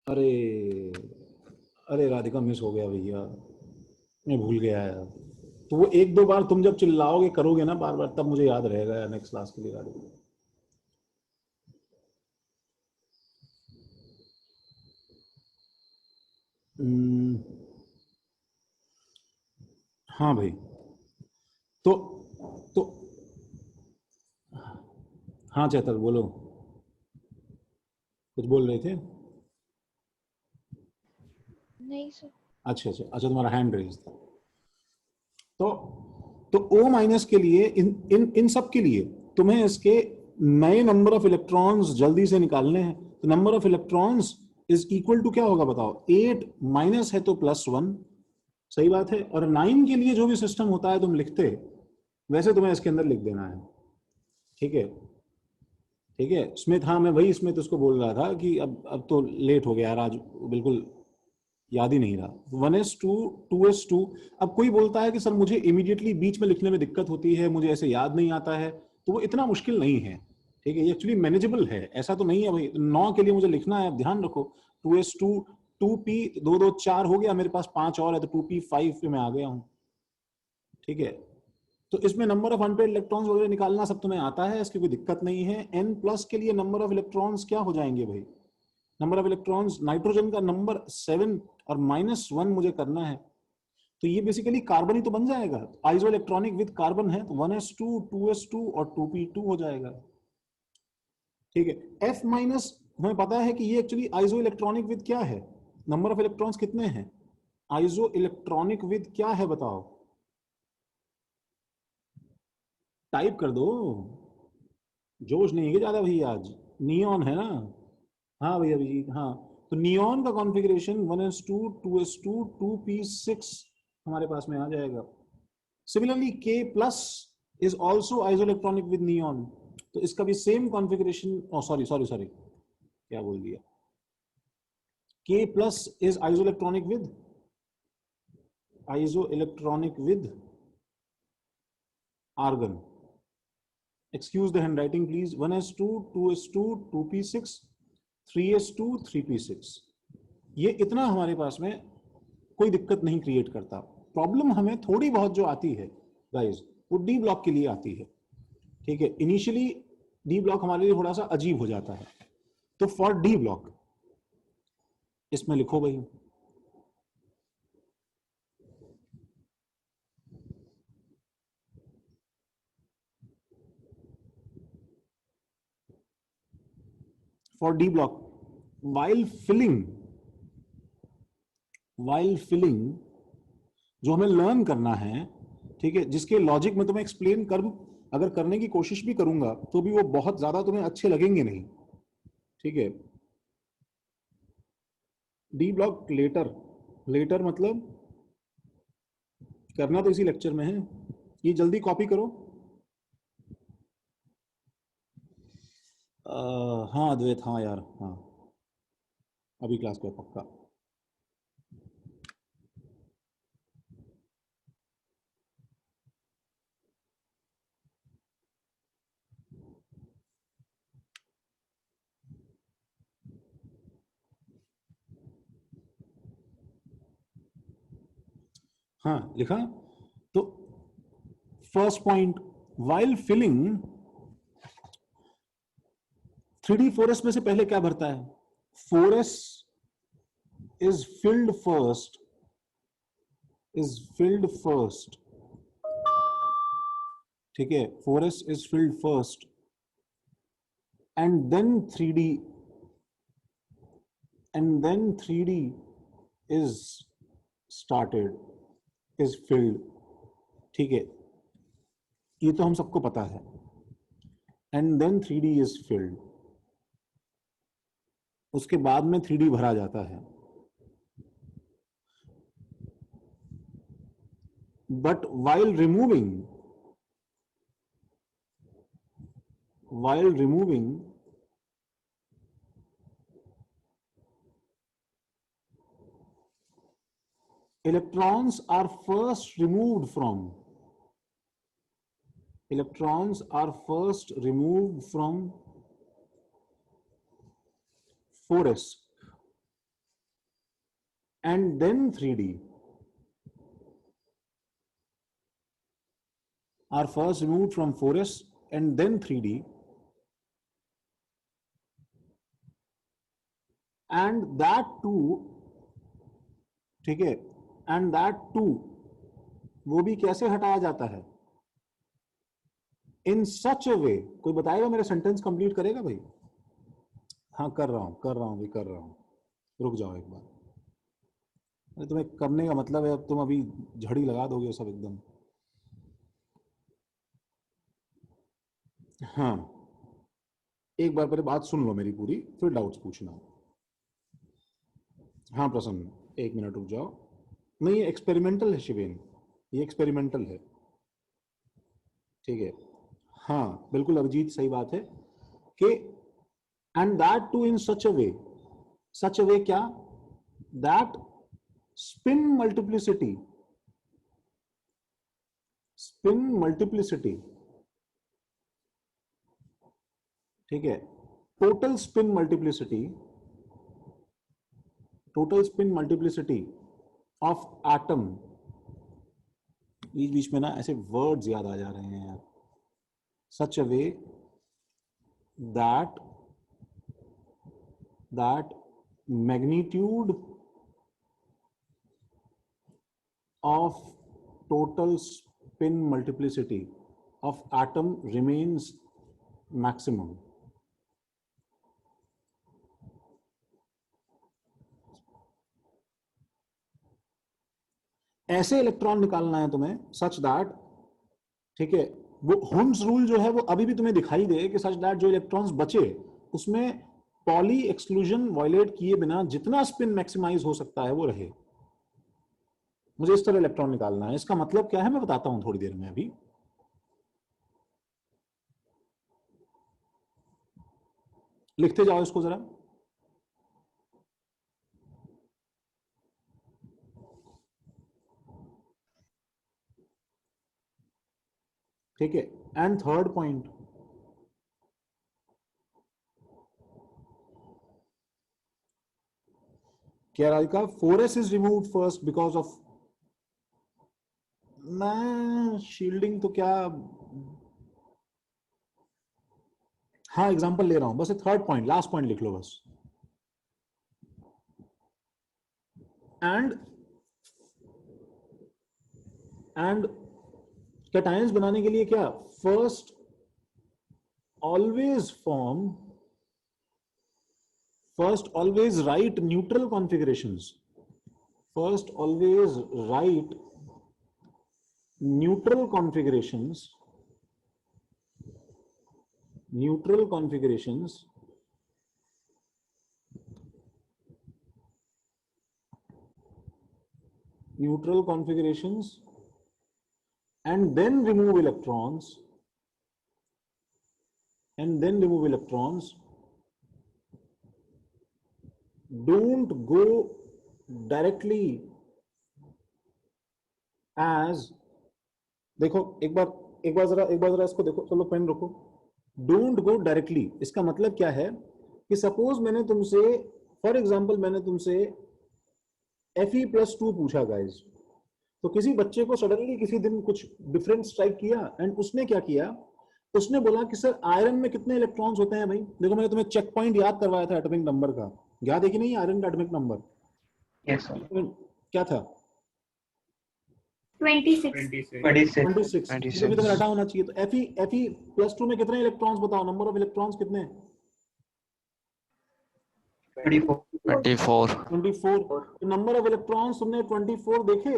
अरे अरे राधिका, मिस हो गया भैया, मैं भूल गया यार। तो वो एक दो बार तुम जब चिल्लाओगे करोगे ना बार बार, तब मुझे याद रहेगा यार नेक्स्ट क्लास के लिए राधिका। हम्म, हाँ भाई। तो तो हाँ चैतल बोलो, कुछ बोल रहे थे। नहीं सर। अच्छा अच्छा अच्छा, तुम्हारा हैंड रेज था। तो तो O माइनस के लिए इन इन इन सब के लिए तुम्हें इसके नए नंबर ऑफ इलेक्ट्रॉन्स जल्दी से निकालने हैं। तो number of electrons is equal to क्या होगा बताओ? 8 माइनस है तो +1। सही बात है। और 9 के लिए जो भी सिस्टम होता है तुम लिखते, वैसे तुम्हें इसके अंदर लिख देना है। ठीक है। ठीक है स्मिथ, हाँ मैं वही स्मिथ उसको बोल रहा था कि अब तो लेट हो गया यार आज, बिल्कुल याद ही नहीं रहा। 1s2 2s2। अब कोई बोलता है कि सर मुझे इमीडिएटली बीच में लिखने में दिक्कत होती है, मुझे ऐसे याद नहीं आता है, तो वो इतना मुश्किल नहीं है। ठीक है, ये एक्चुअली मैनेजेबल है, ऐसा तो नहीं है भाई 9 के लिए मुझे लिखना है। ध्यान रखो 2s2 2p 2 2 4 हो गया, मेरे पास 5 और है तो 2p5 पे मैं आ गया हूँ। ठीक है। तो इसमें नंबर ऑफ अनपेड इलेक्ट्रॉन्स वगैरह निकालना सब तुम्हें आता है, इसकी कोई दिक्कत नहीं है। n प्लस के लिए नंबर ऑफ इलेक्ट्रॉन्स क्या हो जाएंगे भाई? नंबर ऑफ इलेक्ट्रॉन्स, नाइट्रोजन का नंबर 7 और -1 मुझे करना है। तो ये बेसिकली कार्बन ही तो बन जाएगा। आइसो इलेक्ट्रॉनिक विद कार्बन है तो 1s2 2s2 और 2p2 हो जाएगा। ठीक है। F माइनस, हमें पता है कि ये एक्चुअली आइसो इलेक्ट्रॉनिक विद क्या है? नंबर ऑफ इलेक्ट्रॉन्स कितने हैं? आइसो इलेक्ट्रॉनिक विद क्या है बताओ? टाइप कर दो। जोश नहीं है ज्यादा भैया आज? नियॉन है ना? हाँ भैया जी हाँ। तो नियॉन का कॉन्फ़िगरेशन 1s2 2s2 2p6 हमारे पास में आ जाएगा। Similarly K plus is also isoelectronic with neon, तो इसका भी same configuration, oh sorry sorry sorry, क्या बोल दिया? K plus is isoelectronic with argon. Excuse the handwriting please. 1s2 2s2 2p6 3s2 3p6, ये इतना हमारे पास में कोई दिक्कत नहीं क्रिएट करता। प्रॉब्लम हमें थोड़ी बहुत जो आती है गाइस, वो डी ब्लॉक के लिए आती है। ठीक है, इनिशियली डी ब्लॉक हमारे लिए थोड़ा सा अजीब हो जाता है। तो फॉर डी ब्लॉक इसमें लिखो भाई, for D block while filling, while filling जो हमें लर्न करना है, ठीक है, जिसके लॉजिक में तुम्हें एक्सप्लेन कर, अगर करने की कोशिश भी करूंगा तो भी वो बहुत ज्यादा तुम्हें अच्छे लगेंगे नहीं। ठीक है। डी ब्लॉक लेटर, लेटर मतलब करना तो इसी लेक्चर में है। ये जल्दी कॉपी करो। हाँ अद्वैत, हाँ यार हाँ, अभी क्लास पे पक्का। हाँ लिखा। तो first point, while filling 3D 4s में से पहले क्या भरता है? 4s is filled first, is filled first. ठीक है, 4s is filled first and then 3D, and then 3D is started, is filled. ठीक है, ये तो हम सबको पता है। And then 3D is filled, उसके बाद में 3D भरा जाता है। But while removing, while removing electrons are first removed from, electrons are first removed from 4s, and then 3D are first removed from 4s and then 3D, and that too, ठीक है, and that too, वो भी कैसे हटाया जाता है? In such a way, कोई बताएगा? मेरा सेंटेंस कंप्लीट करेगा भाई? हाँ कर रहा हूँ, रुक जाओ एक बार। अरे तुम्हें करने का मतलब है, अब तुम अभी झड़ी लगा दोगे सब एकदम। हाँ, एक बार पहले बात सुन लो मेरी पूरी, फिर डाउट्स पूछना। हाँ प्रसन्न, एक मिनट रुक जाओ। नहीं, ये एक्सपेरिमेंटल है शिवेन, ये एक्सपेरिमेंटल है, ठीक है। हाँ बिल्कुल अभिजीत, सही बात है कि and that too in such a way क्या? दैट स्पिन मल्टीप्लिसिटी ठीक है, total spin multiplicity of atom, बीच बीच में ना ऐसे वर्ड्स याद आ जा रहे हैं यार, such a way that magnitude of total spin multiplicity of atom remains maximum. ऐसे इलेक्ट्रॉन निकालना है तुम्हें सच दैट, ठीक है, वो हुम्स रूल जो है वो अभी भी तुम्हें दिखाई दे कि सच दैट जो इलेक्ट्रॉन्स बचे उसमें पॉली एक्सक्लूजन वायलेट किए बिना जितना स्पिन मैक्सिमाइज हो सकता है वो रहे। मुझे इस तरह इलेक्ट्रॉन निकालना है। इसका मतलब क्या है मैं बताता हूं थोड़ी देर में। अभी लिखते जाओ इसको जरा। ठीक है, एंड थर्ड पॉइंट, क्या Radhika? 4s is removed first because of, मैं शील्डिंग तो क्या, हाँ एग्जांपल ले रहा हूं बस। थर्ड पॉइंट, लास्ट पॉइंट लिख लो बस। एंड कैटायंस बनाने के लिए क्या? First always right neutral configurations, first always write neutral configurations and then remove electrons, don't go directly as, देखो एक बार जरा इसको देखो, चलो पेन रखो। डोंट गो डायरेक्टली, इसका मतलब क्या है कि सपोज मैंने तुमसे, फॉर एग्जांपल मैंने तुमसे Fe+2 पूछा गाइस, तो किसी बच्चे को सडनली किसी दिन कुछ डिफरेंट स्ट्राइक किया एंड उसने क्या किया, उसने बोला कि सर आयरन में कितने इलेक्ट्रॉन्स होते हैं भाई? देखो मैंने तुम्हें चेक पॉइंट याद करवाया था एटॉमिक नंबर का, याद है कि नहीं? आयरन का एटॉमिक नंबर यस सर, क्या था? 26 तो भी तो रटा होना चाहिए। तो Fe+2 में कितने इलेक्ट्रॉन्स बताओ? नंबर ऑफ इलेक्ट्रॉन्स कितने? 24 तो नंबर ऑफ इलेक्ट्रॉन्स तुमने 24 देखे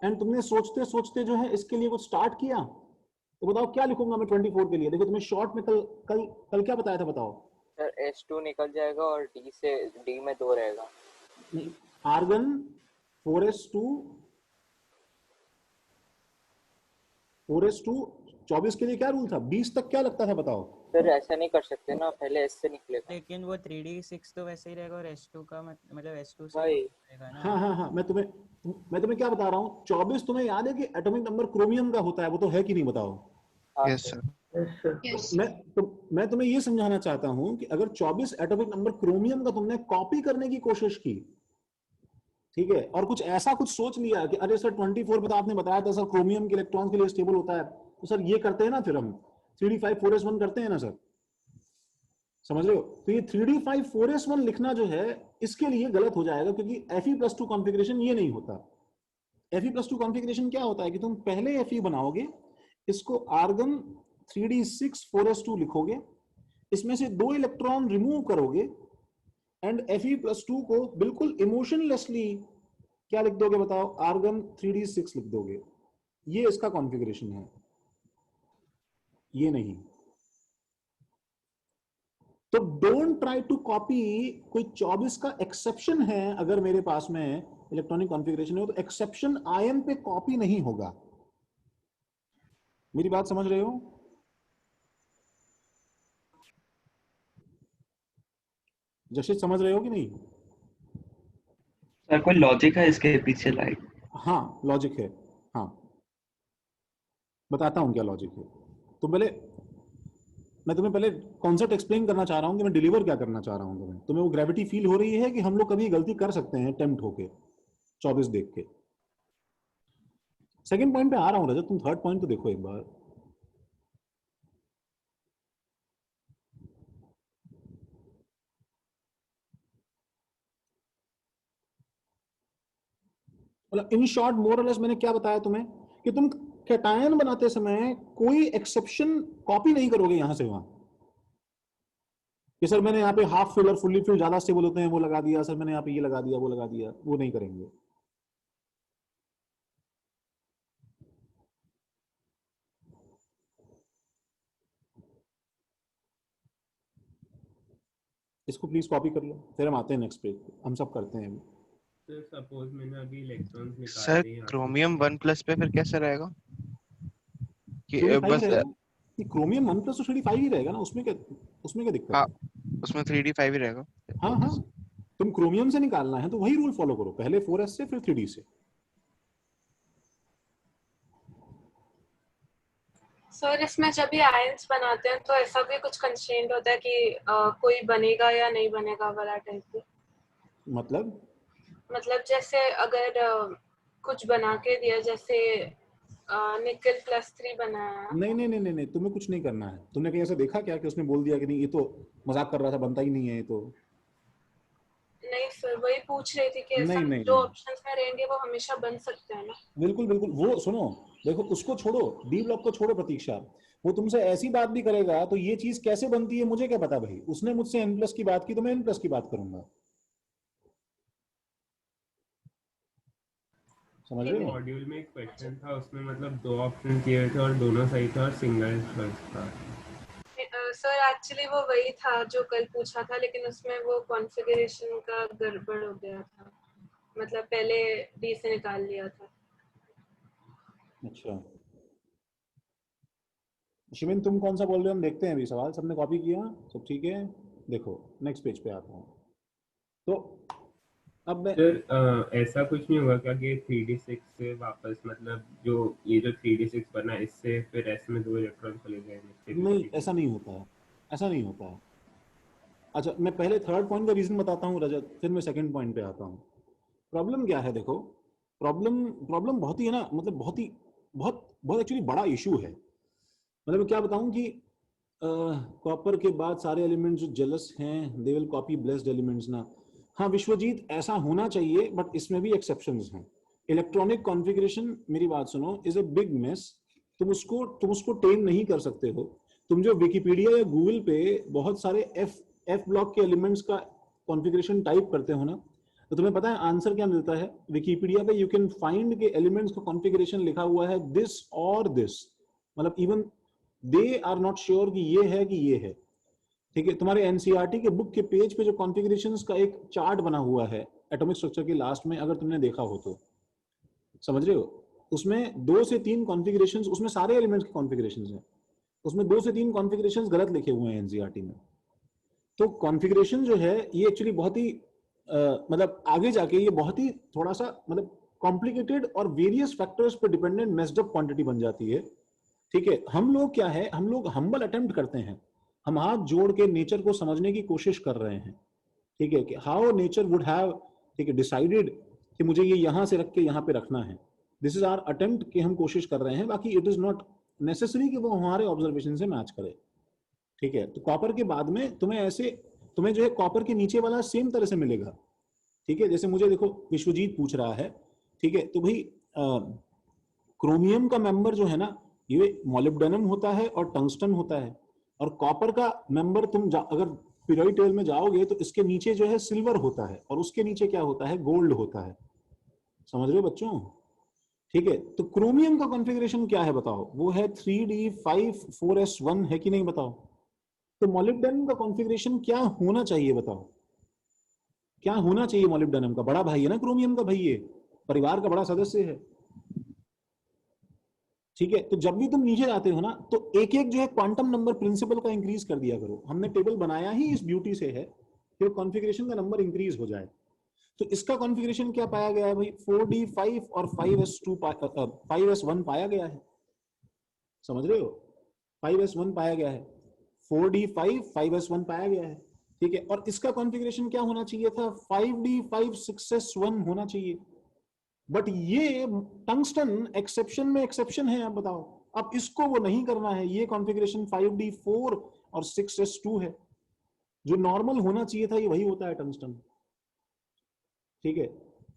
एंड तुमने सोचते सोचते जो है इसके लिए कुछ स्टार्ट किया, तो बताओ क्या लिखूंगा मैं 24 के लिए? देखो तुम्हें शॉर्ट में कल क्या बताया था बताओ? सर S2 निकल जाएगा और D में 2 रहेगा। आर्गन 4s2 24 के लिए क्या रूल था? 20 तक क्या लगता था बताओ? सर ऐसा नहीं कर सकते ना, पहले S से निकलेगा। लेकिन वो 3D6 तो वैसे ही रहेगा और S2 का मतलब S2 से भाई रहेगा ना। हाँ, मैं तुम्हें क्या बता रहा हूँ, 24 तुम्हें याद है कि एटॉमिक नंबर क्रोमियम का होता है, वो तो है कि नहीं बताओ? Yes sir. मैं तुम्हें ये समझाना चाहता हूं कि अगर 24 एटॉमिक नंबर क्रोमियम का तुमने कॉपी करने की कोशिश की ठीक है, और कुछ ऐसा कुछ सोच लिया कि अरे सर 24 में तो आपने बताया था सर क्रोमियम के इलेक्ट्रॉन के लिए स्टेबल होता है, तो सर ये करते हैं ना, फिर हम 3d5 4s1 करते हैं ना सर, समझ रहे हो? तो ये 3d5 4s1 लिखना जो है इसके लिए गलत हो जाएगा, क्योंकि Fe+2 कॉन्फ़िगरेशन ये नहीं होता। Fe+2 कॉन्फ़िगरेशन क्या होता है कि तुम पहले Fe बनाओगे, इसको आर्गन 3d6 4s2 लिखोगे, इसमें से 2 इलेक्ट्रॉन रिमूव करोगे एंड Fe+2 को बिल्कुल इमोशनलेसली क्या लिख दोगे बताओ? आर्गन 3d6 लिख दोगे। ये इसका कॉन्फ़िगरेशन है, ये नहीं। तो डोंट ट्राई टू कॉपी। कोई 24 का एक्सेप्शन है अगर मेरे पास में इलेक्ट्रॉनिक कॉन्फ़िगरेशन है, तो एक्सेप्शन आयन पे कॉपी नहीं होगा। मेरी बात समझ रहे हो? जशित समझ रहे हो कि नहीं? सर कोई लॉजिक है इसके पीछे लाइक? हाँ लॉजिक है, हाँ बताता हूं क्या लॉजिक है। तो मैं तुम्हें पहले कॉन्सेप्ट एक्सप्लेन करना चाह रहा हूं कि मैं डिलीवर क्या करना चाह रहा हूं। तुम्हें वो ग्रेविटी फील हो रही है कि हम लोग कभी गलती कर सकते हैं टेम्प्ट होके 24 देख के। सेकंड पॉइंट पे आ रहा हूं रजत, तुम थर्ड पॉइंट तो देखो एक बार। मतलब इन शॉर्ट मोरलेस मैंने क्या बताया तुम्हें कि तुम कैटायन बनाते समय कोई एक्सेप्शन कॉपी नहीं करोगे यहां से वहां कि सर मैंने यहाँ पे हाफ फिल और फुल्ली फिल ज्यादा स्टेबल होते हैं वो लगा दिया, सर मैंने यहाँ पे ये लगा दिया वो लगा दिया, वो नहीं करेंगे। इसको प्लीज कॉपी कर लो, फिर हम आते हैं नेक्स्ट पेज पे, हम सब करते हैं अभी। सर सपोज मैंने अभी इलेक्ट्रॉन्स निकाल सर दिए यहाँ से। क्रोमियम 1+ पे फिर कैसे रहेगा कि 3d5 बस रहेगा कि क्रोमियम 1+ तो 3d5 ही रहेगा ना, उसमें क्या दिक्कत हाँ, है? उसमें 3d5 ही रहेगा। हाँ हाँ, तुम क्रोमियम से निकालना है तो वही रूल फॉलो करो, पहले 4s से फिर 3d से। सर इसमें जब भी आयंस बनाते हैं तो ऐसा भी कुछ कंस्ट्रेंट होता है कि कोई बनेगा या नहीं बनेगा वाला टाइप भी? मतलब जैसे अगर कुछ बना के दिया, जैसे निकल +3 बनाया। नहीं, तुम्हें कुछ नहीं करना है। तुमने कहीं ऐसा देखा क्या कि उसने बोल दिया कि नहीं ये तो मजाक कर रहा था, बनता ही नहीं है ये तो? नहीं सर, वही पूछ रही थी कि ऐसा नहीं जो ऑप्शंस में रहेंगे वो हमेशा बन सकते हैं ना? बिल्कुल बिल्कुल। वो सुनो, देखो उसको छोड़ो, डी ब्लॉक को छोड़ो प्रतीक्षा, वो तुमसे ऐसी बात भी करेगा तो ये चीज कैसे बनती है मुझे क्या पता भाई। उसने मुझसे n+ की बात की तो मैं n+ की बात करूंगा, समझ रहे हो? मॉड्यूल में एक क्वेश्चन था, उसमें मतलब 2 ऑप्शन दिए थे और दोनों सही था और सिंगल चॉइस था। सर एक्चुअली वो वही था जो कल पूछा था, लेकिन उसमें वो कॉन्फ़िगरेशन का गड़बड़ हो गया था, मतलब पहले डी से निकाल लिया था। अच्छा शिविन, तुम कौन सा बोल रहे हो? हम देखते हैं अभी सवाल, सबने कॉपी किया, सब ठीक है? देखो नेक्स्ट पेज पे आता हूँ। तो अब मैं सर ऐसा कुछ नहीं होगा क्या कि 3d6 से वापस, मतलब जो ये जो 3d6 बना इससे फिर s में 2 इलेक्ट्रॉन चले जाएंगे? नहीं, ऐसा नहीं होता है, ऐसा नहीं होता है। अच्छा मैं पहले थर्ड पॉइंट का रीजन बताता हूँ रजत, फिर मैं सेकंड पॉइंट पे आता हूँ। प्रॉब्लम क्या है देखो, प्रॉब्लम बहुत ही है ना, मतलब बहुत एक्चुअली बड़ा इशू है। मतलब क्या बताऊं कि कॉपर के बाद सारे एलिमेंट्स जो जेलस हैं they will copy blessed elements ना। हाँ विश्वजीत, ऐसा होना चाहिए, बट इसमें भी एक्सेप्शंस हैं। इलेक्ट्रॉनिक कॉन्फ़िगरेशन, मेरी बात सुनो, इज ए बिग मेस। तुम उसको टेम नहीं कर सकते हो। तुम जो विकिपीडिया या गूगल पे बहुत सारे एफ ब्लॉक के एलिमेंट्स का कॉन्फ़िगरेशन टाइप करते हो ना, तो तुम्हें पता है आंसर क्या मिलता है? विकिपीडिया पे यू कैन फाइंड के एलिमेंट्स का कॉन्फ़िगरेशन लिखा हुआ है दिस और दिस, मतलब even they are not sure कि ये है कि ये है। ठीक है, तुम्हारे एनसीईआरटी के बुक के पेज पे जो कॉन्फ़िगरेशंस का एक चार्ट बना हुआ है एटॉमिक स्ट्रक्चर के लास्ट में, अगर तुमने देखा हो तो, समझ रहे हो? उसमें 2 से 3 कॉन्फ़िगरेशंस, उसमें सारे एलिमेंट्स के कॉन्फ़िगरेशंस हैं, उसमें 2 से 3 कॉन्फ़िगरेशंस गलत लिखे हुए हैं एनसीईआरटी में। तो कॉन्फ़िगरेशन जो है ये एक्चुअली बहुत ही मतलब आगे जाके ये बहुत ही थोड़ा सा मतलब कॉम्प्लिकेटेड और वेरियस फैक्टर्स पर डिपेंडेंट मेस्ड अप क्वांटिटी बन जाती है। ठीक है, हम लोग क्या है, हम लोग हम्बल अटेम्प्ट करते हैं, हम हाथ जोड़ के नेचर को समझने की कोशिश कर रहे हैं। ठीक है, कि हाउ नेचर वुड हैव, ठीक है, डिसाइडेड, कि मुझे ये यहां से रख के यहां पे रखना है। दिस इज आवर अटेम्प्ट कि हम कोशिश कर रहे हैं, बाकी इट इज नॉट नेसेसरी कि वो हमारे ऑब्जर्वेशन से मैच करे। ठीक है, तो कॉपर के बाद में तुम्हें जो है कॉपर के नीचे वाला सेम तरह से मिलेगा। ठीक है, जैसे मुझे देखो विश्वजीत पूछ रहा है, ठीक है, तो भाई क्रोमियम का मेंबर जो है ना ये मोलिब्डेनम होता है और टंगस्टन होता है, और कॉपर का मेंबर अगर पीरियोडिक टेबल में जाओगे तो इसके नीचे जो है सिल्वर होता है और उसके नीचे क्या होता है, गोल्ड होता है। समझ रहे हो बच्चों? ठीक है, तो क्रोमियम का कॉन्फ़िगरेशन क्या है बताओ? वो है 3d5 4s1 है कि नहीं बताओ? तो मोलिब्डेनम का कॉन्फ़िगरेशन क्या होना चाहिए बताओ? क्या होना चाहिए मोलिब्डेनम का? बड़ा भाई है ना क्रोमियम का, भाई ये परिवार का बड़ा सदस्य है। ठीक है, तो जब भी तुम नीचे जाते हो ना तो एक एक जो है क्वांटम नंबर प्रिंसिपल का इंक्रीज कर दिया करो। हमने टेबल बनाया ही इस ब्यूटी से है कि कॉन्फ़िगरेशन का नंबर इंक्रीज हो जाए। तो इसका कॉन्फ़िगरेशन क्या पाया गया है भाई? 4d5 और 5s1 पाया गया है। समझ रहे हो? 5s1 पाया गया है, 4d5 5s1 पाया गया है। ठीक है, और इसका कॉन्फ़िगरेशन क्या होना चाहिए था? 5d5 6s1 होना चाहिए। बट ये टंगस्टन एक्सेप्शन में एक्सेप्शन है। आप बताओ, अब इसको वो नहीं करना है। ये कॉन्फ़िगरेशन 5d4 और 6s2 है। जो नॉर्मल होना चाहिए था ये वही होता है टंगस्टन। ठीक है,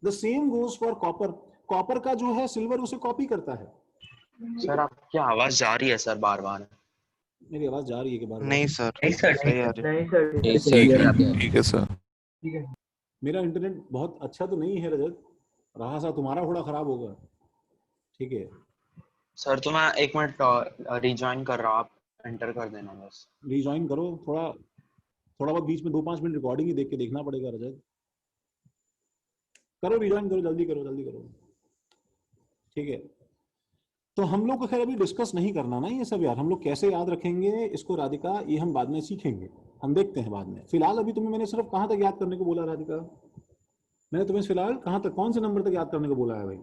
the same goes for copper. Copper का जो है सिल्वर उसे कॉपी करता है। सर आपकी आवाज जा रही है सर बार बार। मेरी आवाज जा रही है कि बार? नहीं सर, नहीं सर, सही आ रही है। नहीं सर, ठीक है सर। मेरा इंटरनेट बहुत अच्छा तो नहीं है रजत, रहा सा तुम्हारा थोड़ा खराब होगा। ठीक है सर तो मैं 1 मिनट रिजॉइन कर रहा हूँ, आप एंटर कर देना बस। रिजॉइन करो, थोड़ा बहुत बीच में 2-5 मिनट रिकॉर्डिंग ही देख के देखना पड़ेगा रजत। करो रिजॉइन करो, जल्दी करो जल्दी करो। ठीक है, तो हम लोग को खैर अभी डिस्कस नहीं करना ना ये सब यार। हम लोग कैसे याद रखेंगे इसको राधिका, ये हम बाद में सीखेंगे, हम देखते हैं बाद में। फिलहाल अभी तुम्हें मैंने सिर्फ कहाँ तक याद करने को बोला राधिका? मैंने तुम्हें फिलहाल कहाँ तक, कौन से नंबर तक याद करने को बोला है भाई?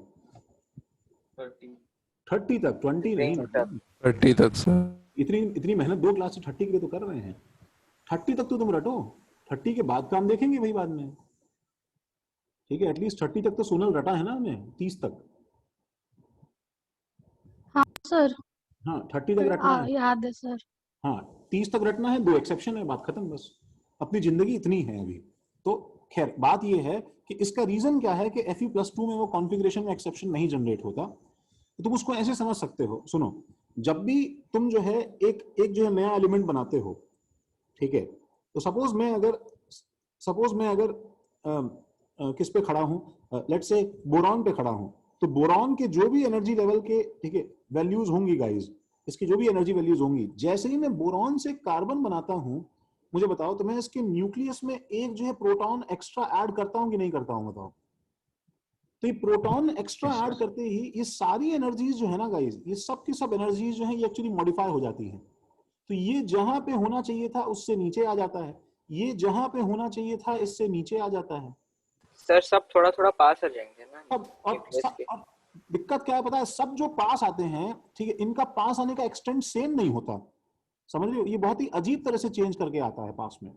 30 तक, 20 नहीं, 30 तक सर। इतनी मेहनत 2 क्लास से 30 के लिए तो कर रहे हैं। 30 तक तो तुम रटो, 30 के बाद काम देखेंगे भाई बाद में। ठीक है, एटलीस्ट 30 तक तो सोनल रटा है ना हमें, 30 तक। हाँ सर, हाँ 30 तक रटना है। याद है सर। हाँ 30 तक रटना है, 2 एक्सेप्शन है, बात खत्म बस। अपनी जिंदगी इतनी है अभी तो। खैर बात ये है कि इसका रीजन क्या है कि Fe+2 में वो कॉन्फ़िगरेशन में एक्सेप्शन नहीं जनरेट होता। तो तुम उसको ऐसे समझ सकते हो, सुनो, जब भी तुम जो है एक जो है नया एलिमेंट बनाते हो, ठीक है, तो सपोज मैं अगर किस पे खड़ा हूं, लेट्स से बोरॉन पे खड़ा हूं, तो बोरॉन के जो भी एनर्जी लेवल के, ठीक है, वैल्यूज होंगी गाइज, इसकी जो भी एनर्जी वैल्यूज होंगी, जैसे ही मैं बोरॉन से कार्बन बनाता हूं, मुझे बताओ तो मैं इसके न्यूक्लियस में एक जो है प्रोटॉन एक्स्ट्रा ऐड करता हूं कि नहीं करता हूं बताओ? तो ये प्रोटॉन एक्स्ट्रा ऐड करते ही ये सारी एनर्जीज जो है ना गाइज, ये सब की सब एनर्जीज जो है ये एक्चुअली मॉडिफाई हो जाती हैं। तो ये जहां पे होना चाहिए था उससे नीचे आ जाता है, ये जहां पे होना चाहिए था इससे नीचे आ जाता है। सर सब थोड़ा थोड़ा पास आ जाएंगे ना अब दिक्कत क्या है पता है? सब जो पास आते हैं, ठीक है, इनका पास आने का एक्सटेंट सेम नहीं होता। समझ रहे हो? ये बहुत ही अजीब तरह से चेंज करके आता है पास में।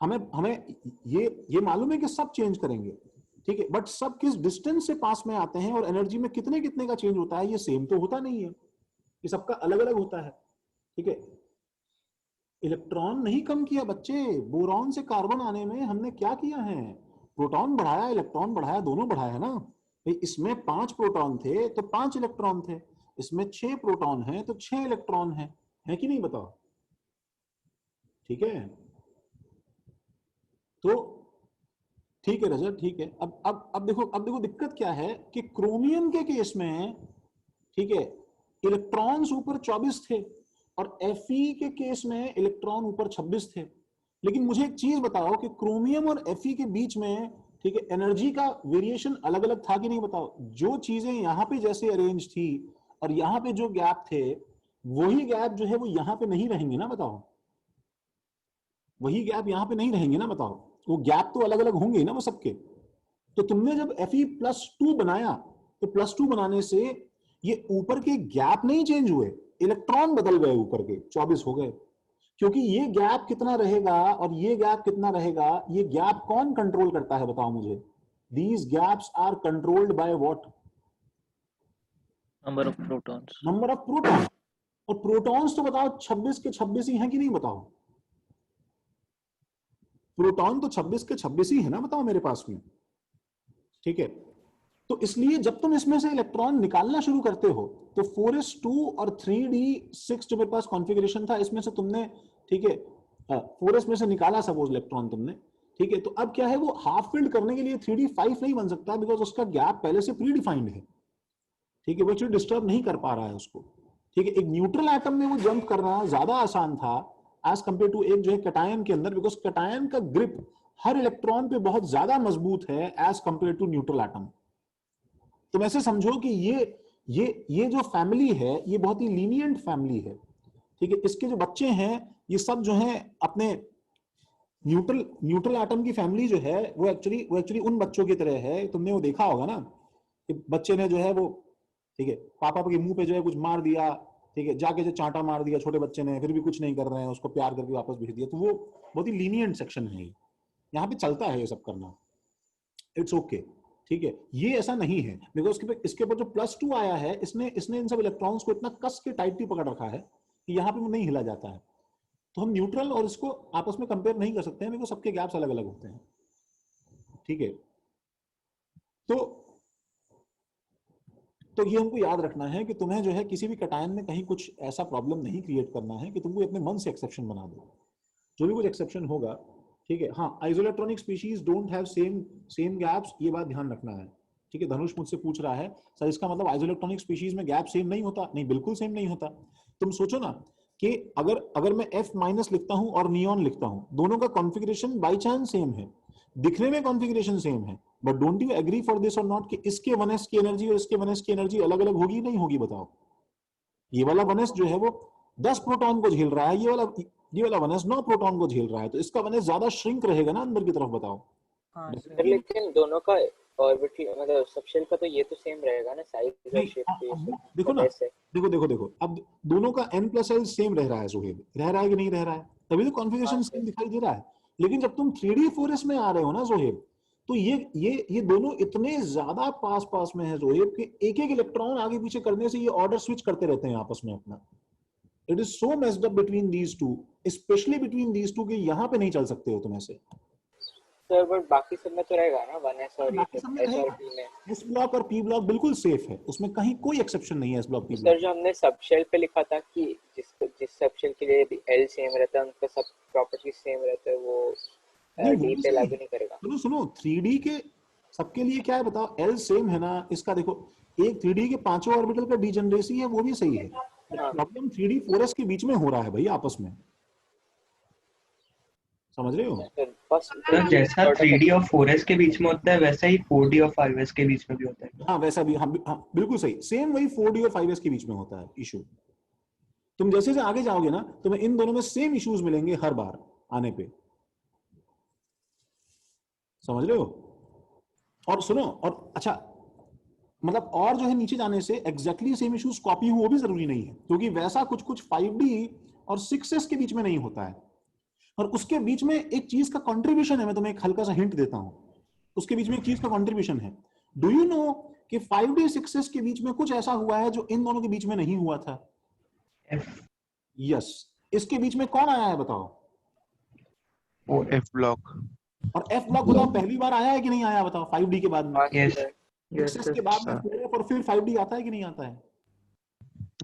हमें ये मालूम है कि सब चेंज करेंगे, ठीक है, बट सब किस डिस्टेंस से पास में आते हैं और एनर्जी में कितने कितने का चेंज होता है ये सेम तो होता नहीं है, ये सबका अलग अलग होता है। ठीक है, इलेक्ट्रॉन नहीं कम किया बच्चे, बोरॉन से कार्बन आने में हमने क्या किया है? प्रोटॉन बढ़ाया, इलेक्ट्रॉन बढ़ाया, दोनों बढ़ाया ना भाई। इसमें 5 प्रोटॉन थे तो 5 इलेक्ट्रॉन थे, इसमें 6 प्रोटॉन है तो 6 इलेक्ट्रॉन है कि नहीं बताओ? ठीक है, तो ठीक है रजत, ठीक है। अब देखो दिक्कत क्या है कि क्रोमियम के केस में, ठीक है, इलेक्ट्रॉन्स ऊपर 24 थे और Fe के केस में इलेक्ट्रॉन ऊपर 26 थे। लेकिन मुझे एक चीज बताओ कि क्रोमियम और Fe के बीच में, ठीक है, एनर्जी का वेरिएशन अलग अलग था कि नहीं बताओ? जो चीजें यहाँ पे जैसे अरेंज थी और यहाँ पे जो गैप थे, वही गैप जो है वो यहाँ पे नहीं रहेंगे ना बताओ? वही गैप यहाँ पे नहीं रहेंगे ना बताओ? वो गैप तो अलग अलग होंगे ना वो सबके। तो तुमने जब Fe+2 बनाया तो +2 बनाने से ये ऊपर के गैप नहीं चेंज हुए, इलेक्ट्रॉन बदल गए, ऊपर के 24 हो गए। क्योंकि ये गैप कितना रहेगा और ये गैप कितना रहेगा, ये गैप कौन कंट्रोल करता है बताओ मुझे? these gaps are controlled by what? Number of protons. Number of proton. और प्रोटॉन्स तो बताओ 26 के 26 ही हैं कि नहीं बताओ? प्रोटॉन तो 26 के 26 ही है ना, बताओ मेरे पास में। ठीक है, तो इसलिए जब तुम इसमें से इलेक्ट्रॉन निकालना शुरू करते हो तो 4s2 और 3d6 जो मेरे पास कॉन्फ़िगरेशन था, इसमें से तुमने, ठीक है, 4s में से निकाला सपोज इलेक्ट्रॉन तुमने, ठीक है, तो अब क्या है, वो हाफ फिल्ड करने के लिए 3d5 नहीं बन सकता, बिकॉज उसका गैप पहले से प्री डिफाइंड है। ठीक है, वो एक्चुअली डिस्टर्ब नहीं कर पा रहा है उसको। ठीक है, एक न्यूट्रल एटम में वो जंप करना ज्यादा आसान था एज कंपेयर टू एक जो है कैटायन के अंदर, बिकॉज कैटायन का ग्रिप हर इलेक्ट्रॉन पे बहुत ज्यादा मजबूत है as compared to neutral atom. तुम ऐसे समझो कि ये जो फैमिली है ये बहुत ही लीनियंट फैमिली है। ठीक है, इसके जो बच्चे हैं ये सब जो हैं अपने न्यूट्रल एटम की फैमिली जो है वो एक्चुअली उन बच्चों की तरह है। तुमने वो देखा होगा ना कि बच्चे ने जो है वो, ठीक है, पापा के मुंह पे जो है कुछ मार दिया, ठीक है, जाके जो चांटा मार दिया छोटे बच्चे ने, फिर भी कुछ नहीं कर रहे हैं, उसको प्यार करके वापस भेज दिया। तो वो बहुत ही लीनियंट सेक्शन है, यहाँ पे चलता है ये सब करना, इट्स ओके। ठीक है, ये ऐसा नहीं है, बिकॉज इसके ऊपर जो +2 आया है, इसने इन सब इलेक्ट्रॉन्स को इतना कस के टाइटली पकड़ रखा है कि यहाँ पे वो नहीं हिला जाता है। तो हम न्यूट्रल और इसको आपस में कंपेयर नहीं कर सकते हैं, बिकॉज सबके गैप्स अलग अलग होते हैं। ठीक है, तो ये हमको याद रखना है कि तुम्हें जो है किसी भी कैटायन में कहीं कुछ ऐसा प्रॉब्लम नहीं क्रिएट करना है कि तुमको अपने मन से एक्सेप्शन बना दो। जो भी कुछ एक्सेप्शन होगा, ठीक है, हाँ, isoelectronic species don't have same gaps, ये बात ध्यान रखना है। ठीक है, धनुष मुझसे पूछ रहा है सर इसका मतलब आइसोइलेक्ट्रॉनिक स्पीशीज में गैप सेम नहीं होता? नहीं, बिल्कुल सेम नहीं होता। तुम सोचो ना कि अगर मैं F- लिखता हूं और नियॉन लिखता हूं, दोनों का कॉन्फ़िगरेशन बाय चांस सेम है, दिखने में कॉन्फ़िगरेशन सेम है, but don't you agree for this or not कि इसके 1s की एनर्जी और इसके 1s की एनर्जी अलग अलग होगी नहीं होगी? बताओ। ये वाला 1s जो है वो 10 प्रोटॉन को झेल रहा है, ये वाला 1s 9 प्रोटॉन को झेल रहा है, तो इसका 1s ज्यादा श्रिंक रहेगा ना अंदर की तरफ। बताओ। हाँ सर। सर लेकिन दोनों का ऑर्बिटल मतलब सबशेल का तो ये तो सेम रहेगा ना, साइज और शेप तो ये सब देखो ना, वैसे। देखो अब दोनों का n+l सेम रह रहा है सुहेब, रह रहा है कि नहीं रह रहा है? तभी तो कॉन्फ़िगरेशन हाँ, सेम दिखाई दे रहा है। लेकिन जब तुम 3D 4s में आ रहे हो ना जोहेब, तो ये दोनों इतने ज्यादा पास में है जोहेब कि एक एक इलेक्ट्रॉन आगे पीछे करने से ये ऑर्डर स्विच करते रहते हैं आपस में अपना। It is so messed up between these two, specially between these two, कि यहाँ पे नहीं चल सकते हो तुम ऐसे। सर बट बाकी सब में तो रहेगा ना 1s और बाकी सब में S और रहेगा। T में। एस ब्लॉक और पी ब्लॉक बिल्कुल सेफ है, उसमें कहीं कोई एक्सेप्शन नहीं है S block P sir block. जो हमने सबशेल पे लिखा था कि जिस सबशेल के लिए L सेम रहता है उनका सब प्रॉपर्टी सेम रहता है, वो नहीं, D वो पे भी लागू सही नहीं करेगा। है। सुनो 3D के सबके लिए क्या है बताओ? एल सेम है ना, इसका देखो एक 3D के पांचों ऑर्बिटल का डीजनरेसी है, वो भी सही है। हाँ। प्रॉब्लम 3D 4s के बीच में हो रहा है भाई आपस में, समझ रहे हो? तो जैसा 3D और 4s के बीच में होता है वैसा ही 4D और 5s के बीच में भी होता है। हाँ वैसा भी, हाँ बिल्कुल सही, सेम वही 4D और 5s के बीच में होता है इशू। तुम जैसे आगे जाओगे ना तुम्हें इन दोनों में सेम इश्यूज मिलेंगे हर बार आने पे, समझ रहे हो? और सुनो, और अच्छा मतलब और जो है नीचे जाने से एग्जैक्टली सेम इश्यूज कॉपी हो वो भी जरूरी नहीं है, क्योंकि वैसा कुछ 5D और 6s के बीच में नहीं होता है। और उसके बीच में एक चीज का कंट्रीब्यूशन है, मैं तुम्हें एक हल्का सा हिंट देता हूं, उसके बीच में एक चीज का कंट्रीब्यूशन है। डू यू नो कि 5D 6s के बीच में कुछ ऐसा हुआ है जो इन दोनों के बीच में नहीं हुआ था? यस, इसके बीच में कौन आया है बताओ? वो F ब्लॉक। और F ब्लॉक बताओ पहली बार आया है कि नहीं आया बताओ 5D के बाद में? यस 6s के बाद में 4F और फिर 5D आता है कि नहीं आता है?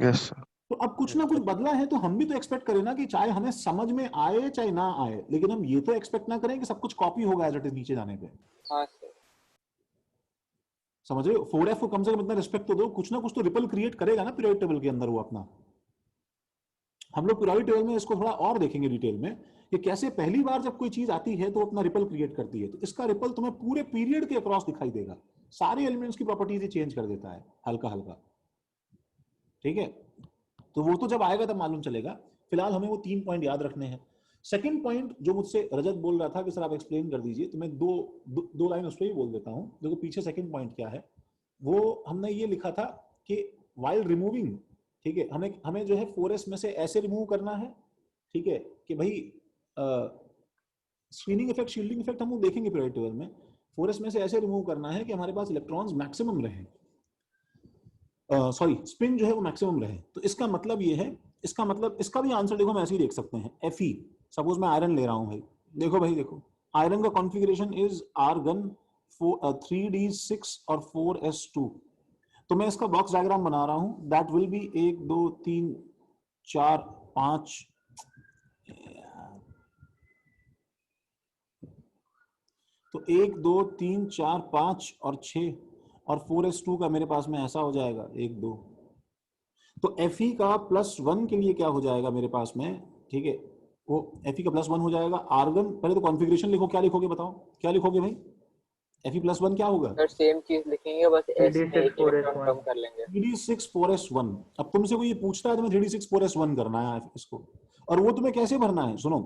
Yes sir. तो अब कुछ ना कुछ बदला है, तो हम भी तो एक्सपेक्ट करें ना कि चाहे हमें समझ में आए चाहे ना आए, लेकिन हम ये तो एक्सपेक्ट ना करें कि सब कुछ कॉपी होगा एज इट इज नीचे जाने पे। हाँ सर। समझ रहे हो? 4F को कम से कम इतना रिस्पेक्ट तो दो, कुछ ना कुछ तो रिपल क्रिएट करेगा ना पीरियोडिक टेबल के अंदर वो अपना। हम लोग पीरियोडिक टेबल में इसको थोड़ा और देखेंगे डिटेल में कि कैसे पहली बार जब कोई चीज आती है तो अपना रिपल क्रिएट करती है, तो इसका रिपल तुम्हें पूरे पीरियड के अक्रॉस दिखाई देगा, सारे एलिमेंट्स की प्रॉपर्टीज चेंज कर देता है हल्का हल्का। ठीक है, तो वो तो जब आएगा तब मालूम चलेगा। फिलहाल हमें वो 3 पॉइंट याद रखने हैं। सेकंड पॉइंट जो मुझसे रजत बोल रहा था कि सर आप एक्सप्लेन कर दीजिए, तो मैं दो लाइन उस पर ही बोल देता हूँ। देखो पीछे सेकंड पॉइंट क्या है, वो हमने ये लिखा था कि वाइल रिमूविंग, ठीक है, हमें जो है 4s में से ऐसे रिमूव करना है, ठीक है, कि भाई स्क्रीनिंग इफेक्ट शील्डिंग इफेक्ट हम लोग देखेंगे पीरियोडिक टेबल में, 4s में से ऐसे रिमूव करना है कि हमारे पास इलेक्ट्रॉन्स मैक्सिमम रहे, सॉरी स्पिन जो है वो मैक्सिमम रहे। तो इसका मतलब ये है, इसका मतलब इसका भी आंसर देखो हम ऐसे ही देख सकते हैं। Fe, सपोज मैं आयरन ले रहा हूं भाई, देखो भाई देखो, आयरन का कॉन्फ़िगरेशन इज आर्गन 3d6 और 4s2। तो मैं इसका बॉक्स डायग्राम बना रहा हूं, दैट विल बी 1 2 3 4 5, तो 1 2 3 4 5 और 6 और 4s2 का मेरे पास में ऐसा हो जाएगा 1 2। तो Fe का +1 के लिए क्या हो जाएगा मेरे पास में, ठीक है, वो Fe का +1 हो जाएगा आर्गन। पहले तो कॉन्फ़िगरेशन लिखो, क्या लिखोगे बताओ, क्या लिखोगे भाई? Fe +1 क्या होगा? सर सेम चीज लिखेंगे, बस s में 3d6 एक इलेक्ट्रॉन 4s1 कम कर लेंगे। 3d6 4s1। अब तुमसे कोई ये पूछता है तो मैं 3d6 4s1 करना है इसको, और वो तुम्हें कैसे भरना है सुनो,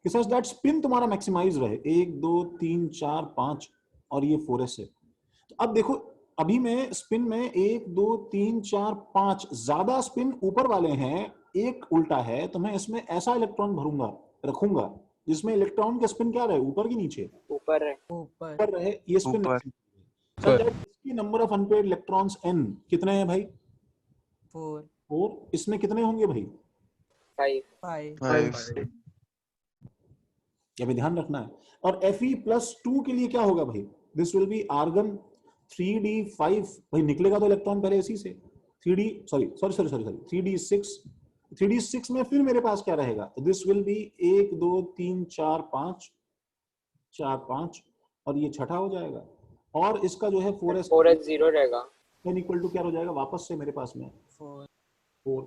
कि सच दैट स्पिन तुम्हारा मैक्सिमाइज रहे, 1 2 3 4 5 और ये 4s है। तो अब देखो, अभी मैं स्पिन में 1 2 3 4 5 ज्यादा स्पिन ऊपर वाले हैं, एक उल्टा है, तो मैं इसमें ऐसा इलेक्ट्रॉन भरूंगा, रखूंगा जिसमें इलेक्ट्रॉन का स्पिन क्या रहे, ऊपर की नीचे? ऊपर है। ऊपर ऊपर रहे, ये स्पिन ऊपर। सच दैट इसकी number of unpaired electrons n कितने हैं भाई? 4 4। इसमें कितने होंगे भाई? 5 5 ये भी ध्यान रखना है। और Fe+2 के लिए क्या होगा भाई? This will be argon 3d5, भाई निकलेगा तो इलेक्ट्रॉन पहले इसी से, 3d6 में फिर मेरे पास क्या रहेगा? दिस विल बी 1 2 3 4 5 4 5 और ये छठा हो जाएगा, और इसका जो है 4s 0 रहेगा। इक्वल टू क्या हो जाएगा वापस से मेरे पास में 4 4।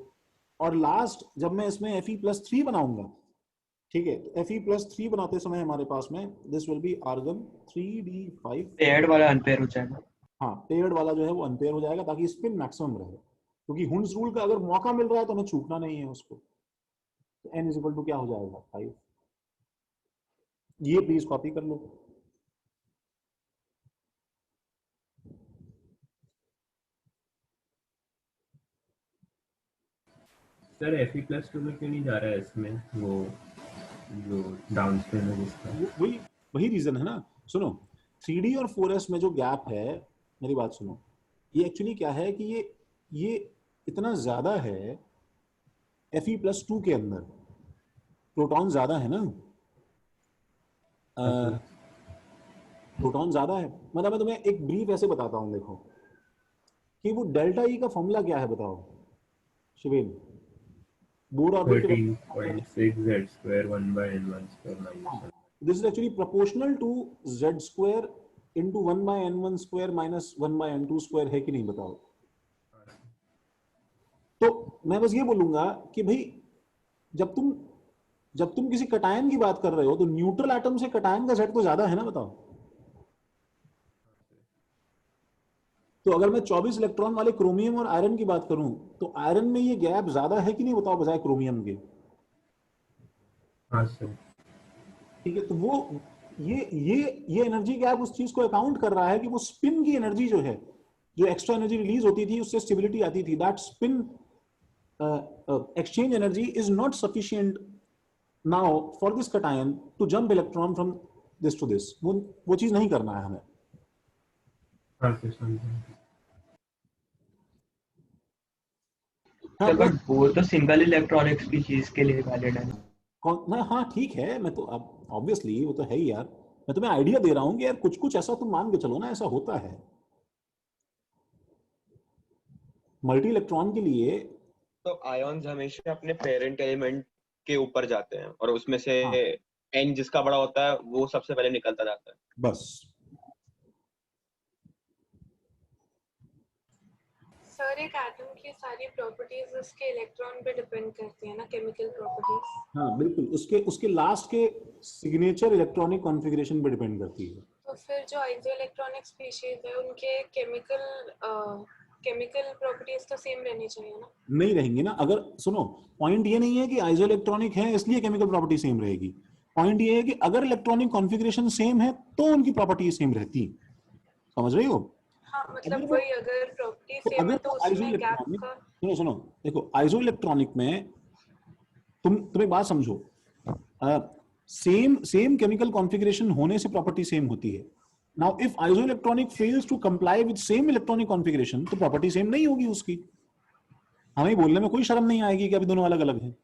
और लास्ट जब मैं इसमें Fe+3 बनाऊंगा, ठीक है, तो Fe+3 बनाते समय हमारे पास में this will be argon 3d5, paired वाला अनपेयर हो जाएगा। हाँ पेयर्ड वाला जो है वो अनपेयर हो जाएगा ताकि स्पिन मैक्सिमम रहे, क्योंकि हुंस रूल का अगर मौका मिल रहा है तो हमें छूटना नहीं है उसको। तो n इज इक्वल टू क्या हो जाएगा 5। ये प्लीज कॉपी कर लो। सर Fe+2 में क्यों नहीं जा रहा है इसमें, वो जो डाउन स्पिन है जिसका? वही वही रीजन है ना, सुनो 3d और 4s में जो गैप है, मेरी बात सुनो, ये एक्चुअली क्या है कि ये इतना ज्यादा है Fe+2 के अंदर, प्रोटॉन ज्यादा है ना, प्रोटॉन ज्यादा है। मतलब मैं तुम्हें एक ब्रीफ ऐसे बताता हूं, देखो कि वो डेल्टा ई का फॉर्मूला क्या है बताओ Shiven? Bohr orbit 13.6 z² 1/n1² -1। This is actually proportional to z² into 1/n1² minus 1/n2² है कि नहीं बताओ? तो मैं बस ये बोलूंगा कि भाई जब तुम किसी कटायन की बात कर रहे हो तो न्यूट्रल एटम से कटायन का सेट तो ज्यादा है ना, बताओ। तो अगर मैं 24 इलेक्ट्रॉन वाले क्रोमियम और आयरन की बात करूं तो आयरन में ये गैप ज्यादा है कि नहीं बताओ, बजाय क्रोमियम के? हाँ सर। ठीक है, तो वो ये एनर्जी गैप उस चीज को अकाउंट कर रहा है कि वो स्पिन की एनर्जी जो है, जो एक्स्ट्रा एनर्जी रिलीज होती थी उससे स्टेबिलिटी आती थी, that spin exchange energy is not sufficient now for this cation to jump electron from this to this. वो चीज नहीं करना है हमें। हाँ सर समझा। हाँ, बट वो तो सिंगल इलेक्ट्रॉनिक स्पीशीज के लिए वैलिड है। हाँ ठीक है, मैं तो अब ऑब्वियसली वो तो है ही यार, मैं तुम्हें आइडिया दे रहा हूँ कि यार कुछ कुछ ऐसा तुम मान के चलो ना, ऐसा होता है मल्टी इलेक्ट्रॉन के लिए। तो आयॉन्स हमेशा अपने पेरेंट एलिमेंट के ऊपर जाते हैं और उसमें से हाँ। n जिसका बड़ा होता है वो सबसे पहले निकलता जाता है। बस सर एक एटम की सारी प्रॉपर्टीज उसके इलेक्ट्रॉन पे डिपेंड करती है ना, केमिकल प्रॉपर्टीज। हाँ बिल्कुल, उसके लास्ट के सिग्नेचर इलेक्ट्रॉनिक कॉन्फ़िगरेशन पे डिपेंड करती है। तो फिर जो आइसोइलेक्ट्रॉनिक स्पीशीज है उनके केमिकल प्रॉपर्टीज तो सेम रहनी चाहिए ना? नहीं रहेंगी ना। अगर सुनो, पॉइंट ये नहीं है कि आइसोइलेक्ट्रॉनिक है इसलिए केमिकल प्रॉपर्टी सेम रहेगी, पॉइंट ये है कि अगर इलेक्ट्रॉनिक कॉन्फ़िगरेशन सेम है तो उनकी प्रॉपर्टी सेम रहती। समझ रही हो? हाँ मतलब वही, अगर प्रॉपर्टी सेम है तो उसमें गैप का। सुनो देखो, आइसोइलेक्ट्रॉनिक में तुम एक बात समझो, सेम केमिकल कॉन्फ़िगरेशन होने से प्रॉपर्टी सेम होती है, now if isoelectronic fails to comply with same electronic configuration, तो प्रॉपर्टी सेम नहीं होगी उसकी। हमें बोलने में कोई शर्म नहीं आएगी कि अभी दोनों अलग अलग हैं।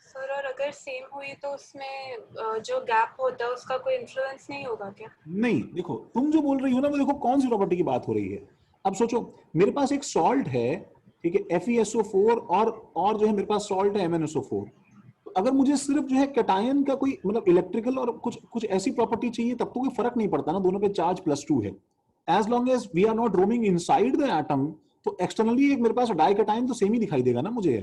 सर और अगर सेम हुई तो उसमें जो गैप होता है उसका कोई इन्फ्लुएंस नहीं होगा क्या? नहीं, देखो तुम जो बोल रही हो ना, वो देखो कौन सी प्रॉपर्टी की बात हो रही है। अब सोचो, मेरे पास एक सॉल्ट है, ठीक है, FeSO4, और जो है मेरे पास सॉल्ट है MnSO4। तो अगर मुझे सिर्फ जो है कैटायन का कोई मतलब इलेक्ट्रिकल और कुछ कुछ ऐसी प्रॉपर्टी चाहिए, तब तो कोई फर्क नहीं पड़ता ना, दोनों पे चार्ज +2 है। As long as we are not roaming inside the atom, तो एक्सटर्नली एक मेरे पास डाई कैटायन तो सेम ही दिखाई देगा ना मुझे।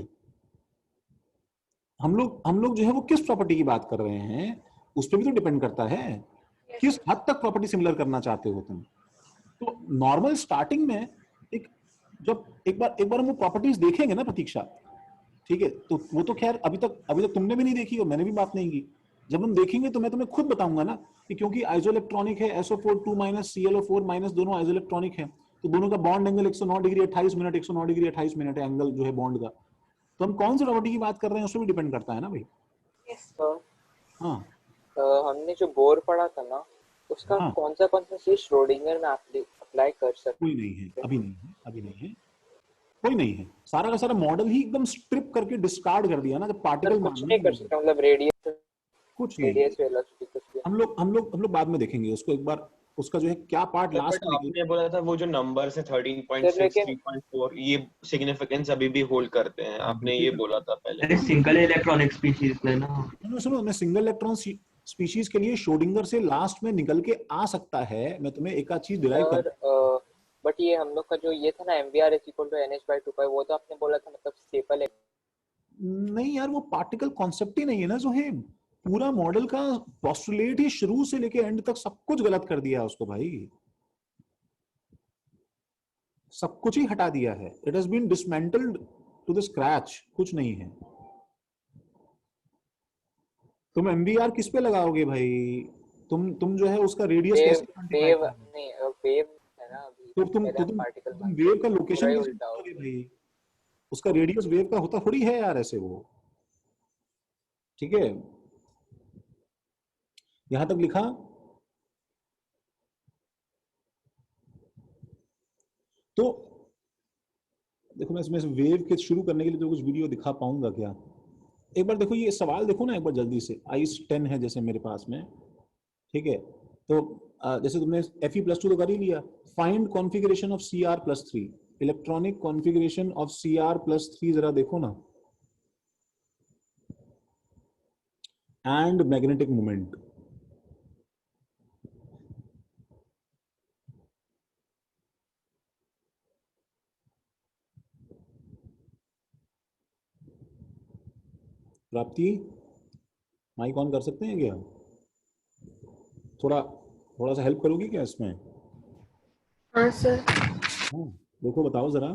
हम लोग जो है वो किस प्रॉपर्टी की बात कर रहे हैं, उस पर भी तो डिपेंड करता है किस हद तक प्रॉपर्टी सिमिलर करना चाहते हो तुम। तो नॉर्मल स्टार्टिंग में एक जब एक बार हम वो प्रॉपर्टीज देखेंगे ना प्रतीक्षा, ठीक है, तो वो तो खैर अभी तक तुमने भी नहीं देखी और मैंने भी बात नहीं की। जब हम देखेंगे तो मैं तुम्हें खुद बताऊंगा ना कि क्योंकि आइसोइलेक्ट्रॉनिक है, SO4 2 ClO4 दोनों आइसोइलेक्ट्रॉनिक है, तो दोनों का bond angle 109 degree 28 minute 109 degree 28 minute है एंगल जो है बॉन्ड का। तो हम कौन सी प्रॉपर्टी की बात कर रहे हैं उस पर भी डिपेंड करता है ना भाई। यस। सर हाँ हमने जो बोर पढ़ा था ना, उसका हाँ, कौन सा चीज श्रोडिंगर में अप्लाई कर सकते कोई नहीं है, अभी नहीं है, कोई नहीं है। सारा का सारा मॉडल ही एकदम स्ट्रिप करके डिस्कार्ड कर दिया ना, जब सर? पार्टिकल कुछ मानना नहीं कर है। सकते, मतलब रेडियस कुछ नहीं, रेडियस वेलोसिटी कुछ भी? हम लोग बाद में देखेंगे उसको एक बार, उसका जो है क्या पार्ट सर लास्ट बट में निकल। आपने बोला था वो जो नंबर्स है सर 13.6 लेकिन 3.4 ये सिग्निफिकेंस अभी भी होल्ड करते हैं, आपने ये बोला था पहले। अरे सिंगल इलेक्ट्रॉनिक स्पीशीज लेना। सुनो सुनो, मैं सिंगल इलेक्ट्रॉन स्पीशीज के लिए श्रोडिंगर से लास्ट में निकल के आ सकता है, मैं तुम्हें एक आध चीज डिराइव कर। सर बट ये हम लोग का जो ये था ना MVR = NH/2π, वो तो आपने बोला था मतलब स्टेपल है। नहीं यार, वो पार्टिकल कॉन्सेप्ट ही नहीं है ना, जो है पूरा मॉडल का पोस्टुलेट ही शुरू से लेके एंड तक सब कुछ गलत कर दिया उसको भाई, सब कुछ ही हटा दिया है। It has been dismantled to the scratch, कुछ नहीं है। तुम MVR किस पे लगाओगे भाई? तुम जो है उसका रेडियस वेव कैसे क्वांटिफाई वेव करोगे? नहीं, वेव है ना अभी, तो तुम पहले तो हम तुम पार्टिकल तुम मानते वेव थे, का पूरा लोकेशन ही कैसे उल्टा हो बताओगे गया। भाई? उसका रेडियस वेव का होता थोड़ी है यार ऐसे वो, ठीक है। यहां तक लिखा। तो देखो, मैं इसमें वेव के शुरू करने के लिए तो कुछ वीडियो दिखा पाऊंगा क्या? एक बार देखो ये सवाल देखो ना एक बार जल्दी से। आइस 10 है जैसे मेरे पास में, ठीक है। तो जैसे तुमने Fe+2 तो कर ही लिया। Find configuration of Cr+3, electronic configuration of Cr+3 जरा देखो ना, एंड मैग्नेटिक मोमेंट। प्राप्ति, माइक ऑन कर सकते हैं क्या? थोड़ा थोड़ा सा हेल्प करोगी क्या इसमें? हाँ सर। हाँ, देखो बताओ जरा,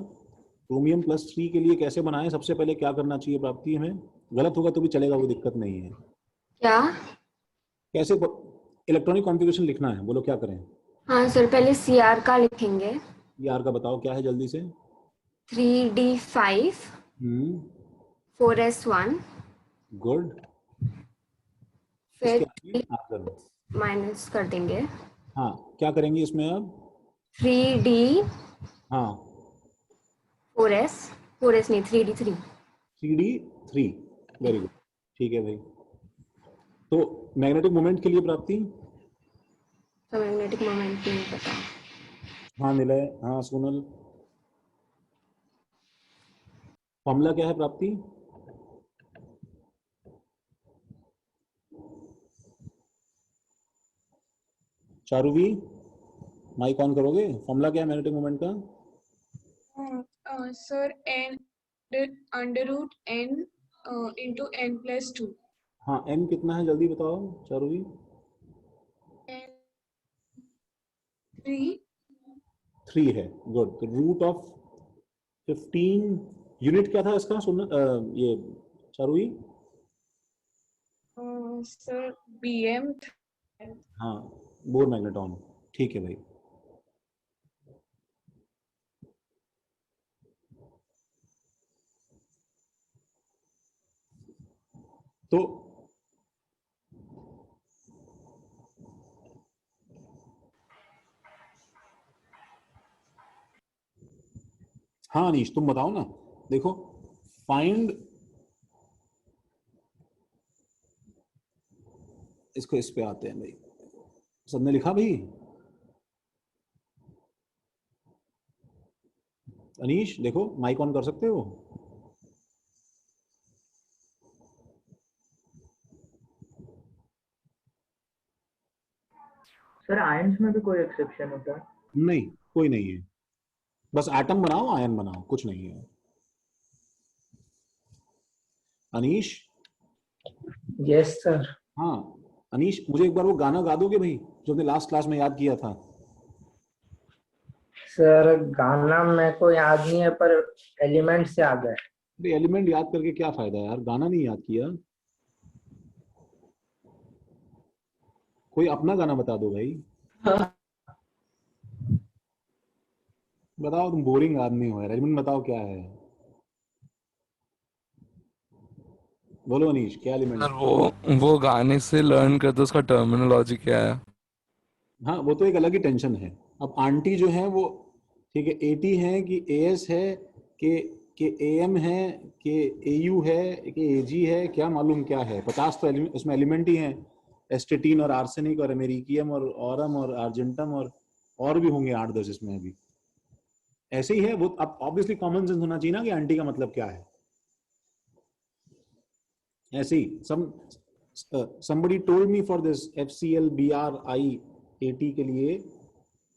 क्रोमियम+3 के लिए कैसे बनाएं? सबसे पहले क्या करना चाहिए प्राप्ति हमें? गलत होगा तो भी चलेगा, कोई दिक्कत नहीं है। क्या? कैसे इलेक्ट्रॉनिक कॉन्फ़िगरेशन लिखना है, बोलो क्या करें? हाँ सर, पहले Cr का लिखेंगे। यार का बताओ क्या है जल्दी से। 3d5 4s1, good. फिर इसके आगे आंसर। माइनस कर देंगे। हाँ, क्या करेंगे इसमें अब? 3d हाँ, 4s नहीं 3d3। 3d3, वेरी गुड, ठीक है भाई। तो मैग्नेटिक मोमेंट के लिए प्राप्ति? तो मैग्नेटिक मोमेंट नहीं पता। हाँ निलय, हाँ सोनल, फॉर्मूला क्या है प्राप्ति? चारुवी, माइक ऑन करोगे? फॉर्मूला क्या है मैग्नेटिक मोमेंट का? Sir n √n into n+2। हाँ, n कितना है जल्दी बताओ चारुवी? n 3। 3 है, गुड। तो रूट ऑफ 15, यूनिट क्या था इसका? सुन ये चारुवी? Sir bm। हाँ, बोर मैग्नेटॉन, ठीक है भाई। तो हाँ अनीश तुम बताओ ना, देखो फाइंड, इसको इस पे आते हैं भाई, सबने लिखा भाई? अनीश देखो माइक ऑन कर सकते हो? सर आयंस में भी कोई एक्सेप्शन होता है? नहीं, कोई नहीं है, बस एटम बनाओ आयन बनाओ, कुछ नहीं है। अनीश? Yes sir. हाँ अनीश, मुझे एक बार वो गाना गा दोगे भाई जो हमने लास्ट क्लास में याद किया था? सर गाना मेरे को याद नहीं है पर एलिमेंट से याद है। अरे एलिमेंट याद करके क्या फायदा यार, गाना नहीं याद किया। कोई अपना गाना बता दो भाई। बताओ, तुम बोरिंग आदमी हो यार। एलिमेंट बताओ क्या है, बोलो अनीश क्या एलिमेंट? सर वो गाने से लर्न करते उसका टर्मिनोलॉजी क्या है? हाँ वो तो एक अलग ही टेंशन है। अब आंटी जो है वो, ठीक है, एटी है कि एएस है कि एएम है कि एयू है कि एजी है, क्या मालूम क्या है। 50 तो उसमें एलिमेंट ही हैं, एस्टेटीन और आर्सेनिक और अमेरिकियम और ऑरम और आर्जेंटम और भी होंगे 8-10 इसमें अभी। ऐसे ही है वो। अब ऑब्वियसली कॉमन सेंस होना चाहिए ना कि आंटी का मतलब क्या है। ऐसे ही somebody told me for this FCL BRI 80 के लिए,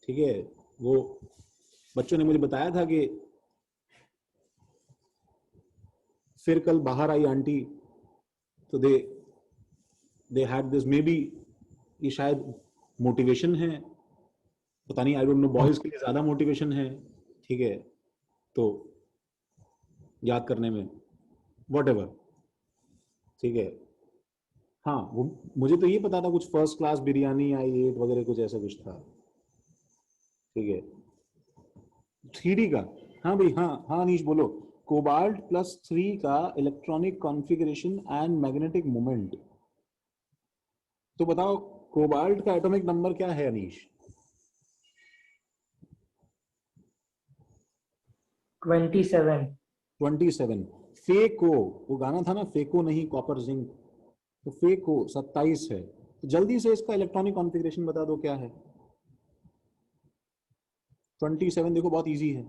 ठीक है, वो बच्चों ने मुझे बताया था कि फिर कल बाहर आई आंटी, तो they had this, may be ये शायद मोटिवेशन है, पता नहीं, आई डोंट नो, बॉयज के लिए ज्यादा मोटिवेशन है, ठीक है, तो याद करने में, व्हाटएवर, ठीक है। हाँ वो मुझे तो ये पता था कुछ फर्स्ट क्लास बिरयानी I8 वगैरह कुछ ऐसा कुछ था, ठीक है। 3D का, हाँ भाई, हाँ हाँ अनीश बोलो। कोबाल्ट +3 का electronic configuration and magnetic moment. तो बताओ कोबाल्ट का एटॉमिक नंबर क्या है अनीश? 27। 27। फेको, वो गाना था ना, फेको नहीं कॉपर जिंक, तो फेको 27 है। तो जल्दी से इसका इलेक्ट्रॉनिक कॉन्फ़िगरेशन बता दो क्या है। 27 देखो बहुत इजी है।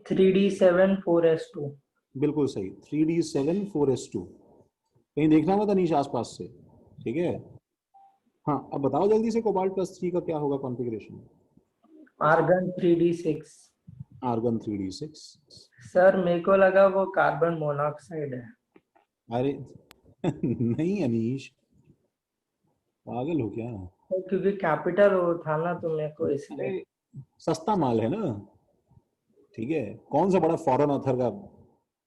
3d7 4s2। बिल्कुल सही, 3d7 4s2। कहीं देखना मत अनीश आसपास से, ठीक है। हाँ अब बताओ जल्दी से, कोबाल्ट +3 का क्या होगा configuration? Argon 3d6। Argon 3d6। Sir मेरे को लगा वो कार्बन मोनोऑक्साइड है। अरे नहीं अनीश, पागल हो क्या? तो क्योंकि कैपिटल वो था ना तो मेरे को इसलिए। अरे सस्ता माल है ना, ठीक है। कौन सा बड़ा फॉरेन ऑथर का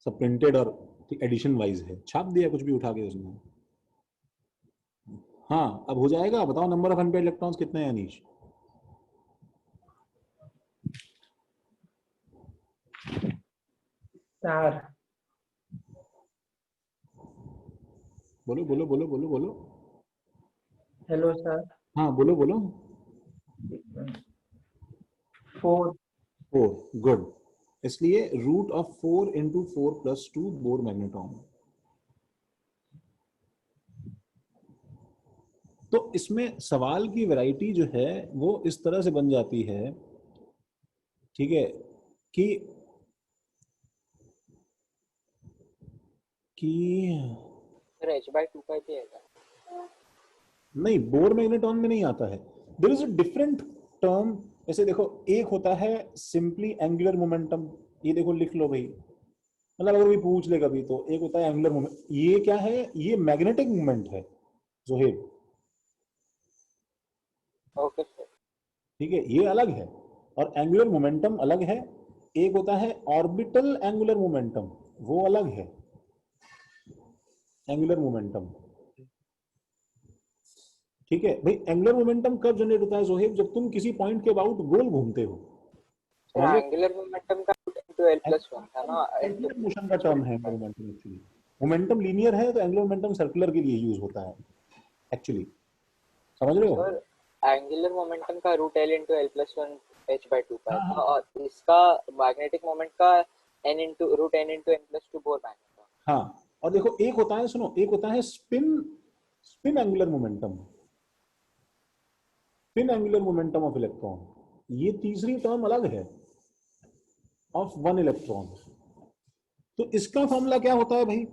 सब प्रिंटेड और एडिशन वाइज है, छाप दिया कुछ भी उठा के उसने। हाँ अब हो जाएगा। बताओ नंबर ऑफ अनपेयर्ड इलेक्ट्रॉन्स कितने हैं अनीश? चार। बोलो बोलो बोलो बोलो बोलो। Hello sir. हाँ बोलो बोलो। 4। 4, गुड। इसलिए √4 × 4 + 2 बोर मैग्नेट्रॉन। तो इसमें सवाल की वैरायटी जो है वो इस तरह से बन जाती है, ठीक है, कि h/2 का भी है। नहीं, बोर मैग्नेट्रॉन में नहीं आता है। There is a different term. ऐसे देखो, एक होता है सिंपली एंगुलर मोमेंटम, ये देखो लिख लो भाई, मतलब अगर कोई पूछ ले कभी तो, एक होता है एंगुलर मोमेंट। ये क्या है? ये मैग्नेटिक मोमेंट है जोहेब, ओके सर। ठीक है, ये अलग है। और एंगुलर मोमेंटम अलग है। एक होता है ऑर्बिटल एंगुलर मोमेंटम, वो अलग है एंगुलर मोमेंटम, ठीक है भाई। एंगुलर मोमेंटम कब जनरेट होता है जोहेब? जब तुम किसी पॉइंट के अबाउट गोल घूमते हो। एंगुलर मोमेंटम का l+1 था ना। एंगुलर मोशन का टर्म है मोमेंटम। एक्चुअली मोमेंटम लीनियर है तो एंगुलर मोमेंटम सर्कुलर के लिए यूज होता है एक्चुअली, समझ रहे हो? सर एंगुलर मोमेंटम का √L × l+1 h/2 पाई हाँ, था, हाँ। और इसका मैग्नेटिक मोमेंट का n into √n/n+2 bore magnet था। हाँ, और देखो एक होता है, सुनो, एक होता है spin angular momentum, spin angular momentum of electron, ये तीसरी टर्म अलग है ऑफ वन इलेक्ट्रॉन। तो इसका फॉर्मूला क्या होता है भाई?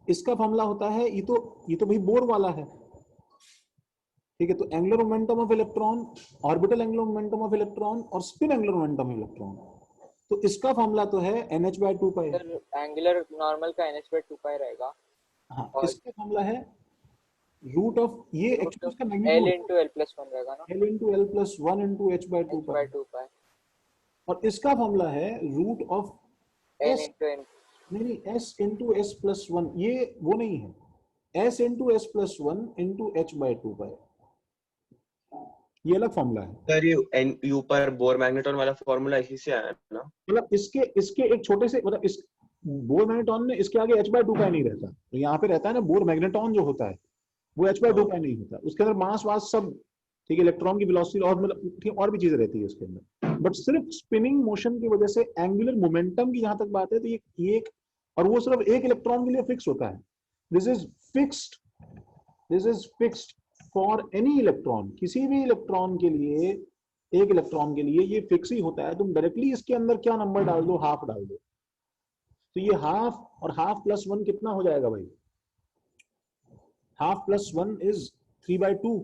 इसका फॉर्मूला होता है, ये तो भाई बोर वाला है, ठीक है। तो angular momentum of electron, orbital angular momentum of electron और spin angular momentum of electron, तो इसका फॉर्मूला तो है nh/2 पाई। सर एंगुलर नॉर्मल का nh/2 पाई रहेगा। हाँ, और इसका फॉर्मूला है रूट ऑफ, ये एक्चुअली इसका L मैग्नीट्यूड into L+1 रहेगा ना, L into L+1 into h/2 पाई, h/2 पाई और इसका फॉर्मूला है root of n s, into n। नहीं, s into s+1, ये वो नहीं है, s into s+1 into h/2 पाई, ये अलग फॉर्मूला है। सर ये u पर बोर मैग्नेटॉन वाला फॉर्मूला इसी से आया है ना? मतलब इसके एक छोटे से, मतलब इस बोर मैग्नेटॉन में इसके आगे h/2 पाई नहीं रहता, तो यहाँ पे रहता है ना बोर मैग्नेटॉन जो होता है वो h/2 पाई नहीं होता, उसके अंदर मास वास सब, ठीक है, इलेक्ट्रॉन की वेलोसिटी और मतलब ठीक और भी चीजें रहती है उसके अंदर, बट सिर्फ स्पिनिंग मोशन की वजह से एंगुलर मोमेंटम की जहां तक बात है तो ये एक, और वो सिर्फ एक इलेक्ट्रॉन के लिए फिक्स होता है। This is fixed for any electron, किसी भी इलेक्ट्रॉन के लिए, एक इलेक्ट्रॉन के लिए ये फिक्स ही होता है। तुम डायरेक्टली इसके अंदर क्या नंबर डाल दो, हाफ डाल दो, तो ये हाफ और हाफ प्लस 1 कितना हो जाएगा भाई? Half plus 1 is 3/2,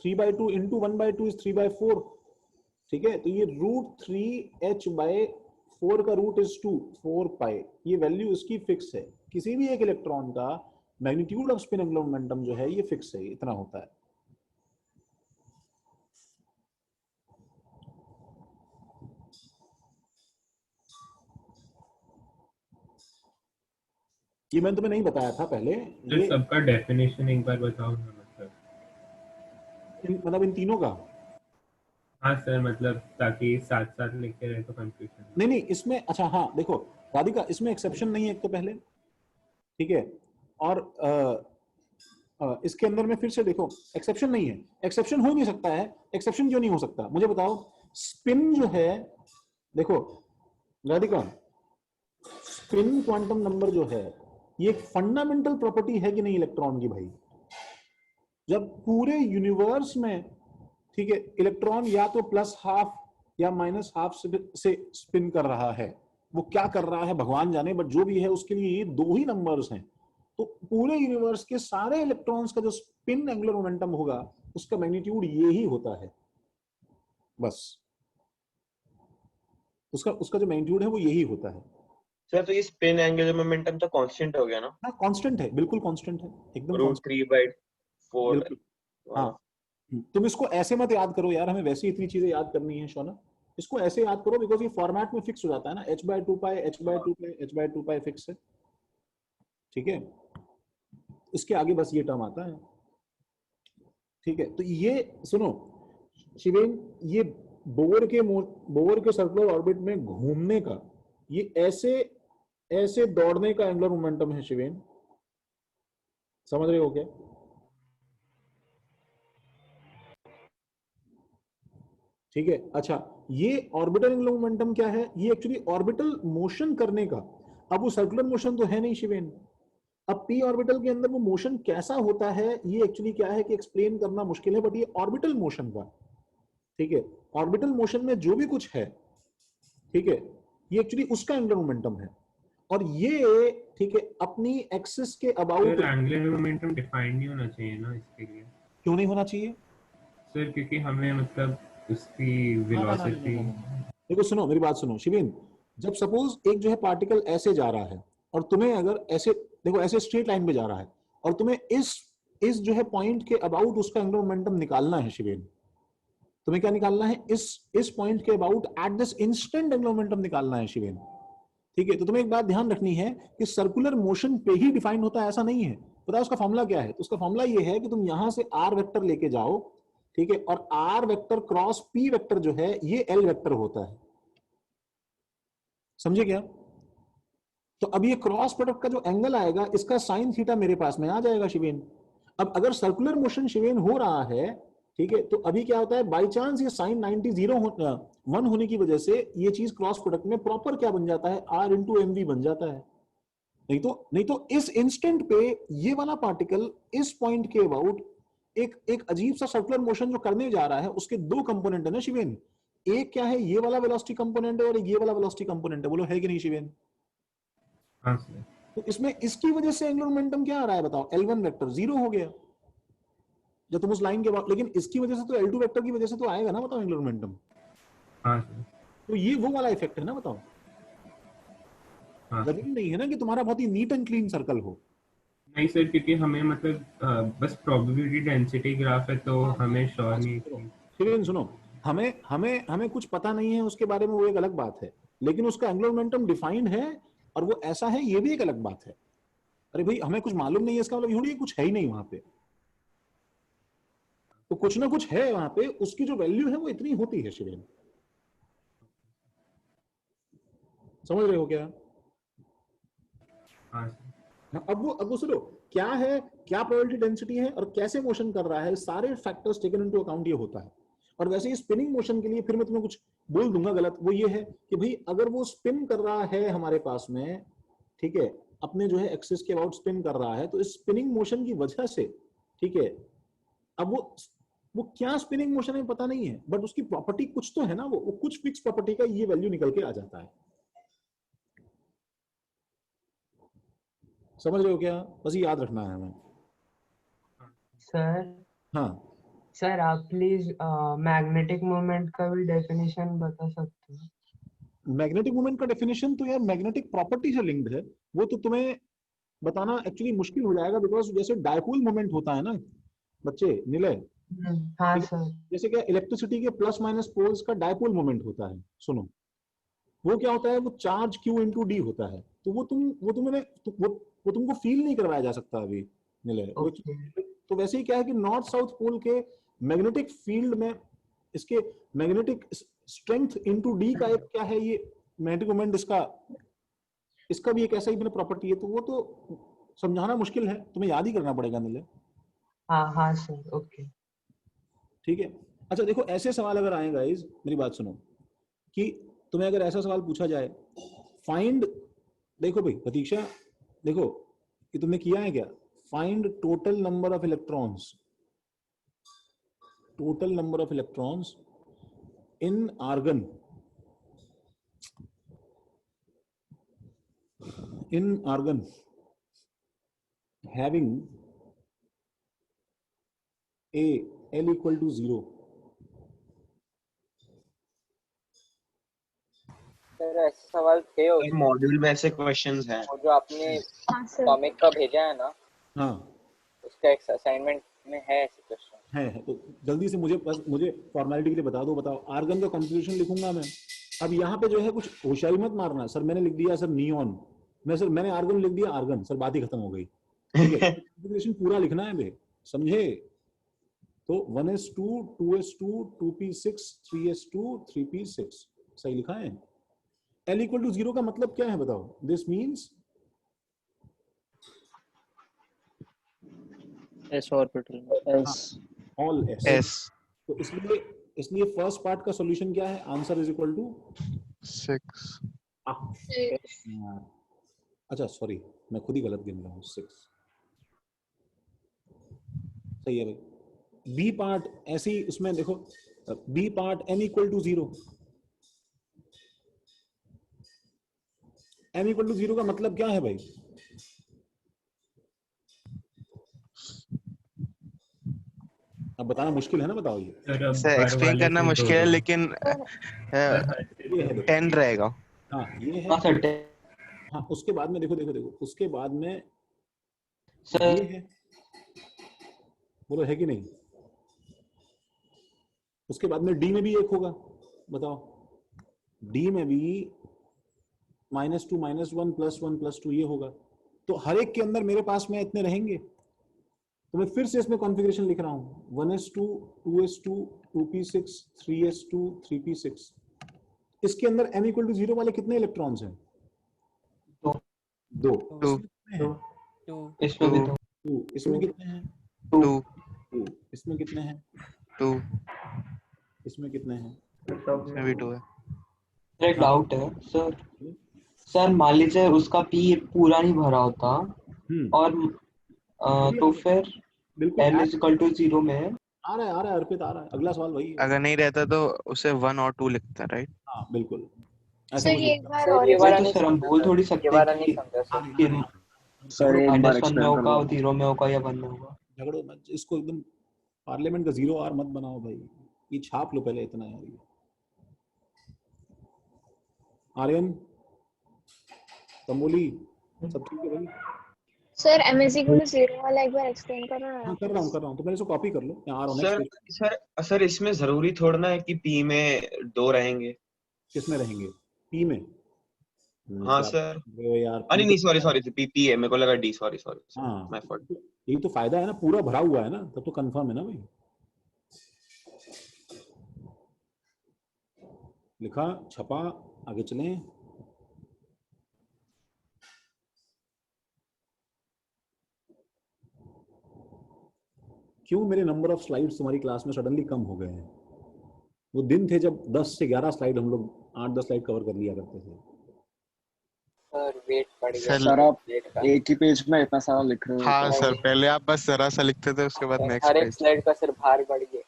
3/2 into 1/2 is 3/4, ठीक है। तो ये √3h/4 का रूट इज 2, 4 पाई, ये वैल्यू इसकी फिक्स है। किसी भी एक इलेक्ट्रॉन का magnitude off spin angular momentum जो है ये फिक्स है, इतना होता है। ये मैंने तुम्हें नहीं बताया था पहले, सर ये सबका डेफिनेशन एक बार बताओ ना, मतलब इन तीनों का। हाँ सर, मतलब ताकि साथ साथ लिखते रहे तो कंफ्यूजन नहीं, इसमें अच्छा, हाँ देखो राधिका, इसमें एक्सेप्शन नहीं है एक तो पहले, ठीक है, और इसके अंदर में फिर से देखो एक्सेप्शन नहीं है, एक्सेप्शन हो ही नहीं सकता है। एक्सेप्शन क्यों नहीं हो सकता मुझे बताओ? स्पिन जो है, देखो राधिका, स्पिन क्वांटम नंबर जो है ये एक फंडामेंटल प्रॉपर्टी है कि नहीं इलेक्ट्रॉन की भाई? जब पूरे यूनिवर्स में, ठीक है, इलेक्ट्रॉन या तो प्लस हाफ या माइनस हाफ से स्पिन कर रहा है, वो क्या कर रहा है भगवान जाने, बट जो भी है उसके लिए ये दो ही नंबर्स हैं। तो पूरे यूनिवर्स के सारे इलेक्ट्रॉन्स का जो स्पिन एंगुलर मोमेंटम होगा उसका मैग्नीट्यूड ये ही होता है, बस उसका जो मैग्नीट्यूड है वो यही होता है। सर तो ये स्पिन एंगुलर मोमेंटम तो कांस्टेंट हो गया ना? हाँ कांस्टेंट है, बिल्कुल कांस्टेंट है, एकदम √3/4। बिल्कुल। हाँ, तुम इसको ऐसे मत याद करो यार, हमें वैसे इतनी चीजें याद करनी है शोना, इसको ऐसे याद करो बिकॉज ये फॉर्मेट में फिक्स हो जाता है ना, h/2 पाई, h/2 पाई, h/2 पाई फिक्स है, ठीक है। इसके आगे बस ये टर्म आता है, ठीक है। तो ये सुनो शिवेन, ये बोर के सर्कुलर ऑर्बिट में घूमने का, ये ऐसे दौड़ने का एंगुलर मोमेंटम है शिवेन, समझ रहे हो क्या? ठीक है, अच्छा, ये ऑर्बिटल एंगुलर मोमेंटम क्या है? ये एक्चुअली ऑर्बिटल मोशन करने का, अब वो सर्कुलर मोशन तो है नहीं शिवेन, अब p ऑर्बिटल के अंदर वो मोशन कैसा होता है ये एक्चुअली क्या है कि एक्सप्लेन करना मुश्किल है, बट ये ऑर्बिटल मोशन का, ठीक है, ऑर्बिटल मोशन में जो भी कुछ है, ठीक है, ये एक्चुअली उसका एंगुलर मोमेंटम है, और ये, ठीक है, अपनी एक्सिस के अबाउट। एंगुलर मोमेंटम डिफाइंड नहीं होना चाहिए ना इसके लिए? क्यों नहीं होना चाहिए सर? क्योंकि हमें मतलब उसकी वेलोसिटी, देखो सुनो मेरी बात सुनो शिवेन, जब सपोज एक जो है पार्टिकल ऐसे जा रहा है और तुम्हें अगर ऐसे, देखो ऐसे स्ट्रेट लाइन पे जा रहा है और तुम्हें इस जो है पॉइंट के अबाउट उसका एंगुलर मोमेंटम निकालना है शिवेन, तुम्हें क्या निकालना है? इस पॉइंट के about at this instant angular momentum निकालना है शिवेन, ठीक है। तो तुम्हें एक बात ध्यान रखनी है कि सर्कुलर मोशन पे ही डिफाइन होता है ऐसा नहीं है। पता है उसका फॉर्मूला क्या है? तो उसका फॉर्मूला ये है कि तुम यहां से आर वेक्टर लेके जाओ, ठीक है, और r vector cross p vector जो है ये एल वेक्टर होता है, समझे क्या? तो अब ये क्रॉस प्रोडक्ट का जो एंगल आएगा इसका साइन थीटा मेरे पास में आ जाएगा शिवेन। अब अगर सर्कुलर मोशन शिवेन हो रहा है, ठीक है, तो अभी क्या होता है, बाई चांस ये साइन 90 1 होने की वजह से ये चीज क्रॉस प्रोडक्ट में प्रॉपर क्या बन जाता है, r इंटू एम वी बन जाता है। नहीं तो इस इंस्टेंट पे ये वाला पार्टिकल इस पॉइंट के अबाउट एक अजीब सा सर्कुलर मोशन जो करने जा रहा है, उसके दो कंपोनेंट है ना शिवेन, एक क्या है ये वाला वेलोसिटी कंपोनेंट है और एक ये वाला वेलोसिटी कंपोनेंट है, बोलो है कि नहीं शिवेन? हाँ सर। तो इसमें इसकी वजह से एंगुलर मोमेंटम क्या आ रहा है बताओ, L1 वेक्टर 0 हो गया जब तुम उस लाइन के बाद, लेकिन इसकी वजह से तो L2 वेक्टर की वजह से तो आएगा ना, बताओ एंगुलर मोमेंटम। हाँ सर। तो ये वो वाला इफेक्ट है ना, बताओ। हाँ जरूरी नहीं है ना कि तुम्हारा बहुत ही नीट एंड क्लीन सर्कल हो। नहीं सर, क्योंकि हमें मतलब बस प्रोबेबिलिटी डेंसिटी ग्राफ है तो हमें श्योर नहीं। शिवेन सुनो, हमें कुछ पता नहीं है उसके बारे में, वो एक अलग बात है, लेकिन उसका एंगुलर मोमेंटम डिफाइंड है और वो ऐसा है, ये भी एक अलग बात है। अरे भाई हमें कुछ मालूम नहीं है इसका मतलब ये कुछ है ही नहीं वहां पे, तो कुछ ना कुछ है वहां पे, उसकी जो वैल्यू है वो इतनी होती है शिवेन, समझ रहे हो क्या? हाँ सर। अब वो सुनो, क्या है, क्या प्रोबेबिलिटी डेंसिटी है और कैसे मोशन कर रहा है, सारे फैक्टर्स टेकन इनटू अकाउंट ये होता है। और वैसे ही स्पिनिंग मोशन के लिए फिर मैं तुम्हें कुछ बोल दूंगा गलत, वो ये है कि भाई अगर वो स्पिन कर रहा है हमारे पास में, ठीक है, अपने जो है एक्सिस के अबाउट स्पिन कर रहा है, तो इस स्पिनिंग मोशन की वजह से, ठीक है, अब वो क्या स्पिनिंग मोशन है पता नहीं है, बट उसकी प्रॉपर्टी कुछ तो है ना, वो कुछ फिक्स प्रॉपर्टी का ये वैल्यू निकल के आ जाता है। समझ रहे हो क्या? बस ये याद रखना है हमें। सर हाँ सर आप प्लीज मैग्नेटिक मोमेंट का भी डेफिनेशन बता सकते हो? मैग्नेटिक मोमेंट का डेफिनेशन तो यार मैग्नेटिक प्रॉपर्टी से लिंक्ड है, वो तो तुम्हें बताना एक्चुअली मुश्किल हो जाएगा, बिकॉज जैसे डायपोल मोमेंट होता है ना बच्चे, निलय, हाँ सर। जैसे क्या इलेक्ट्रिसिटी के प्लस माइनस पोल्स का डायपोल मोमेंट होता है, सुनो, वो क्या होता है, वो चार्ज Q इंटू डी होता है, तो वो तुमको फील नहीं करवाया जा सकता अभी निलय। तो वैसे ही क्या है कि नॉर्थ साउथ पोल के मैग्नेटिक फील्ड में इसके मैग्नेटिक स्ट्रेंथ इंटू डी का एक क्या है, ये मैग्नेटिक मोमेंट इसका भी एक ऐसा ही प्रॉपर्टी है, तो वो तो समझाना मुश्किल है, तुम्हें याद ही करना पड़ेगा निलय। हाँ सर, ओके ठीक है। अच्छा देखो, ऐसे सवाल अगर आए गाइस, मेरी बात सुनो, कि तुम्हें अगर ऐसा सवाल पूछा जाए, फाइंड, देखो भाई प्रतीक्षा, देखो कि तुमने किया है क्या, find total number of electrons in argon having a L equal to 0। Sir ऐसे सवाल थे मॉड्यूल में ऐसे क्वेश्चंस हैं, वो जो आपने कॉमिक का भेजा है ना, हाँ उसका एक असाइनमेंट में है ऐसे क्वेश्चन है, तो जल्दी से मुझे फॉर्मेलिटी के लिए बता दो, बताओ आर्गन का कॉन्फ़िगरेशन लिखूंगा मैं। अब यहाँ पे जो है कुछ होशियारी मत मारना, सर मैंने लिख दिया सर नियॉन, मैंने आर्गन लिख दिया आर्गन, सर बात ही खत्म हो गई, ठीक है। कॉन्फ़िगरेशन पूरा लिखना है बे, समझे? तो 1s2 2s2 2p6 3s2 3p6 सही लिखा है। L equal to 0 का मतलब क्या है बताओ? This means s orbital s all s। तो इसलिए फर्स्ट पार्ट का सॉल्यूशन क्या है? Answer is equal to 6। अच्छा सॉरी, मैं खुद ही गलत गिन रहा हूँ, 6 सही है भाई। बी पार्ट ऐसी, उसमें देखो B part n equal to 0, n equal to 0 का मतलब क्या है भाई? अब बताना मुश्किल है ना, बताओ ये सर एक्सप्लेन करना मुश्किल है, लेकिन 10 रहेगा। हाँ ये है। हाँ उसके बाद में देखो उसके बाद में ये है, बोलो है कि नहीं? उसके बाद में डी में भी 1 होगा, बताओ डी में भी -2 -1 +1 +2 ये होगा। तो हर एक के अंदर मेरे पास में इतने रहेंगे, तो मैं फिर से इसमें कॉन्फ़िगरेशन लिख रहा हूं, 1s2 2s2 2p6 3s2 3p6। इसके अंदर m इक्वल टू 0 वाले कितने इलेक्ट्रॉन्स हैं? 2। इसमें कितने हैं? 2। इसमें कितने हैं? 2। इसमें कितने हैं? 2 इसमें कितने हैं? इसमें भी 2 है। एक डाउट है सर। सर मान लीजिए उसका पी पूरा नहीं भरा होता और तो फिर बिल्कुल m इज इक्वल टू 0 में है। आ रहा है अर्पित आ रहा है। अगला सवाल वही है। अगर नहीं रहता तो उसे 1 और 2 लिखता है, राइट? हाँ बिल्कुल ऐसा सर कुछ ये एक लिखता बार सर और ये वाला तो नहीं सर हम समझा बोल सर, थोड़ी ये सकते वाला कि नहीं समझा सर। सर एक बार -1 एक्सप्लेन में कर होगा, लो। 0 में होगा या 1 में होगा। झगड़ो मत, इसको एकदम पार्लियामेंट का 0 आर मत बनाओ भाई। ये छाप लो पहले इतना यार। ये आर्यन तमोली सब ठीक है भाई? Sir m is equal to 0 वाला एक बार एक्सप्लेन करो ना। हाँ कर रहा हूँ तो पहले इसको कॉपी कर लो। यहाँ आ रहा हूँ सर नेक्स्ट। सर सर इसमें जरूरी थोड़ा है कि पी में 2 रहेंगे। किसमें रहेंगे? पी में? हाँ क्या सर। यार नहीं पी नहीं सॉरी पी पी है, मेरे को लगा डी। सॉरी हाँ माय फॉल्ट। यही तो फायदा है ना, पूरा भरा हुआ है ना, तब तो कंफर्म है ना भाई। लिखा छपा, आगे चलें। क्यों मेरे नंबर ऑफ स्लाइड्स तुम्हारी क्लास में सडनली कम हो गए हैं? वो दिन थे जब 10 से 11 स्लाइड हम लोग 8-10 स्लाइड कवर कर लिया करते थे। सर वेट बढ़ गया सर आप वेट का। एक ही पेज में इतना सारा लिख रहे हो हाँ तो सर, पहले आप बस जरा सा लिखते थे, उसके बाद सर नेक्स्ट हर एक पेज। स्लाइड का सर भार बढ़ गया।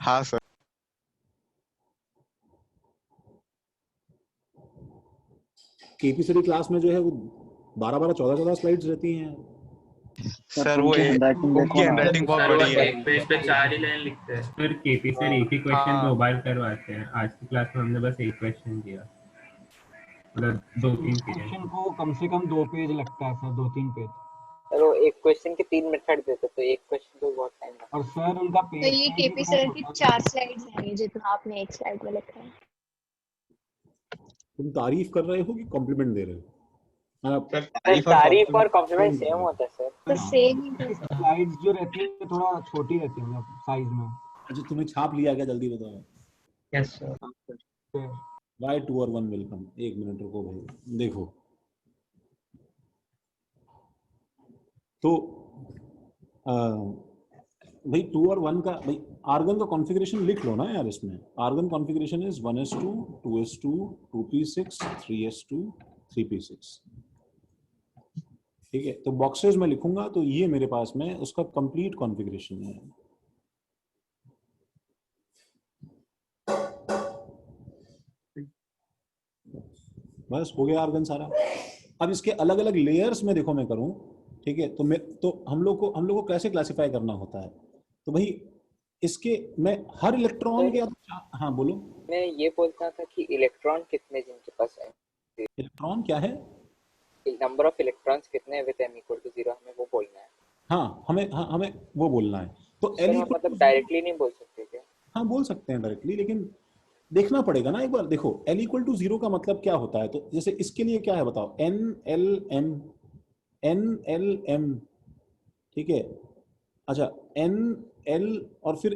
हाँ सर। केपीसीडी क्लास में जो है वो 12-14 स्लाइड्स रहती हैं। सर वो उनकी हैंडराइटिंग देखो उनकी ना। हैंडराइटिंग बहुत सर वो बड़ी है। एक पेज पे 4 ही लाइन लिखते हैं। फिर केपी सर एक ही क्वेश्चन 2 बार करवाते हैं। आज की क्लास में हमने बस एक क्वेश्चन दिया, मतलब 2-3 क्वेश्चन को कम से कम 2 पेज लगता है सर, 2-3 पेज। सर वो एक क्वेश्चन के 3 मेथड देते तो एक क्वेश्चन को बहुत टाइम लगता। और सर उनका तो ये केपी सर की 4 स्लाइड्स हैं जितना आपने एक स्लाइड में लिखा है। तुम तारीफ कर रहे हो कि कॉम्प्लीमेंट दे रहे हो? सर तारीफ और कॉम्प्लीमेंट सेम होता है सर। तो सेम ही स्लाइड्स जो रहती है थोड़ा छोटी रहती है मतलब साइज में। अच्छा तुम्हें छाप लिया क्या? जल्दी बताओ। Yes sir. वाई 2 और 1 विल कम। एक मिनट रुको भाई, देखो तो भाई 2 और 1 का भाई आर्गन का कॉन्फ़िगरेशन लिख लो ना यार। इसमें argon configuration is 1s2 2s2 2p6 3s2 3p6। ठीक है, तो बॉक्सेस में लिखूंगा तो ये मेरे पास में उसका कंप्लीट कॉन्फ़िगरेशन है। बस हो गया आर्गन सारा। अब इसके अलग अलग लेयर्स में देखो मैं करूं, ठीक है, तो हम लोग को कैसे क्लासिफाई करना होता है? तो भाई इसके मैं हर इलेक्ट्रॉन के। हाँ बोलो। मैं ये बोलता था कि इलेक्ट्रॉन कितने जिनके पास है। इलेक्ट्रॉन क्या है? नंबर ऑफ इलेक्ट्रॉन्स कितने हैं विद m इक्वल टू 0 हमें वो बोलना है। हमें वो बोलना है। तो सर हम मतलब डायरेक्टली नहीं बोल सकते क्या? हाँ बोल सकते हैं डायरेक्टली, लेकिन देखना पड़ेगा ना एक बार। देखो l इक्वल टू 0 का मतलब क्या होता है? तो जैसे इसके लिए क्या है बताओ? n l m ठीक है। अच्छा n l और फिर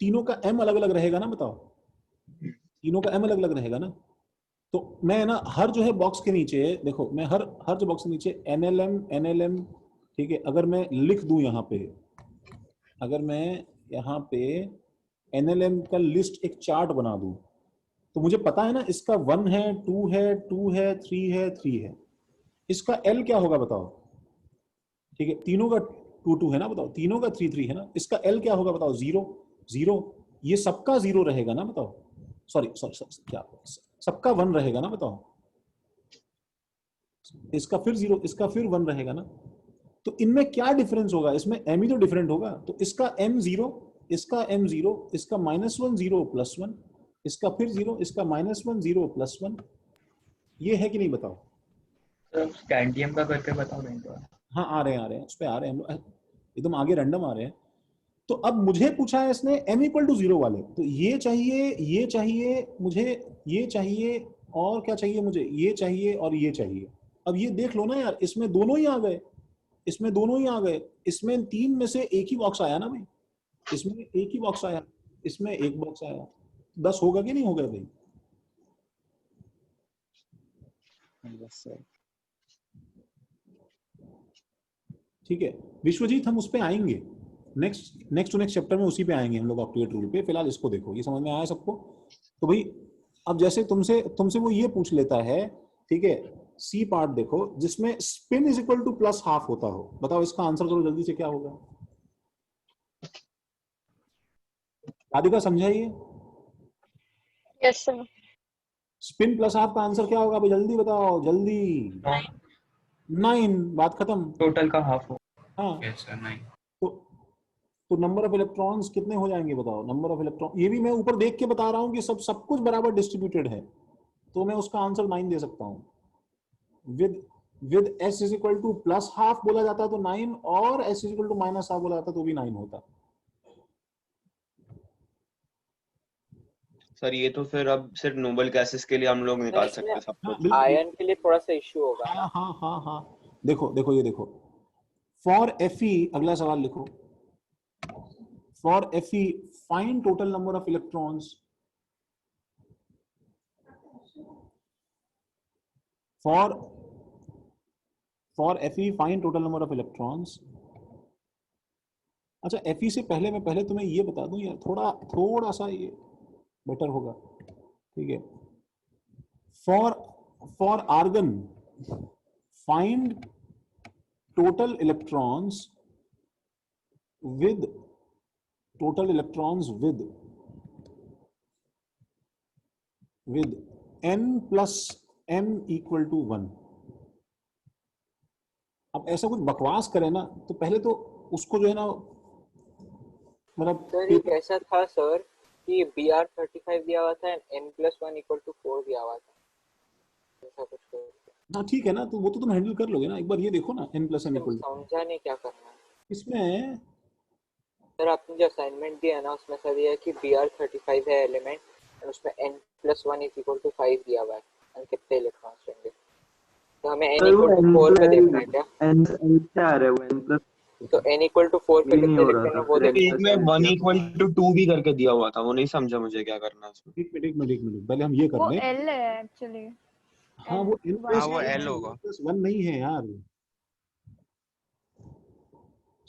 तीनों का m अलग अलग रहेगा ना, बताओ तीनों का m अलग अलग रहेगा ना। तो मैं ना हर जो है बॉक्स के नीचे देखो, मैं हर जो बॉक्स के नीचे nlm ठीक है, अगर मैं लिख दूं यहाँ पे, अगर मैं यहाँ पे nlm का लिस्ट एक चार्ट बना दूं, तो मुझे पता है ना इसका 1 है 2 है 2 है 3 है 3 है। इसका l क्या होगा बताओ? ठीक है, तीनों का 2 2 है ना, बताओ तीनों का 3 3 है ना। इसका l क्या होगा बताओ? 0 0। ये सबका 0 रहेगा ना, बताओ। सॉरी क्या सबका 1 रहेगा ना, बताओ। इसका फिर 0, इसका फिर 1 रहेगा ना। तो इनमें क्या डिफरेंस होगा? इसमें m ही तो डिफरेंट होगा। तो इसका m 0, इसका m 0, इसका -1 0 +1, इसका फिर 0, इसका -1 0 +1। ये है कि नहीं बताओ? सर स्कैंडियम का करके बताओ नहीं तो। हाँ आ रहे हैं उस पे आ रहे हैं हम लोग, एकदम आगे रैंडम आ रहे हैं। तो अब मुझे पूछा है इसने m इक्वल टू 0 वाले, तो ये चाहिए मुझे, ये चाहिए और क्या चाहिए मुझे? ये चाहिए और ये चाहिए। अब ये देख लो ना यार, इसमें दोनों ही आ गए, इसमें दोनों ही आ गए। इसमें 3 में से एक ही बॉक्स आया ना भाई, इसमें एक ही बॉक्स आया, इसमें एक बॉक्स आया। 10 होगा कि नहीं होगा भाई? ठीक है विश्वजीत, हम उस पे आएंगे, नेक्स्ट टू नेक्स्ट चैप्टर में उसी पे आएंगे हम लोग, ऑक्टेट रूल पे। फिलहाल इसको देखो, ये समझ में आया सबको? तो भाई अब जैसे तुमसे वो ये पूछ लेता है, ठीक है, सी पार्ट देखो जिसमें spin is equal to plus half होता हो, बताओ इसका आंसर करो जल्दी से, क्या होगा? राधिका समझाइए। Yes sir. Spin plus half का आंसर क्या होगा भाई, जल्दी बताओ जल्दी। 9। बात खत्म। टोटल का हाफ हो। हाँ, यस सर 9। तो नंबर ऑफ इलेक्ट्रॉन्स कितने हो जाएंगे बताओ? नंबर ऑफ इलेक्ट्रॉन, ये भी मैं ऊपर देख के बता रहा हूँ कि सब कुछ बराबर डिस्ट्रीब्यूटेड है, तो मैं उसका आंसर 9 दे सकता हूँ। With s is equal to plus half बोला जाता तो 9, और s is equal to minus half बोला जाता तो भी 9 होता। सर ये तो फिर अब सिर्फ नोबल गैसेस के लिए हम लोग निकाल सकते हैं सब कुछ। आयन के लिए थोड़ा सा इश्यू होगा ना। हाँ, देखो ये देखो, फॉर Fe, अगला सवाल लिखो, for Fe find total number of electrons for Fe find total number of electrons. अच्छा, Fe से पहले तुम्हें ये बता दूं यार, थोड़ा सा ये बेटर होगा, ठीक है। For argon find total electrons with n plus m equal to 1। अब ऐसा कुछ बकवास करे ना तो पहले तो उसको जो है ना, मतलब सर ये कैसा था सर कि Br35 दिया हुआ था एंड n+1 इक्वल टू 4 दिया हुआ था, ऐसा कुछ कर। हाँ ठीक है ना, तो वो तो तुम हैंडल कर लोगे ना। एक बार ये देखो ना, n plus m equal to, समझा नहीं क्या करना है इसमें सर। आपने जो असाइनमेंट दिया ना उसमें सर ये है कि Br35 है एलिमेंट और उसमें n+1 इज इक्वल टू 5 दिया हुआ है, और कितने इलेक्ट्रॉन्स रहेंगे, तो हमें n इक्वल टू 4 पे देखना है क्या? n क्या आ रहा है वो n+? तो n इक्वल टू 4 पे कितने लिखते हैं वो देखना एक में 1 इक्वल टू 2 भी करके दिया हुआ था, वो नहीं समझा मुझे क्या करना है उसमें। एक मिनट पहले हम ये कर वो लें। L है एक्चुअली। हाँ वो n हाँ वो L होगा, प्लस 1 नहीं है यार।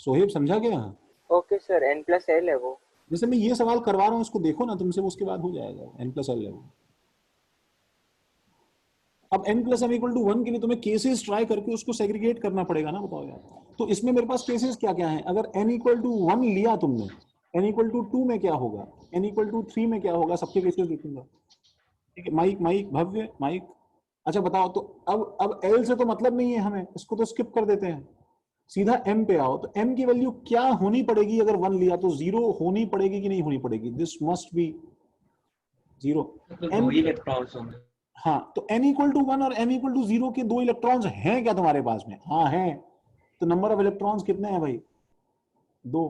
सोहेब समझा क्या? ओके सर, n+L है वो। जैसे मैं ये सवाल करवा रहा हूँ इसको देखो ना तुमसे, उसके बाद हो जाएगा। n+L है वो। अब n+m इक्वल टू 1 के लिए तुम्हें केसेस ट्राई करके उसको सेग्रीगेट करना पड़ेगा ना, बताओ यार। तो इसमें मेरे पास केसेस क्या क्या है? अगर n इक्वल टू 1 लिया तुमने, n इक्वल टू 2 में क्या होगा, n इक्वल टू 3 में क्या होगा, सबके केसेस लिखूंगा, ठीक है। माइक भव्य माइक। अच्छा बताओ, तो अब L से तो मतलब नहीं है हमें, इसको तो स्किप कर देते हैं, सीधा m पे आओ। तो m की वैल्यू क्या होनी पड़ेगी? अगर 1 लिया तो 0 होनी पड़ेगी कि नहीं होनी पड़ेगी? This must be 0। दो इलेक्ट्रॉन्स होंगे। हाँ, तो n इक्वल टू 1 और m इक्वल टू 0 के 2 इलेक्ट्रॉन्स हैं क्या तुम्हारे पास में? हाँ हैं। तो नंबर ऑफ इलेक्ट्रॉन्स कितने हैं भाई? 2।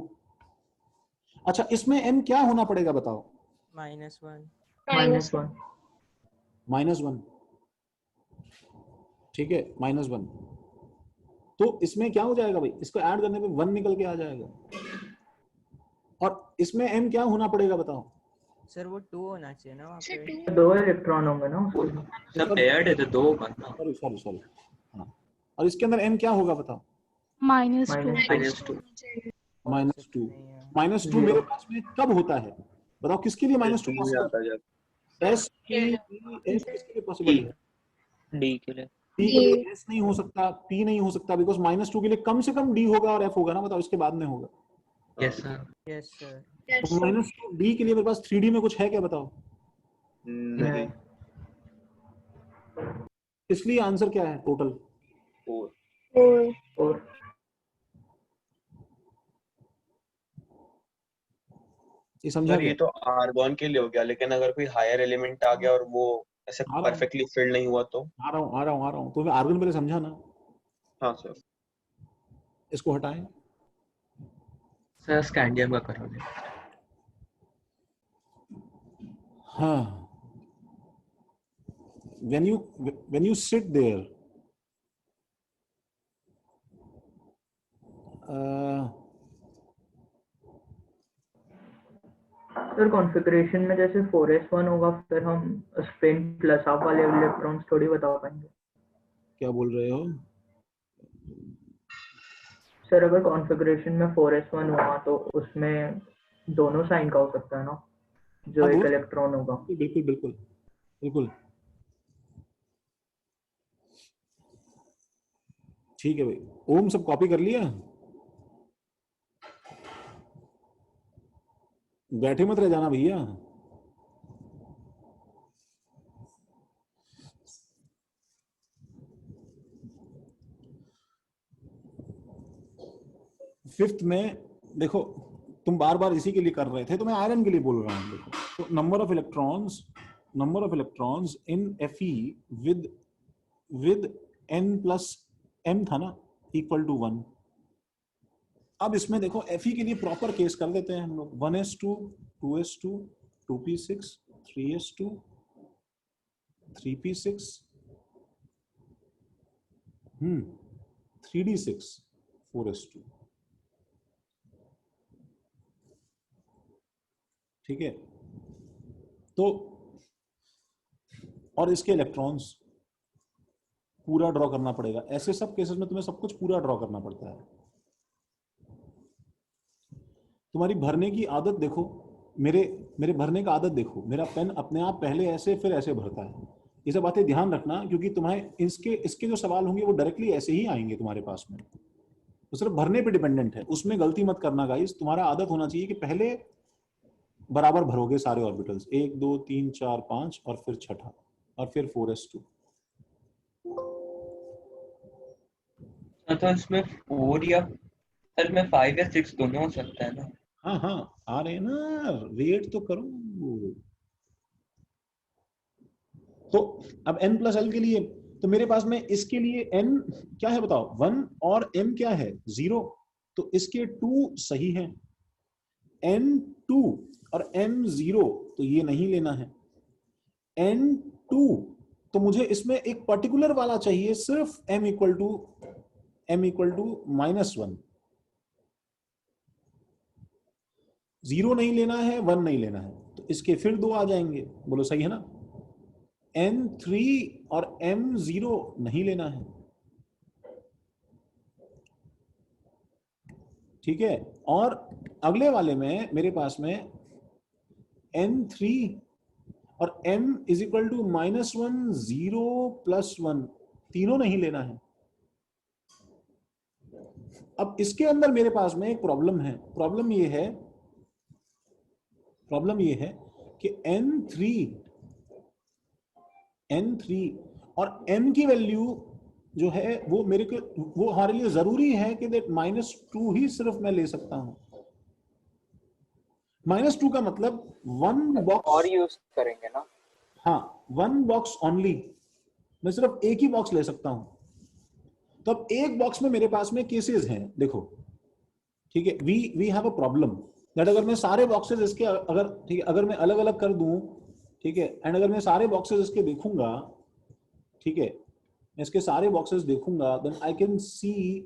अच्छा, इसमें m क्या होना पड़ेगा बताओ? -1 -1, ठीक है, -1। तो इसमें क्या हो जाएगा भाई? इसको ऐड करने पे 1 निकल के आ जाएगा। और इसमें m क्या होना पड़ेगा बताओ? सर वो 2 होना चाहिए ना वहाँ पे। 2 इलेक्ट्रॉन होंगे ना उसमें। सब पेयर्ड है तो 2 होगा ना। सॉरी हाँ। और इसके अंदर m क्या होगा बताओ? -2। -2 मेरे पास में कब होता है बताओ? किसके लिए -2 पॉसिबल है? S किसके लिए पॉसिबल है? D के लिए। P के लिए S नहीं हो सकता, P नहीं हो सकता, बिकॉज -2 के लिए कम से कम D होगा और F होगा ना, बताओ इसके बाद में होगा। Yes sir. Yes sir. तो -2 D के लिए मेरे पास 3D में कुछ है क्या बताओ? नहीं। इसलिए आंसर क्या है टोटल? 4 ये समझा? सर ये तो आर्गन के लिए हो गया, लेकिन अगर कोई हायर एलिमेंट आ गया और वो ऐसे परफेक्टली फिल नहीं हुआ तो? आ रहा हूँ। तो मैं आर्गन पहले समझा ना। हाँ सर। इसको हटाएं। सर स्कैंडियम का करोगे। हाँ, when you sit there, sir configuration में जैसे 4s1 होगा, फिर हम स्पिन प्लस हाफ वाले इलेक्ट्रॉन्स थोड़ी बता पाएंगे। क्या बोल रहे हो? सर अगर कॉन्फ़िगरेशन में 4s1 हुआ तो उसमें दोनों साइन का हो सकता है ना, जो हाँ, एक दोनों- इलेक्ट्रॉन होगा। बिल्कुल बिल्कुल बिल्कुल ठीक है भाई। ओम सब कॉपी कर लिया? बैठे मत रह जाना भैया। फिफ्थ में देखो, तुम बार बार इसी के लिए कर रहे थे तो मैं आयरन के लिए बोल रहा हूं। देखो, तो number of electrons in Fe with n plus m था ना, इक्वल टू 1। अब इसमें देखो Fe के लिए प्रॉपर केस कर देते हैं हम लोग। 1s2 2s2 2p6 3s2 3p6 3d6 4s2। ठीक है, तो और इसके इलेक्ट्रॉन्स पूरा ड्रॉ करना पड़ेगा। ऐसे सब केसेस में तुम्हें सब कुछ पूरा ड्रॉ करना पड़ता है। तुम्हारी भरने की आदत देखो, मेरे भरने का आदत देखो। मेरा पेन अपने आप पहले ऐसे फिर ऐसे भरता है। ये सब बातें ध्यान रखना, क्योंकि तुम्हें इसके जो सवाल होंगे वो डायरेक्टली ऐसे ही आएंगे तुम्हारे पास में। तो सिर्फ भरने पे डिपेंडेंट है, उसमें गलती मत करना गाइस। तुम्हारा आदत होना चाहिए कि पहले बराबर भरोगे सारे ऑर्बिटल्स, 1 2 3 4 5 और फिर छठा और फिर 4s2। तो इसमें 4 या सर में 5 या 6 दोनों हो सकता है ना? हाँ हाँ आ रहे हैं ना, वेट तो करो। तो अब n प्लस एल के लिए, तो मेरे पास में इसके लिए n क्या है बताओ, 1 और m क्या है 0, तो इसके 2 सही है। n2 और m0 तो ये नहीं लेना है। n2 तो मुझे इसमें एक पर्टिकुलर वाला चाहिए, सिर्फ m इक्वल टू -1। 0 नहीं लेना है, 1 नहीं लेना है, तो इसके फिर 2 आ जाएंगे। बोलो सही है ना? n3 और m0 नहीं लेना है। ठीक है, और अगले वाले में मेरे पास में n3 और m इज इक्वल टू -1 0 +1 तीनों नहीं लेना है। अब इसके अंदर मेरे पास में एक प्रॉब्लम है। प्रॉब्लम ये है कि n3 और m की वैल्यू जो है वो वो हमारे लिए जरूरी है कि -2 ही सिर्फ मैं ले सकता हूं। -2 का मतलब 1 बॉक्स और यूज करेंगे ना? हाँ, 1 बॉक्स ओनली, मैं सिर्फ एक ही बॉक्स ले सकता हूं। तो अब एक बॉक्स में मेरे पास में केसेस हैं, देखो। ठीक है, we have a problem that अगर मैं सारे बॉक्सेस इसके ठीक है, अगर मैं अलग अलग कर दूं, ठीक है, एंड अगर मैं सारे बॉक्सेस इसके देखूंगा, ठीक है, मैं इसके सारे बॉक्सेस देखूंगा, देन आई कैन सी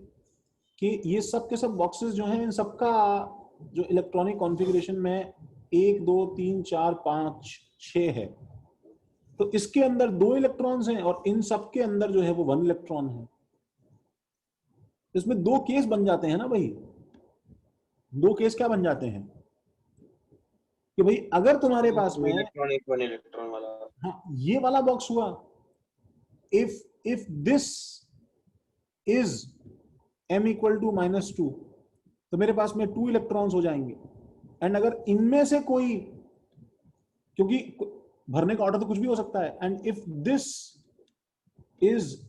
कि ये सब के सब बॉक्सेस जो हैं, इन सबका जो इलेक्ट्रॉनिक कॉन्फ़िगरेशन में 1 2 3 4 5 6 है। तो इसके अंदर 2 इलेक्ट्रॉन्स हैं और इन सब के अंदर जो है वो 1 इलेक्ट्रॉन है। इसमें 2 केस बन जाते हैं ना भाई। 2 केस क्या बन जाते हैं कि भाई अगर तुम्हारे पास में इलेक्ट्रॉन 1 इलेक्ट्रॉन वाला, हाँ, ये वाला बॉक्स हुआ, if this is m equal to -2 तो मेरे पास में 2 इलेक्ट्रॉन्स हो जाएंगे। एंड अगर इनमें से कोई, क्योंकि भरने का ऑर्डर तो कुछ भी हो सकता है, and if this is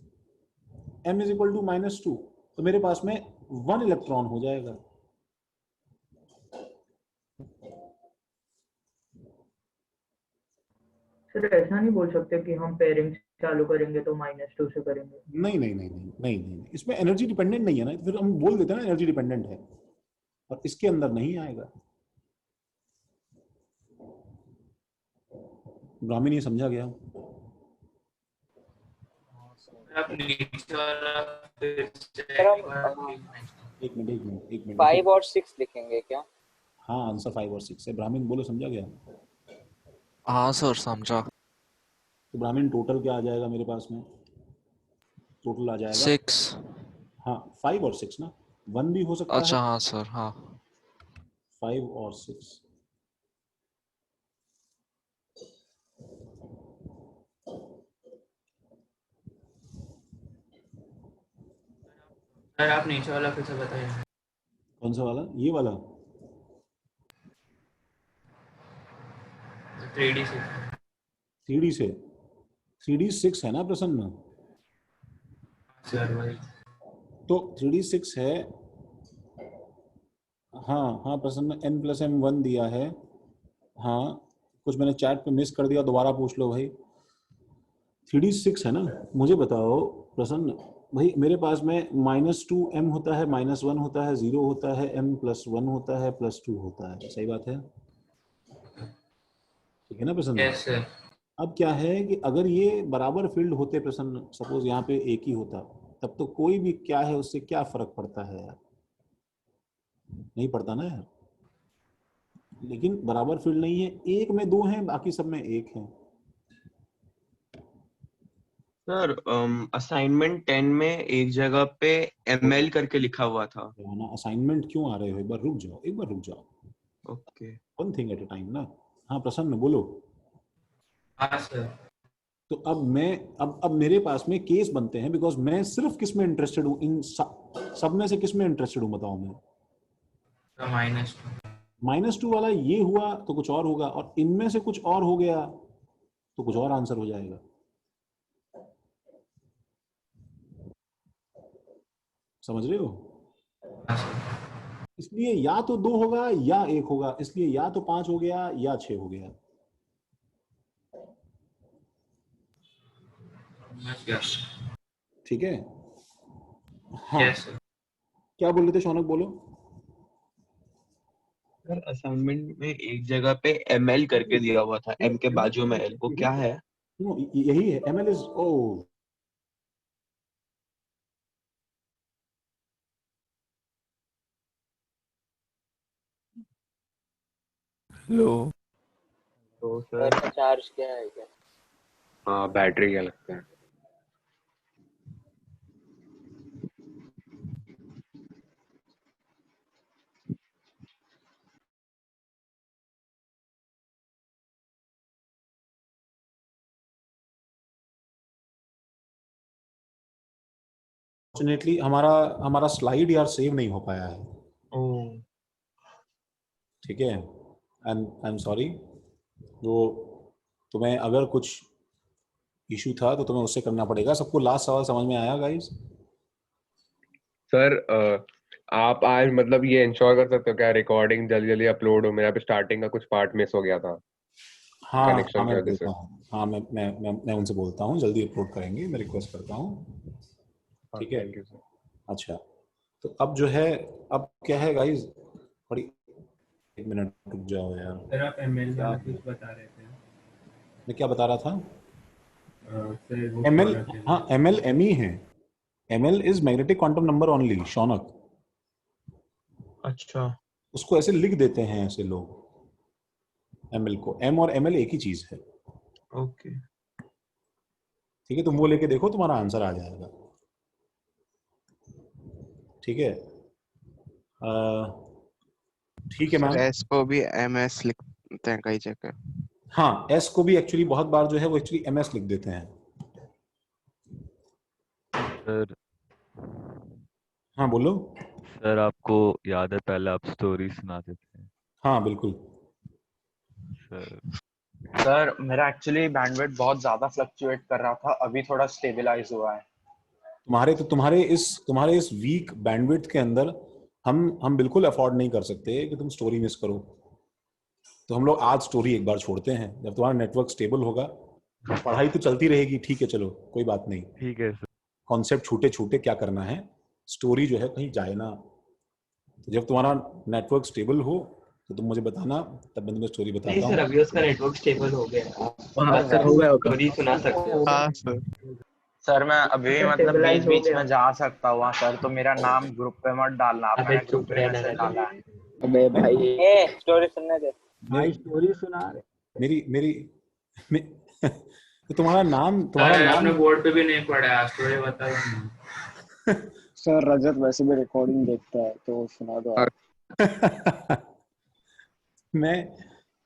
m is equal to -2 तो मेरे पास में 1 इलेक्ट्रॉन हो जाएगा। सर ऐसा नहीं बोल सकते कि हम पेयरिंग चालू करेंगे तो -2 से करेंगे। नहीं, इसमें एनर्जी डिपेंडेंट नहीं है ना, फिर हम बोल देते हैं ना एनर्जी डिपेंडेंट है, और इसके अंदर नहीं आएगा। ब्राह्मण ये समझा गया? एक मिनट 5 और 6 लिखेंगे क्या? हाँ, आंसर 5 और 6 है। ब्राह्मण बोलो समझा गया? हाँ सर समझा। तो ब्राह्मण टोटल क्या आ जाएगा मेरे पास में? टोटल आ जाएगा 6। हाँ 5 और 6 ना, 1 भी हो सकता है, अच्छा हाँ सर, हाँ 5 और 6। सर आप नीचे वाला फिर से बताइए। कौन सा वाला? ये वाला 3D से 3D से 3D 6 है ना प्रसन्न? सर वही तो 3D 6 है। हाँ हाँ प्रसन्न, n+m 1 दिया है। हाँ कुछ मैंने चैट पे मिस कर दिया, दोबारा पूछ लो भाई। 3D 6 है ना? मुझे बताओ प्रसन्न भाई, मेरे पास में -2m होता है, -1 होता है, 0 होता है, m+1 होता है, +2 होता है। सही बात है? ठीक है ना प्रसन्न? Yes sir. अब क्या है कि अगर ये बराबर फील्ड होते प्रसन्न, सपोज यहाँ पे एक ही होता, तब तो कोई भी क्या है उससे क्या फर्क पड़ता है यार? नहीं पड़ता ना यार। लेकिन बराबर फील्ड नहीं है, एक में 2 हैं, बाकी सब में 1 है। सर असाइनमेंट 10 में एक जगह पे ml करके लिखा हुआ था। ना असाइनमेंट क्यों आ रहे हो? एक बार रुक जाओ, एक बार रुक जाओ। Okay, one thing at a time ना। हाँ प्रसन्न बोलो। हाँ सर। तो अब मैं अब मेरे पास में केस बनते हैं, बिकॉज मैं सिर्फ किस में इंटरेस्टेड हूँ, इन सब में से किस में इंटरेस्टेड हूँ बताओ? मैं -2 वाला ये हुआ तो कुछ और होगा, और इनमें से कुछ और हो गया तो कुछ और आंसर हो जाएगा। समझ रहे हो? इसलिए या तो 2 होगा या 1 होगा, इसलिए या तो 5 हो गया या 6 हो गया। ठीक है? हाँ yes, क्या बोल रहे थे शौनक? बोलो। सर असाइनमेंट में एक जगह पे ml करके दिया हुआ था, m के बाजू में l, वो क्या है? यही है ml इज ओ। हेलो तो सर सर चार्ज क्या है क्या? हाँ बैटरी क्या लगता है? फॉर्चुनेटली हमारा स्लाइड यार सेव नहीं हो पाया है। ठीक है, आई एम सॉरी। तो तुम्हें अगर कुछ इशू था तो तुम्हें उससे करना पड़ेगा। सबको लास्ट सवाल समझ में आया गाइस? सर आप आज मतलब ये इंश्योर कर सकते हो क्या रिकॉर्डिंग जल्दी जल्दी अपलोड हो? मेरा पे स्टार्टिंग का कुछ पार्ट मिस हो गया था हाँ कनेक्शन की मैं वजह से। बोलता हूँ, हाँ मैं उनसे बोलता हूँ, जल्दी अपलोड करेंगे, मैं रिक्वेस्ट करता हूँ। ठीक है, थैंक यू सर। अच्छा। तो अब जो है, अब क्या है गाइस, थोड़ी 1 मिनट रुक जाओ यार। सर आप ml वाला कुछ बता रहे थे। मैं क्या बता रहा था? सर वो ml, शौनक है। हाँ ml me है। ml is magnetic quantum number only Shaunak. अच्छा, उसको ऐसे लिख देते हैं ऐसे लोग, ml को। m और ml एक ही चीज है। ओके। ठीक है, तुम वो लेके देखो, तुम्हारा आंसर आ जाएगा। ठीक है, ठीक है मैम। एस को भी MS लिखते हैं कई जगह। हाँ एस को भी एक्चुअली बहुत बार जो है वो एक्चुअली ms लिख देते हैं। सर हाँ बोलो। सर आपको याद है पहले आप स्टोरी सुनाते थे? हाँ बिल्कुल। सर सर मेरा एक्चुअली बैंडविड्थ बहुत ज्यादा फ्लक्चुएट कर रहा था, अभी थोड़ा स्टेबलाइज हुआ है। तुम्हारे इस वीक बैंडविड्थ के अंदर हम बिल्कुल अफोर्ड नहीं कर सकते कि तुम स्टोरी मिस करो। तो हम लोग आज स्टोरी एक बार छोड़ते हैं, जब तुम्हारा नेटवर्क स्टेबल होगा। पढ़ाई तो चलती रहेगी, ठीक है, चलो कोई बात नहीं। ठीक है सर। कॉन्सेप्ट छूटे छूटे क्या करना है, स्टोरी जो है कहीं जाए ना। तो जब तुम्हारा नेटवर्क स्टेबल हो तो तुम मुझे बताना, तब मैं तुम्हें स्टोरी बताता नहीं हूँ। सर, अभी उसका नेटवर्क स्टेबल हो गया। हाँ सर, हो गया होगा। स्टोरी सुना सकते हो। हाँ सर। सर मैं अभी सर, मतलब बीच stabilize हो बीच गया। में जा सकता हुआ सर, तो मेरा नाम ग्रुप पे मत डालना, आप अबे मैंने ग्रुप चुप पे रहना मैसेज डाला है। अबे भाई ए स्टोरी सुनने दे। भाई स्टोरी सुना रहे। मेरी तो तुम्हारा नाम अरे आपने बोर्ड पे भी नहीं पढ़ा, स्टोरी बता दो। सर रजत वैसे भी रिकॉर्डिंग देखता है तो सुना दो आप।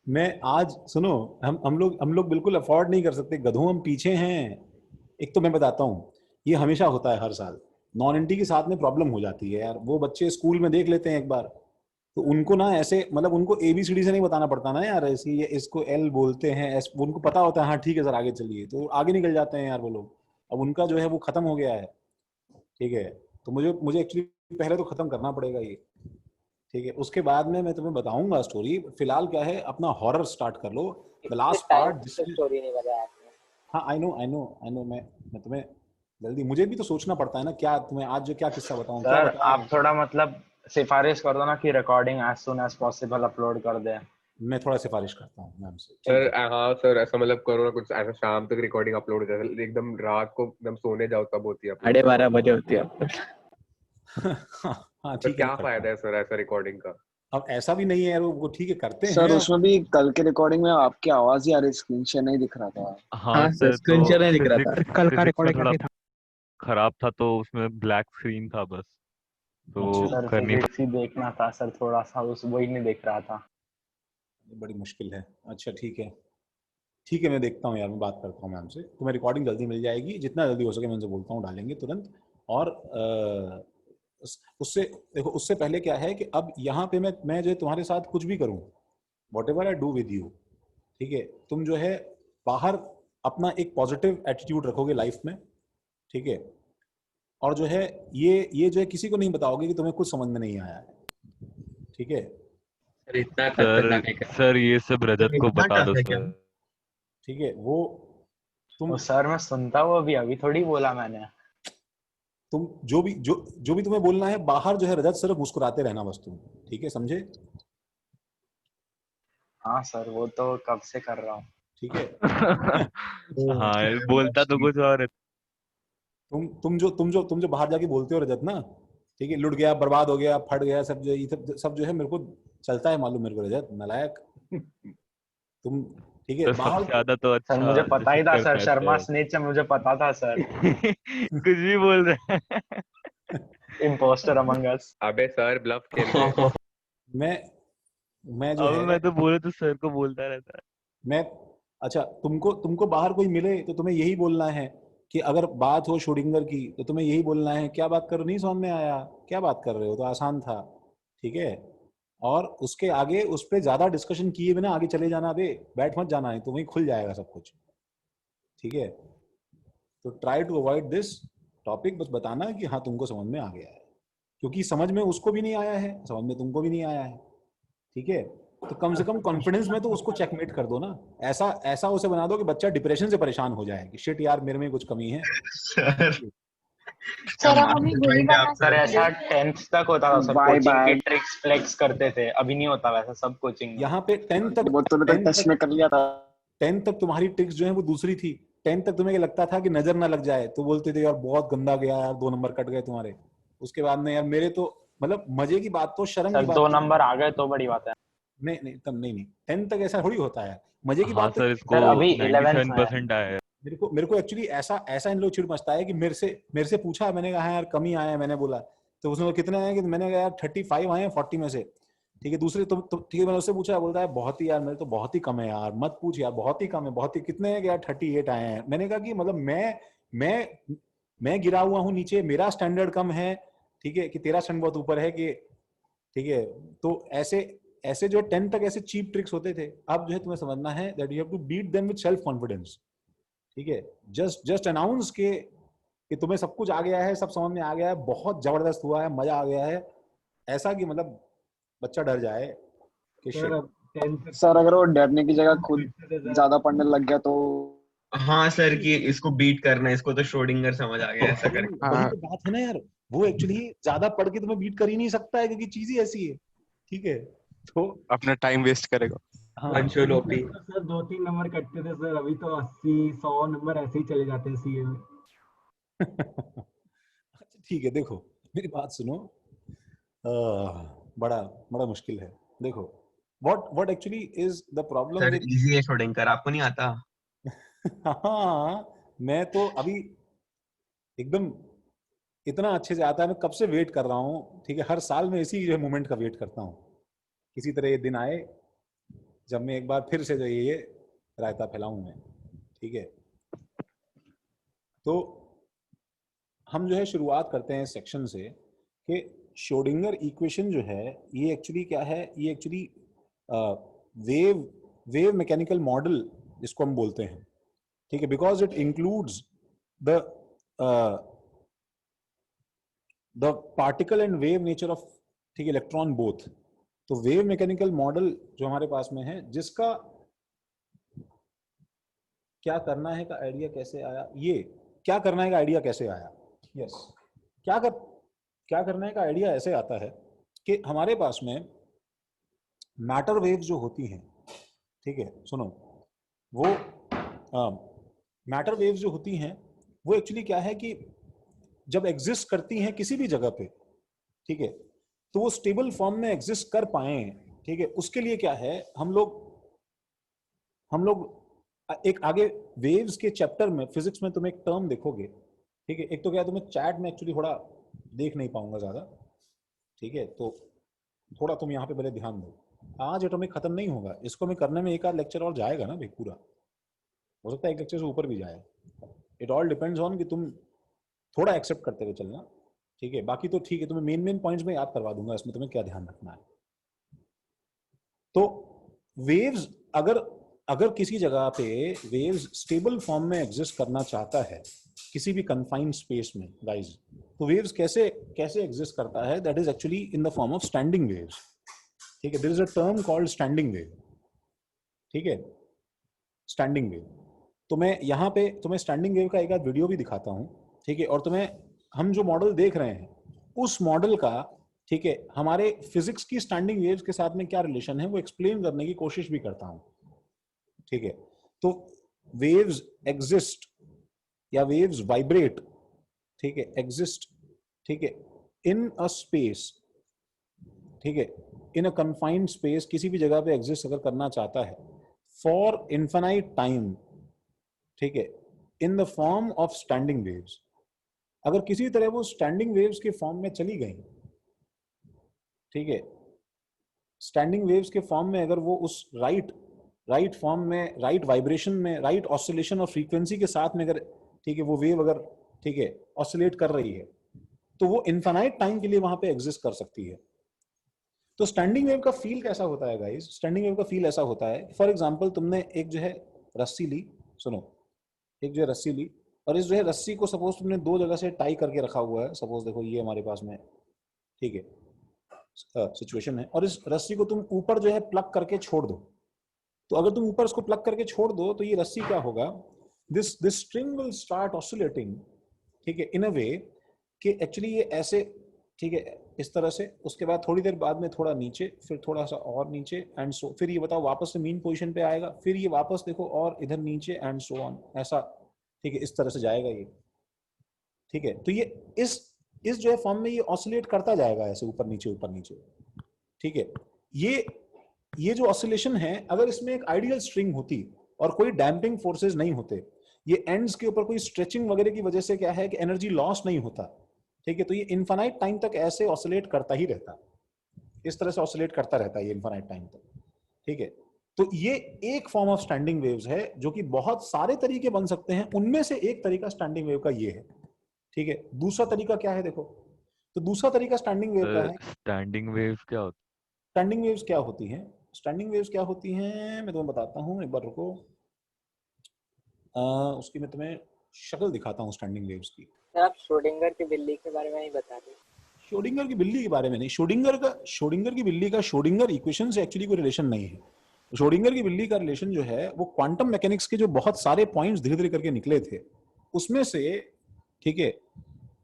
मैं आज सुनो, हम लोग बिल्कुल अफोर्ड नहीं कर सकते, गधों हम पीछे हैं। एक तो मैं बताता हूँ, ये हमेशा होता है हर साल, नॉन एंटी के साथ में प्रॉब्लम हो जाती है यार। वो बच्चे स्कूल में देख लेते हैं एक बार, तो उनको ना ऐसे मतलब उनको ABCD से नहीं बताना पड़ता ना यार, ऐसे ये इसको L बोलते हैं, उनको पता होता है हाँ ठीक है सर आगे चलिए, तो आगे निकल जाते हैं यार वो लोग। अब उनका जो है वो खत्म हो गया है, ठीक है। तो मुझे एक्चुअली पहले तो खत्म करना पड़ेगा ये, ठीक है। उसके बाद में मैं तुम्हें बताऊंगा स्टोरी। फिलहाल क्या है, अपना हॉरर स्टार्ट कर लो, द लास्ट पार्ट। स्टोरी नहीं बताया आपने। हाँ आई नो मैं तुम्हें जल्दी, मुझे भी तो सोचना पड़ता है ना, क्या तुम्हें आज जो क्या किस्सा बताऊं, क्या सर बताऊं। आप थोड़ा मतलब सिफारिश कर दो ना कि recording as soon as possible upload कर दें। मैं थोड़ा सिफारिश करता हूँ मैम से। सर हाँ सर, ऐसा मतलब करो ना कुछ ऐसा, शाम तक रिकॉर्डिंग अपलोड हो जाए, एकदम रात को एकदम सोने जाओ तब होती है। 12:30 बजे होती है। हाँ तो ठीक है, क्या फायदा है सर ऐसा रिकॉर्डिंग का? अब ऐसा भी नहीं है यार, वो ठीक है करते हैं। सर उसमें भी कल के रिकॉर्डिंग में आपकी आवाज ही आ रही, स्क्रीन शेयर नहीं दिख रहा था। हाँ सर, स्क्रीन शेयर तो नहीं दिख रहा था। फिजिक्स कल का में रिकॉर्डिंग थोड़ा कैसे था? खराब था, तो उसमें ब्लैक स्क्रीन था बस, तो सर कर नहीं फिजिक्स ही देखना था सर, थोड़ा सा उस वही नहीं देख रहा था। बड़ी मुश्किल है। अच्छा ठीक है मैं देखता हूँ यार, मैं बात करता हूँ मैम से, तुम्हें रिकॉर्डिंग जल्दी मिल जाएगी, जितना जल्दी हो सके मैं उनसे बोलता हूँ, डालेंगे तुरंत। और उससे देखो, उससे पहले क्या है कि अब यहाँ पे मैं जो है तुम्हारे साथ कुछ भी करूँ, what ever I do with you, ठीक है, तुम जो है बाहर अपना एक पॉजिटिव एटीट्यूड रखोगे लाइफ में, ठीक है। और जो है ये जो है किसी को नहीं बताओगे कि तुम्हें कुछ समझ में नहीं आया है, ठीक है। इतना सर ये सब रजत को बता दो सर। ठीक है, वो तुम सर मैं सुनता हूँ, अभी थोड़ी बोला मैंने। तुम जो भी तुम्हें बोलना है बाहर जो है रजत, सिर्फ मुस्कुराते रहना बस तुम, ठीक है, समझे? हाँ सर वो तो कब से कर रहा हूँ। ठीक है। हाँ बोलता तो कुछ और है। तुम जो बाहर जाके बोलते हो रजत ना, ठीक है, लुट गया, बर्बाद हो गया, फट गया, सब जो है मेरे को चलता है मालूम, मेरे को रजत नालायक तुम, ठीक है। बाहर ज्यादा तो अच्छा सर मुझे पता ही था सर, शर्मा स्नेच मुझे पता था सर। कुछ भी बोल रहे हैं। इम्पोस्टर अमंग अस। अबे सर ब्लफ खेल रहे हैं। मैं जो अब है मैं तो बोले तो सर को बोलता रहता है। मैं अच्छा, तुमको बाहर कोई मिले तो तुम्हें यही बोलना है कि अगर बात हो शोडिंगर की तो तुम्हें यही बोलना है, क्या बात कर रहे हो, नहीं समझ में आया, क्या बात कर रहे हो, तो आसान था, ठीक है। और उसके आगे उस पर ज्यादा डिस्कशन किए बिना आगे चले जाना, बे बैठ मत जाना है, तो वहीं खुल जाएगा सब कुछ, ठीक है। तो try to avoid this topic, बस बताना कि हाँ तुमको समझ में आ गया है, क्योंकि समझ में उसको भी नहीं आया है, समझ में तुमको भी नहीं आया है, ठीक है। तो कम से कम कॉन्फिडेंस में तो उसको चेकमेट कर दो ना, ऐसा उसे बना दो कि बच्चा डिप्रेशन से परेशान हो जाए कि शिट यार मेरे में कुछ कमी है। सर हम भी वही बना सर ऐसा 10th तक होता था, सब Bye कोचिंग की bye। ट्रिक्स फ्लेक्स करते थे, अभी नहीं होता वैसा सब कोचिंग में। यहाँ पे 10th तक, वो तो टेस्ट में कर लिया था। 10th तक तुम्हारी ट्रिक्स जो है वो दूसरी थी। 10th तक तुम्हें लगता था कि नजर ना लग जाए, तो बोलते थे यार बहुत गंदा गया यार, 2 नंबर कट गए तुम्हारे। उसके बाद में यार मेरे तो मतलब मजे की बात तो शर्म की सर बात 2 नंबर आ गए तो बड़ी बात है। नहीं तब नहीं 10th तक ऐसा थोड़ी होता है, मजे की हाँ बात तो सर, इसको सर अभी 11th में 97% आया है। मेरे को एक्चुअली ऐसा इन लोग चिढ़ मचता है कि मेरे से पूछा, मैंने कहा यार कमी आया है, मैंने बोला, तो उसने कितने आए, कि मैंने कहा यार 35 आए हैं 40 में से, ठीक है। दूसरे तो ठीक है, मैंने उससे पूछा, बोलता है बहुत ही यार, मेरे तो बहुत ही कम है यार, मत पूछ यार, बहुत ही कम है, बहुत ही, कितने हैं कि यार 38 आए हैं। मैंने कहा कि मतलब मैं गिरा हुआ हूँ नीचे, मेरा स्टैंडर्ड कम है, ठीक है, कि तेरा स्टैंडर्ड बहुत ऊपर है, कि ठीक है। तो ऐसे जो 10 तक ऐसे चीप ट्रिक्स होते थे। अब जो है तुम्हें समझना है that you have to beat them with self confidence, ठीक है। जस्ट अनाउंस कि तुम्हें सब कुछ आ गया है, सब समझ में आ गया है, बहुत जबरदस्त हुआ है, मजा आ गया है, ऐसा कि मतलब बच्चा डर जाए कि सर अगर वो डरने की जगह खुद ज्यादा पढ़ने लग गया तो। हाँ सर, कि इसको बीट करना है, इसको तो श्रोडिंगर समझ आ गया, ऐसा करके। वही तो बात है ना यार, वो एक्चुअली ज्यादा पढ़ के तुम्हें बीट कर ही नहीं सकता है, क्योंकि चीज ही ऐसी है, ठीक है। तो अपना टाइम वेस्ट करेगा। हाँ सर 2-3 नंबर कटते थे सर, अभी तो 80-100 नंबर ऐसे ही चले जाते हैं सीए में। अच्छा ठीक है, देखो मेरी बात सुनो, बड़ा मुश्किल है। देखो what actually is the problem sir with, easy है श्रोडिंगर, आपको नहीं आता? हाँ मैं तो अभी एकदम इतना अच्छे से आता है, मैं कब से वेट कर रहा हूँ, ठीक है, हर साल में इसी जो मोमेंट का वेट करता हूँ, किसी तरह ये दिन आए जब मैं एक बार फिर से जो ये रायता फैलाऊं मैं, ठीक है। तो हम जो है शुरुआत करते हैं सेक्शन से कि श्रोडिंगर इक्वेशन जो है ये एक्चुअली क्या है, ये एक्चुअली वेव मैकेनिकल मॉडल जिसको हम बोलते हैं, ठीक है, because it includes the particle and wave nature of, ठीक है, इलेक्ट्रॉन बोथ। तो वेव मैकेनिकल मॉडल जो हमारे पास में है, जिसका क्या करना है का आइडिया कैसे आया, ये क्या करना है का आइडिया कैसे आया, यस, क्या करना है का आइडिया ऐसे आता है कि हमारे पास में मैटर वेव्स जो होती हैं, ठीक है, सुनो, वो मैटर वेव्स जो होती हैं वो एक्चुअली क्या है कि जब एग्जिस्ट करती हैं किसी भी जगह पे, ठीक है, तो वो स्टेबल फॉर्म में एग्जिस्ट कर पाए, ठीक है, उसके लिए क्या है, हम लोग एक आगे वेव्स के चैप्टर में फिजिक्स में तुम एक टर्म देखोगे, ठीक है, एक तो क्या तुम्हें चैट में एक्चुअली थोड़ा देख नहीं पाऊंगा ज्यादा, ठीक है, तो थोड़ा तुम यहाँ पे पहले ध्यान दो। आज एटॉमिक खत्म नहीं होगा, इसको मैं करने में एक आध लेक्चर और जाएगा ना भाई, पूरा हो सकता है एक लेक्चर से ऊपर भी जाए, इट ऑल डिपेंड्स ऑन कि तुम थोड़ा एक्सेप्ट करते हुए चलना, ठीक है, बाकी तो ठीक है, तुम्हें मेन पॉइंट्स में याद करवा दूंगा, इसमें तुम्हें क्या ध्यान रखना है। तो वेव्स अगर किसी जगह पे वेव्स स्टेबल फॉर्म में एग्जिस्ट करना चाहता है किसी भी कन्फाइंड स्पेस में गाइस, तो वेव्स कैसे एग्जिस्ट करता है, that is actually in the form of standing waves, ठीक है, there is a term called standing wave, ठीक है, स्टैंडिंग वेव। तो मैं यहाँ पे तुम्हें स्टैंडिंग वेव का एक आध वीडियो भी दिखाता हूँ, ठीक है, और तुम्हें हम जो मॉडल देख रहे हैं उस मॉडल का, ठीक है, हमारे फिजिक्स की स्टैंडिंग वेव्स के साथ में क्या रिलेशन है वो एक्सप्लेन करने की कोशिश भी करता हूं, ठीक है। तो वेव्स एग्जिस्ट या वेव्स वाइब्रेट, ठीक है, एग्जिस्ट, ठीक है, इन अ स्पेस, ठीक है, इन अ कन्फाइंड स्पेस, किसी भी जगह पे एग्जिस्ट अगर करना चाहता है फॉर इनफाइनाइट टाइम, ठीक है, इन the form of standing waves. अगर किसी तरह वो स्टैंडिंग वेव्स के फॉर्म में चली गई, ठीक है, स्टैंडिंग वेव्स के फॉर्म में अगर वो उस राइट फॉर्म में, राइट वाइब्रेशन में, राइट ऑसिलेशन और फ्रीक्वेंसी के साथ में अगर, ठीक है, वो वेव अगर, ठीक है, ऑसिलेट कर रही है, तो वो इनफाइनाइट टाइम के लिए वहां पे एग्जिस्ट कर सकती है। तो स्टैंडिंग वेव का फील कैसा होता है गाइस, स्टैंडिंग वेव का फील ऐसा होता है, फॉर एग्जांपल तुमने एक जो है रस्सी ली, सुनो, एक जो है रस्सी ली, और इस जो है रस्सी को सपोज तुमने दो जगह से टाई करके रखा हुआ है, सपोज देखो ये हमारे पास में, ठीक है, सिचुएशन है, और इस रस्सी को तुम ऊपर जो है प्लग करके छोड़ दो। तो अगर तुम ऊपर इसको प्लग करके छोड़ दो तो ये रस्सी क्या होगा, this string will start oscillating, ठीक है, इन अ वे कि एक्चुअली ये ऐसे, ठीक है, इस तरह से, उसके बाद थोड़ी देर बाद में थोड़ा नीचे, फिर थोड़ा सा और नीचे, एंड सो, फिर ये बताओ वापस से मीन पोजीशन पे आएगा, फिर ये वापस देखो और इधर नीचे, एंड सो ऑन, ऐसा, ठीक है, इस तरह से जाएगा ये, ठीक है। तो ये इस जो है फॉर्म में ये ऑसिलेट करता जाएगा ऐसे ऊपर नीचे, ठीक है। ये जो ऑसिलेशन है, अगर इसमें एक आइडियल स्ट्रिंग होती और कोई डैम्पिंग फोर्सेस नहीं होते, ये एंड्स के ऊपर कोई स्ट्रेचिंग वगैरह की वजह से क्या है कि एनर्जी लॉस नहीं होता, ठीक है, तो ये इनफाइनाइट टाइम तक ऐसे ऑसिलेट करता ही रहता, इस तरह से ऑसिलेट करता रहता है ये इनफाइनाइट टाइम तक, ठीक है। तो ये एक फॉर्म ऑफ स्टैंडिंग वेव्स है, जो कि बहुत सारे तरीके बन सकते हैं, उनमें से एक तरीका स्टैंडिंग वेव का ये है, ठीक है। दूसरा तरीका क्या है देखो, तो दूसरा तरीका स्टैंडिंग वेव का है। स्टैंडिंग वेव्स क्या होती स्टैंडिंग वेव्स क्या होती हैं, स्टैंडिंग वेव्स क्या होती हैं मैं तुम्हें बताता हूँ, एक बार रुको, उसकी मैं तुम्हें शक्ल दिखाता हूँ स्टैंडिंग वेव्स की। आप श्रोडिंगर की बिल्ली के बारे में नहीं बता रहे? श्रोडिंगर की बिल्ली के बारे में नहीं, श्रोडिंगर की बिल्ली का श्रोडिंगर इक्वेशन से एक्चुअली कोई रिलेशन नहीं है। श्रोडिंगर की बिल्ली का रिलेशन जो है वो क्वांटम मैकेनिक्स के जो बहुत सारे पॉइंट्स धीरे धीरे करके निकले थे उसमें से, ठीक है,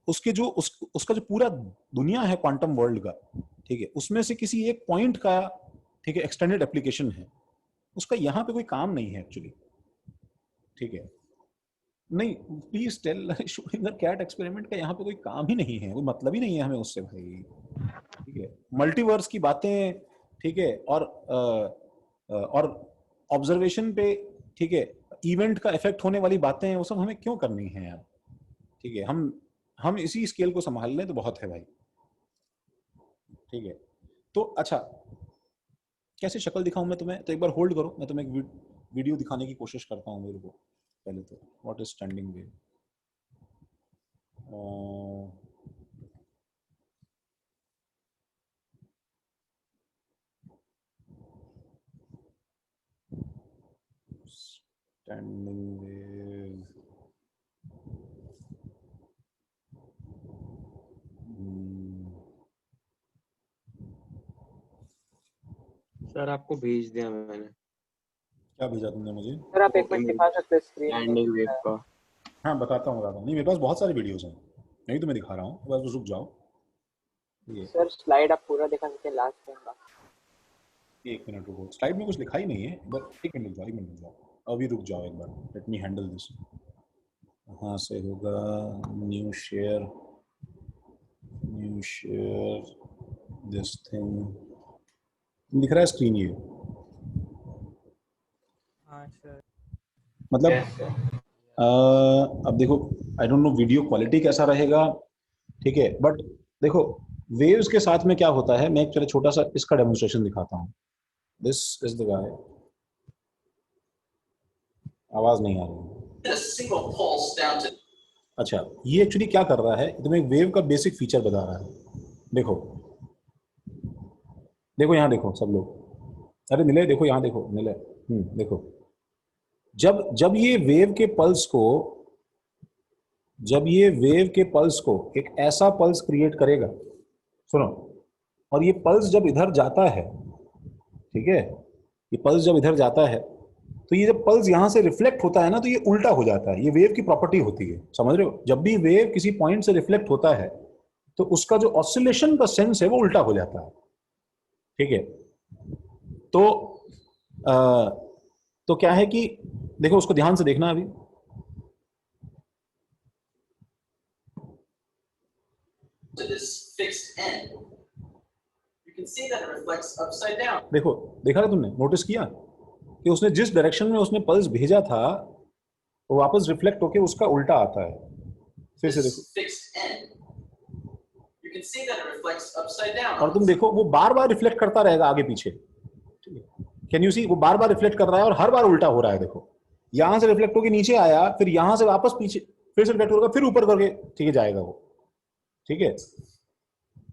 उसके जो उसका जो पूरा दुनिया है क्वांटम वर्ल्ड का, ठीक है, उसमें से किसी एक पॉइंट का, ठीक है, एक्सटेंडेड एप्लीकेशन है, उसका यहाँ पे कोई काम नहीं है एक्चुअली, ठीक है। नहीं, please tell, Schrödinger cat experiment का यहाँ पे कोई काम ही नहीं है, कोई मतलब ही नहीं है हमें उससे भाई, ठीक है। मल्टीवर्स की बातें, ठीक है, और ऑब्जर्वेशन पे, ठीक है, इवेंट का इफेक्ट होने वाली बातें, वो सब हमें क्यों करनी है यार, ठीक है। हम इसी स्केल को संभाल लें तो बहुत है भाई, ठीक है। तो अच्छा, कैसे शक्ल दिखाऊं मैं तुम्हें? तो एक बार होल्ड करो, मैं तुम्हें एक वीडियो दिखाने की कोशिश करता हूं। मेरे को पहले तो what is standing wave. Standing wave, sir आपको भेज दिया मैंने। क्या भेजा तुमने मुझे? सर आप एक मिनट दिखा सकते हैं स्क्रीन स्टैंडिंग वेव का? हाँ बताता हूँ। नहीं मेरे पास बहुत सारे वीडियोस हैं, नहीं तो मैं दिखा रहा हूँ, बस रुक जाओ। ये सर स्लाइड आप पूरा दिखा सकते हैं लास्ट टाइम का। एक मिनट रुको, स्लाइड में कुछ लिखा ही नहीं है, बस एक मिनट रुक जाओ, एक मिनट रुक जाओ, अभी रुक जाओ एक बार, लेट मी हैंडल दिस। कहाँ से होगा? न्यू शेयर दिस थिंग दिख रहा है स्क्रीन ये? हाँ सर। मतलब अब देखो, I don't know video quality कैसा रहेगा, ठीक है, बट देखो वेव्स के साथ में क्या होता है, मैं एक चलो छोटा सा इसका डेमोन्स्ट्रेशन दिखाता हूँ। This is the guy. आवाज नहीं आ रही। अच्छा, ये एक्चुअली क्या कर रहा है, तुम्हें वेव का बेसिक फीचर बता रहा है। देखो देखो यहाँ देखो सब लोग, अरे निलय देखो यहाँ देखो, निलय देखो, जब ये वेव के पल्स को एक ऐसा पल्स क्रिएट करेगा, सुनो, और ये पल्स जब इधर जाता है, ठीक है, ये पल्स जब इधर जाता है तो ये जब पल्स यहां से रिफ्लेक्ट होता है ना, तो ये उल्टा हो जाता है। ये वेव की प्रॉपर्टी होती है, समझ रहे हो? जब भी वेव किसी पॉइंट से रिफ्लेक्ट होता है तो उसका जो ऑसिलेशन का सेंस है वो उल्टा हो जाता है, ठीक है। तो क्या है कि देखो, उसको ध्यान से देखना अभी। देखो, देखा तुमने, नोटिस किया कि उसने जिस डायरेक्शन में उसने पल्स भेजा था वो वापस रिफ्लेक्ट होके उसका उल्टा आता है। फिर से देखो, और तुम देखो वो बार बार रिफ्लेक्ट करता रहेगा आगे पीछे। कैन यू सी? वो बार बार रिफ्लेक्ट कर रहा है और हर बार उल्टा हो रहा है। देखो, यहां से रिफ्लेक्ट होके नीचे आया, फिर यहां से वापस पीछे, फिर से रिफ्लेक्ट होगा, फिर ऊपर करके, ठीक है, जाएगा वो, ठीक है।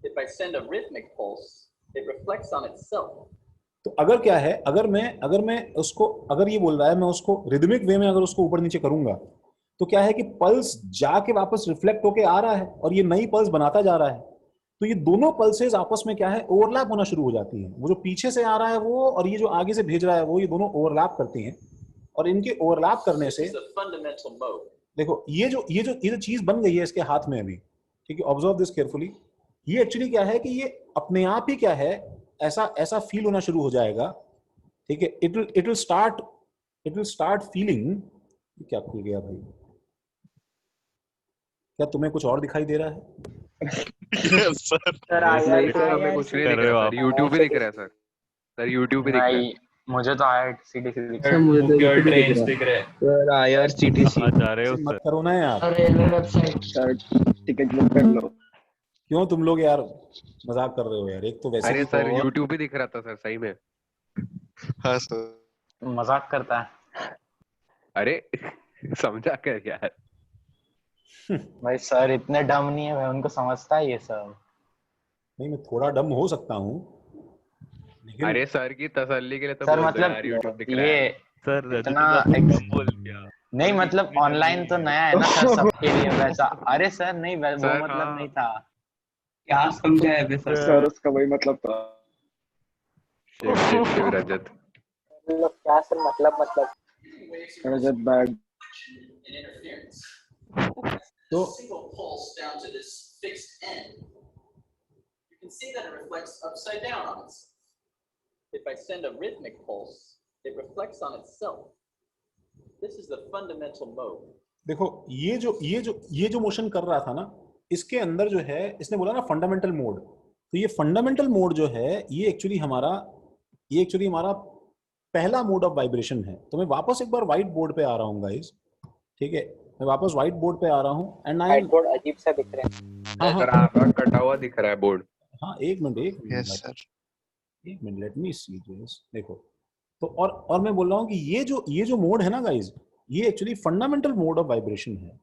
If I send a rhythmic pulse, it reflects on itself. तो अगर क्या है, अगर मैं उसको, अगर ये बोल रहा है मैं उसको रिदमिक वे में अगर उसको ऊपर नीचे करूंगा तो क्या है कि पल्स जाके वापस रिफ्लेक्ट होके आ रहा है और ये नई पल्स बनाता जा रहा है। तो ये दोनों पल्सेस आपस में क्या है, ओवरलैप होना शुरू हो जाती हैं। वो जो पीछे से आ रहा है वो, और ये जो आगे से भेज रहा है वो, ये दोनों ओवरलैप करती हैं, और इनके ओवरलैप करने से देखो ये जो चीज बन गई है इसके हाथ में अभी, ठीक है, ऑब्जर्व दिस केयरफुली। ये एक्चुअली क्या है कि ये अपने आप ही क्या है, ऐसा फील होना शुरू हो जाएगा, ठीक है। It will start feeling. क्या खुल गया भाई? क्या तुम्हें कुछ और दिखाई दे रहा है? सर हमें कुछ नहीं दिख रहा, यूट्यूब भी दिख रहा है सर। सर यूट्यूब भी दिख रहा है। मुझे तो IRCTC दिख रहा है। मुझे तो ट्रेन्स दिख रहे हैं सर। IRCTC जा रहे हो मत करो ना यार, railway website. Sir ticket book कर लो। क्यों तुम लोग यार मजाक कर रहे हो यार? एक तो वैसे अरे भी सर तो यूट्यूब भी दिख रहा था सर, सही में। हाँ सर। मजाक करता है। अरे समझा कर यार। भाई सर इतने डम नहीं है, मैं उनको समझता है ये सब। नहीं, मैं थोड़ा डम हो सकता हूँ, लेकिन अरे सर की तसल्ली के लिए तो सर बोल दो मतलब यार, यूट्यूब दिख रहा है। सर इतना बोल क्या? नहीं मतलब ऑनलाइन तो नया है ना सर सबके लिए वैसा। अरे सर नहीं वो सर, मतलब हाँ। नहीं था। क्या समझा है अभी सर उसका वही मतलब था। शिव रजत। क्या सर मतलब रजत बैग। तो Single pulse down to this fixed end. You can see that it reflects upside down on itself. If I send a rhythmic pulse, it reflects on itself. This is the fundamental mode. देखो ये जो motion कर रहा था ना, इसके अंदर जो है, इसने बोला ना फंडामेंटल मोड, तो ये फंडामेंटल मोड जो है ये एक्चुअली हमारा पहला मोड ऑफ वाइब्रेशन है। तो मैं वापस एक बार व्हाइट बोर्ड पे आ रहा हूँ गाइस, ठीक है। मैं वापस व्हाइट बोर्ड पे आ रहा हूँ एंड आई व्हाइट बोर्ड अजीब सा दिख रहा है। सर आपका कटा हुआ दिख रहा है बोर्ड। हाँ एक मिनट यस सर। एक minute let me see this. देखो तो और मैं बोल रहा हूँ कि ये जो मोड है ना गाइज, ये actually fundamental mode of vibration है।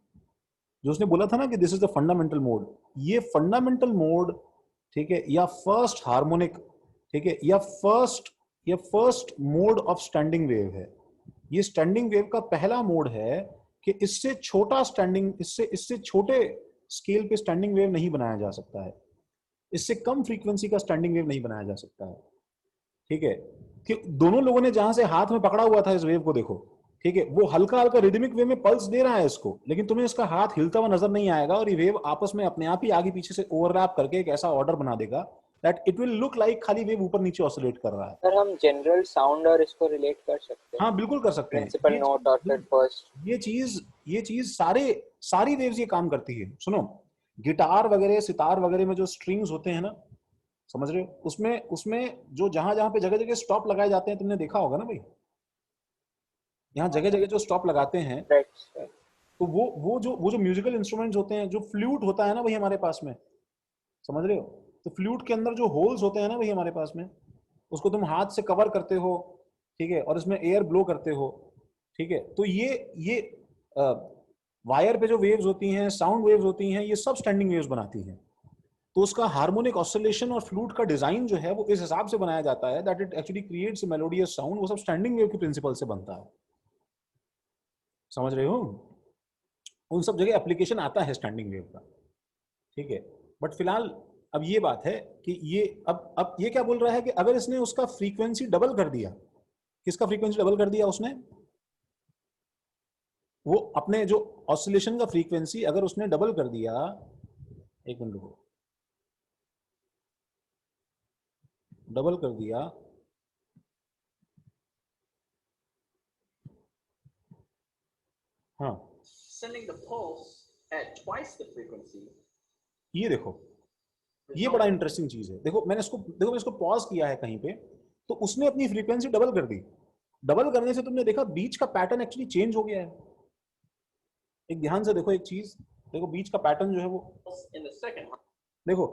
जो उसने बोला था ना कि this is the fundamental mode, ये फंडामेंटल मोड, ठीक है, या फर्स्ट हार्मोनिक, ठीक है, या first mode of standing wave है। ये स्टैंडिंग वेव का पहला मोड है कि इससे छोटा स्टैंडिंग, इससे छोटे स्केल पे स्टैंडिंग वेव नहीं बनाया जा सकता है, इससे कम फ्रीक्वेंसी का स्टैंडिंग वेव नहीं बनाया जा सकता है। ठीक है, कि दोनों लोगों ने जहां से हाथ में पकड़ा हुआ था इस वेव को देखो, ठीक है, वो हल्का हल्का रिदमिक वे में पल्स दे रहा है इसको, लेकिन तुम्हें इसका हाथ हिलता हुआ नजर नहीं आएगा और ये वेव आपस में अपने आप ही आगे पीछे से ओवरलैप करके एक ऐसा ऑर्डर बना देगा that it will look like खाली वेव ऊपर नीचे ऑसिलेट कर रहा है। सर हम जनरल साउंड और इसको रिलेट कर सकते हैं? हाँ बिल्कुल कर सकते हैं। प्रिंसिपल नोट और फिर फर्स्ट, ये चीज सारी वेव्स ये काम करती है। सुनो, गिटार वगैरह, सितार वगैरह में जो स्ट्रिंग्स होते हैं ना, समझ रहे हो, उसमें जो जहां पे जगह जगह स्टॉप लगाए जाते हैं, तुमने देखा होगा ना भाई, यहाँ जगह जगह जो स्टॉप लगाते हैं, तो वो जो म्यूजिकल इंस्ट्रूमेंट्स होते हैं, जो फ्लूट होता है ना भाई हमारे पास में, समझ रहे हो, तो फ्लूट के अंदर जो होल्स होते हैं ना भाई हमारे पास में, उसको तुम हाथ से कवर करते हो, ठीक है, और इसमें एयर ब्लो करते हो, ठीक है, तो ये वायर पे जो वेव्स होती हैं, साउंड वेव्स होती हैं, ये सब स्टैंडिंग वेव्स बनाती हैं। तो उसका हार्मोनिक ऑसिलेशन और फ्लूट का डिजाइन जो है वो इस हिसाब से बनाया जाता है that it actually creates melodious sound. वो सब स्टैंडिंग वेव के प्रिंसिपल से बनता है, समझ रहे हो, उन सब जगह एप्लीकेशन आता है स्टैंडिंग वेव का, ठीक है। बट फिलहाल अब ये बात है कि ये अब ये क्या बोल रहा है कि अगर इसने उसका फ्रीक्वेंसी डबल कर दिया, किसका फ्रीक्वेंसी डबल कर दिया उसने, वो अपने जो ऑसिलेशन का फ्रीक्वेंसी अगर उसने डबल कर दिया, एक मिनट रुको, डबल कर दिया, हाँ, Sending the pulse at twice the frequency. ये देखो, ये बड़ा इंटरेस्टिंग चीज है। देखो मैंने इसको पॉज किया है कहीं पे, तो उसने अपनी फ्रीक्वेंसी डबल कर दी। डबल करने से तुमने देखा बीच का पैटर्न एक्चुअली चेंज हो गया है। एक ध्यान से देखो एक चीज, देखो बीच का पैटर्न जो है वो, देखो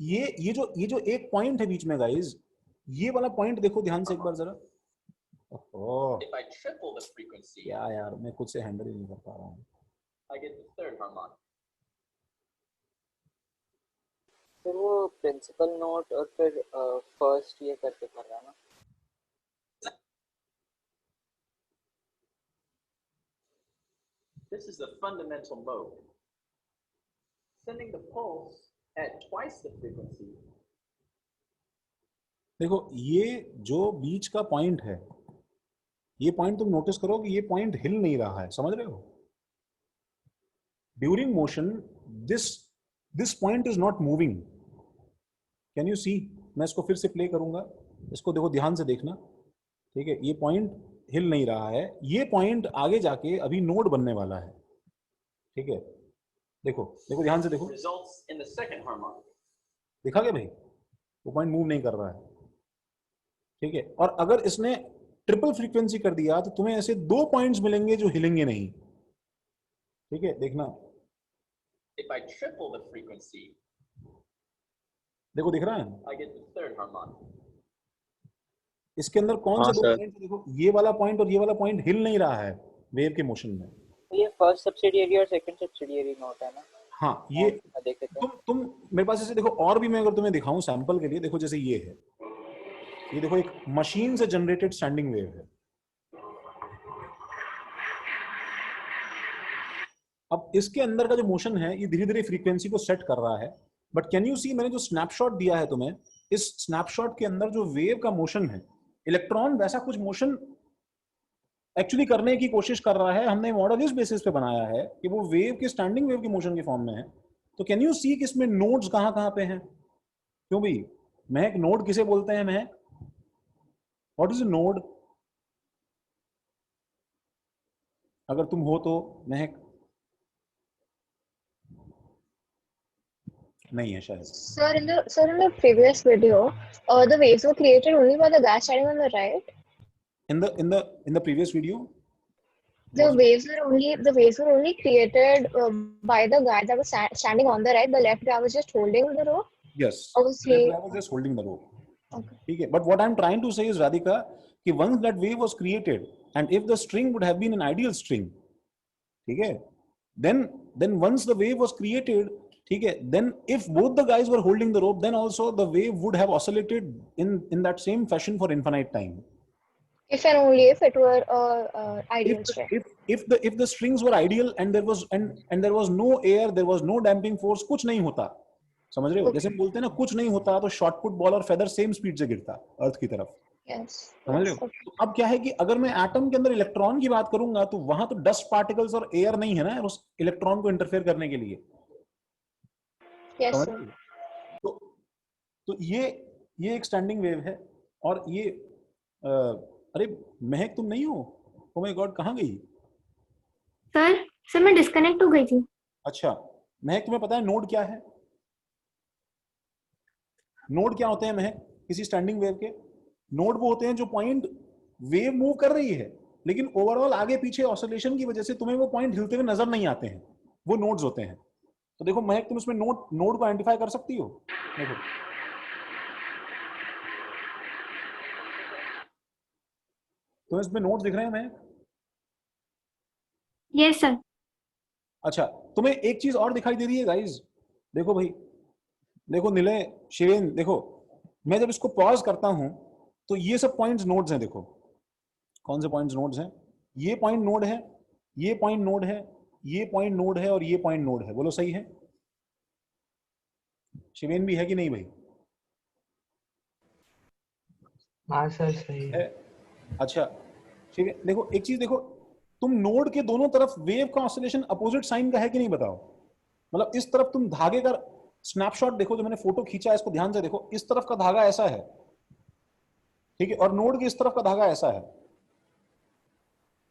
ये जो एक पॉइंट है बीच में गाइस, ये वाला पॉइंट देखो ध्यान से एक बार जरा। ओह If I triple the frequency, क्या यार, मैं खुद से हैंडल ही नहीं कर पा रहा हूँ। I get the third harmonic. फिर वो प्रिंसिपल नोट और फिर फर्स्ट ये करके कर रहा ना। This is the fundamental mode. Sending the pulse at twice the frequency. देखो ये जो बीच का पॉइंट है, ये पॉइंट तुम नोटिस करो कि ये पॉइंट हिल नहीं रहा है, समझ रहे हो। During motion this point is not moving. Can you see? मैं इसको फिर से प्ले करूंगा, इसको देखो ध्यान से देखना, ठीक है। ये पॉइंट हिल नहीं रहा है, ये पॉइंट आगे जाके अभी नोड बनने वाला है, ठीक है। देखो देखो ध्यान से देखो, Results in the second harmonic. देखा क्या भाई, वो पॉइंट मूव नहीं कर रहा है, ठीक है। और अगर इसने ट्रिपल फ्रीक्वेंसी कर दिया तो तुम्हें ऐसे दो पॉइंट्स मिलेंगे जो हिलेंगे नहीं, ठीक है। देखना, If I triple the frequency, देखो दिख रहा है, I get the third harmonic. इसके अंदर कौन से दो पॉइंट, देखो ये वाला पॉइंट और ये वाला पॉइंट हिल नहीं रहा है वेव के मोशन में। ये फर्स्ट सब्सिडियरी और सेकंड सब्सिडियरी नोट है ना। हाँ, ये तुम मेरे पास ऐसे देखो, और भी मैं अगर तुम्हें दिखाऊं सैंपल के लिए, देखो जैसे ये है, ये देखो एक मशीन से जनरेटेड स्टैंडिंग वेव है। अब इसके अंदर का जो मोशन है ये धीरे धीरे फ्रीक्वेंसी को सेट कर रहा है। बट कैन यू सी, मैंने जो स्नैपशॉट दिया है तुम्हें, इस स्नैपशॉट के अंदर जो वेव का मोशन है, इलेक्ट्रॉन वैसा कुछ मोशन एक्चुअली करने की कोशिश कर रहा है। हमने मॉडल इस बेसिस पे बनाया है कि वो वेव के स्टैंडिंग वेव के मोशन के फॉर्म में है। तो कैन यू सी कि इसमें नोड्स कहाँ कहाँ पे हैं? क्यों भाई महक, नोड किसे बोलते हैं महक? What is a node? अगर तुम हो तो महक, नहीं है शायद। Sir, in the previous video, the waves were created only by the gas standing on the right. In the previous video, The waves were only created by the guy that was standing on the right. The left guy was just holding the rope. Yes. Obviously. I was just holding the rope. Okay. ठीक है. But what I'm trying to say is, Radhika, कि once that wave was created, and if the string would have been an ideal string, ठीक है, then once the wave was created, ठीक है, then if both the guys were holding the rope, then also the wave would have oscillated in that same fashion for infinite time. If and only if it were ideal string. If the strings were ideal and there was no air, there was no damping force, कुछ नहीं होता. समझ रहे हो? जैसे बोलते हैं ना, कुछ नहीं होता तो शॉर्ट पुट बॉल और फेदर सेम स्पीड से गिरता अर्थ की तरफ. समझ रहे हो? तो अब क्या है कि अगर मैं एटम के अंदर इलेक्ट्रॉन की बात करूंगा तो वहां तो डस्ट पार्टिकल्स और एयर नहीं है ना उस इलेक्ट्रॉन को इंटरफेयर करने के लिए. तो ये एक स्टैंडिंग वेव है. और ये अरे महक तुम नहीं हो? ओह माय गॉड, कहाँ गई? सर मैं डिस्कनेक्ट हो गई थी. अच्छा महक, तुम्हें पता है नोड क्या है? नोड क्या होते हैं महक किसी स्टैंडिंग वेव के? नोड वो होते हैं जो पॉइंट वेव मूव कर रही है लेकिन ओवरऑल आगे पीछे ऑसिलेशन की वजह से तुम्हें वो पॉइंट हिलते हुए नजर नहीं आते हैं. वो नोड्स होते हैं. तो देखो महक, तुम उसमें नोड को आइडेंटिफाई कर सकती हो? देखो तो इसमें नोड्स दिख रहे हैं महक? Yes sir. अच्छा, तुम्हें एक चीज और दिखाई दे रही है गाइस? देखो भाई, देखो निलय, शिवेन, देखो मैं जब इसको पॉज करता हूं तो ये सब पॉइंट्स नोड्स हैं. देखो कौन से पॉइंट्स नोड्स हैं? ये पॉइंट नोड है, ये पॉइंट नोड है, ये पॉइंट नोड है और ये पॉइंट नोड है. बोलो सही है? शिवेन भी है कि नहीं भाई? हाँ सर सही है. अच्छा शिवेन, देखो एक चीज देखो, तुम नोड के दोनों तरफ वेव का ऑसिलेशन अपोजिट साइन का है कि नहीं बताओ? मतलब इस तरफ तुम धागे का स्नैपशॉट देखो, जो मैंने फोटो खींचा है इसको ध्यान से देखो. इस तरफ का धागा ऐसा है, ठीक है, और नोड के इस तरफ का धागा ऐसा है,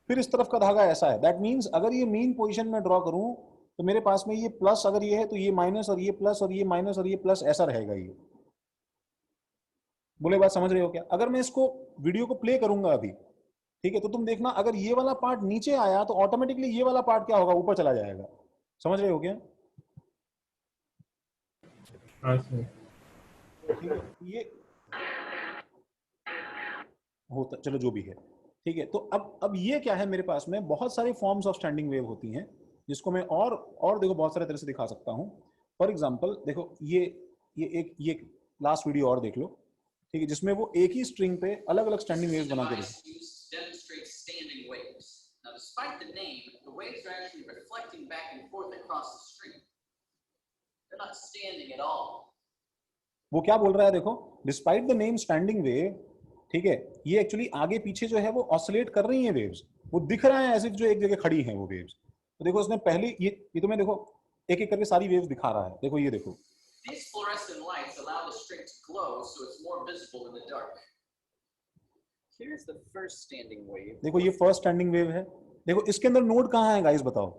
फिर इस तरफ का धागा ऐसा है. दैट मींस अगर ये मीन पोजीशन में ड्रॉ करूं तो मेरे पास में ये प्लस अगर ये है तो ये माइनस और ये प्लस और ये माइनस और ये प्लस ऐसा रहेगा. ये बोले बात समझ रहे हो क्या? अगर मैं इसको वीडियो को प्ले करूंगा अभी, ठीक है, तो तुम देखना अगर ये वाला पार्ट नीचे आया तो ऑटोमेटिकली ये वाला पार्ट क्या होगा? ऊपर चला जाएगा. समझ रहे हो क्या? ये होता, चलो जो भी है, ठीक है. तो अब ये क्या है, मेरे पास में बहुत सारे फॉर्म्स ऑफ स्टैंडिंग वेव होती हैं जिसको मैं और देखो बहुत सारे तरह से दिखा सकता हूं. फॉर एग्जांपल देखो ये लास्ट वीडियो और देख लो, ठीक है, जिसमें वो एक ही स्ट्रिंग पे अलग अलग स्टैंडिंग वेव्स बना के देखो. Demonstrates standing waves. Now, despite the name, the waves are actually reflecting back and forth across the string. They're not standing at all. वो क्या बोल रहा है देखो, despite the name standing wave, ठीक है, ये एक्चुअली आगे पीछे जो है वो ऑसिलेट कर रही हैं वेव्स. वो दिख रहा है एज इफ जो एक जगह खड़ी हैं वो वेव्स. तो देखो उसने पहली ये तुम्हें देखो एक एक करके सारी वेव्स दिखा रहा है. देखो ये देखो, These fluorescent lights allow the string to glow, so it's more visible in the dark. Here's the first standing wave. देखो ये फर्स्ट स्टैंडिंग वेव है. देखो इसके अंदर नोड कहाँ है गाइस बताओ?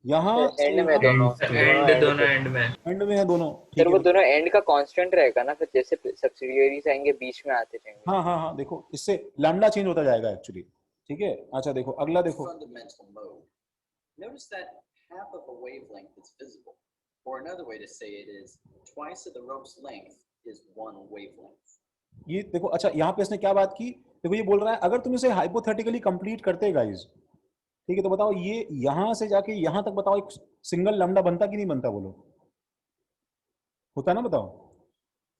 यहाँ एंड में दोनों एंड में है दोनों. सर वो दोनों एंड का कांस्टेंट रहेगा ना, फिर जैसे सब्सिडियरीज आएंगे बीच में आते जाएंगे. हाँ देखो इससे लैम्डा चेंज होता जाएगा एक्चुअली, ठीक है. अच्छा देखो अगला देखो, Fundamental mode. Notice that half of a wavelength is visible, or another way to say it is twice of the rope's length is one wavelength. ये देखो. अच्छा यहाँ पे इसने क्या बात की, देखो ये बोल रहा है अगर तुम इसे हाइपोथेटिकली कंप्लीट करते गाइस, ठीक है, तो बताओ ये यहां से जाके यहां तक बताओ एक सिंगल लैम्डा बनता कि नहीं बनता? बोलो होता ना, बताओ.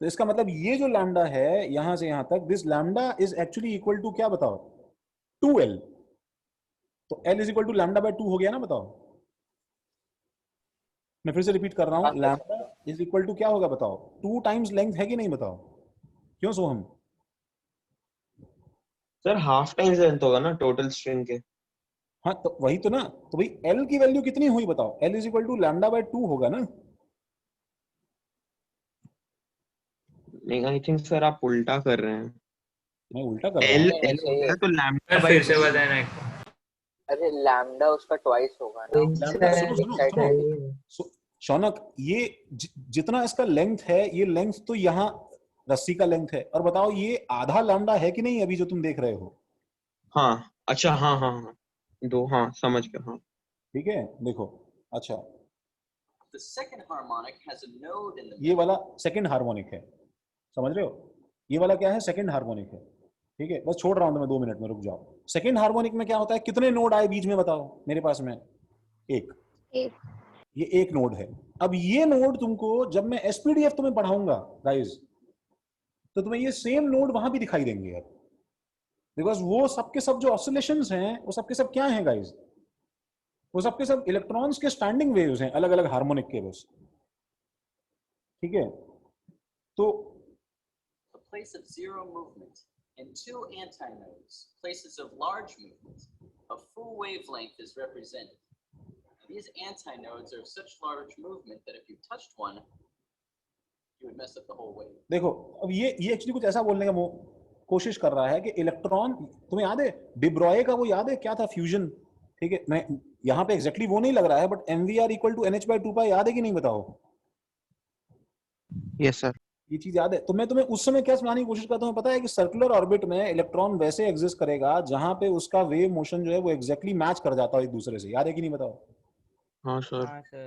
तो इसका मतलब ये जो लैम्डा है यहां से यहां तक, this lambda is actually equal to क्या बताओ? 2l. तो l is equal to lambda by 2 हो गया ना, बताओ. मैं फिर से रिपीट कर रहा हूं, लैम्डा इज इक्वल टू क्या होगा बताओ? 2 टाइम्स लेंथ है कि नहीं बताओ? क्यों सोहम? सर हाफ टाइम्स लेंथ होगा ना टोटल स्ट्रिंग के. हाँ तो वही तो ना. तो भाई l की वैल्यू कितनी हुई बताओ? l is equal to lambda by 2 होगा ना. नहीं, आई थिंक सर आप उल्टा कर रहे हैं. मैं उल्टा कर रहा हूं. l तो लैम्डा बाय फिर से बताना एक. अरे लैम्डा उसका ट्वाइस होगा ना. शौनक, ये जितना इसका लेंथ है, ये लेंथ तो यहाँ रस्सी का लेंथ है. और बताओ ये आधा लैम्डा है कि नहीं अभी जो तुम देख रहे हो? हाँ. अच्छा हाँ. दो, हाँ समझ गया, हाँ ठीक है। देखो अच्छा The second harmonic has a node in the ये वाला सेकंड हार्मोनिक है, समझ रहे हो? ये वाला क्या है? सेकंड हार्मोनिक है, ठीक है। बस छोड़ रहा हूं तो मैं 2 मिनट में, रुक जाओ। सेकंड हार्मोनिक में क्या होता है? कितने नोड आए बीच में बताओ मेरे पास में? एक। ये एक नोड है। अब ये नोड तुमको जब मैं एसपीडीएफ तुम्हें पढ़ाऊंगा गाइस, तो तुम्हें ये सेम नोड वहां भी दिखाई देंगे अब, बिकॉज वो सबके सब जो ऑसिलेशंस हैं वो सबके सब क्या हैं गाइस? वो सबके सब इलेक्ट्रॉन्स के स्टैंडिंग वेव्स हैं, अलग अलग हार्मोनिक के बस, ठीक है। तो a place of zero movement and two antinodes, places of large movement. A full wavelength is represented. These antinodes are of such large movement that if you touched one, you would mess up the whole wave. देखो अब ये actually कुछ ऐसा बोलने का कोशिश कर रहा है कि इलेक्ट्रॉन, तुम्हें याद है डिब्रॉय का वो याद है क्या था? फ्यूजन, ठीक है। मैं यहाँ पे एग्जैक्टली वो नहीं लग रहा है, बट MVR = NH/2π याद है कि नहीं बताओ? Yes sir. ये चीज याद है? तो मैं तुम्हें उस समय क्या समझाने की कोशिश करता हूँ पता है? कि सर्कुलर ऑर्बिट में इलेक्ट्रॉन वैसे एग्जिस्ट करेगा जहां पे उसका वेव मोशन जो है वो एग्जैक्टली मैच कर जाता है एक दूसरे से, याद है कि नहीं बताओ? हाँ सर।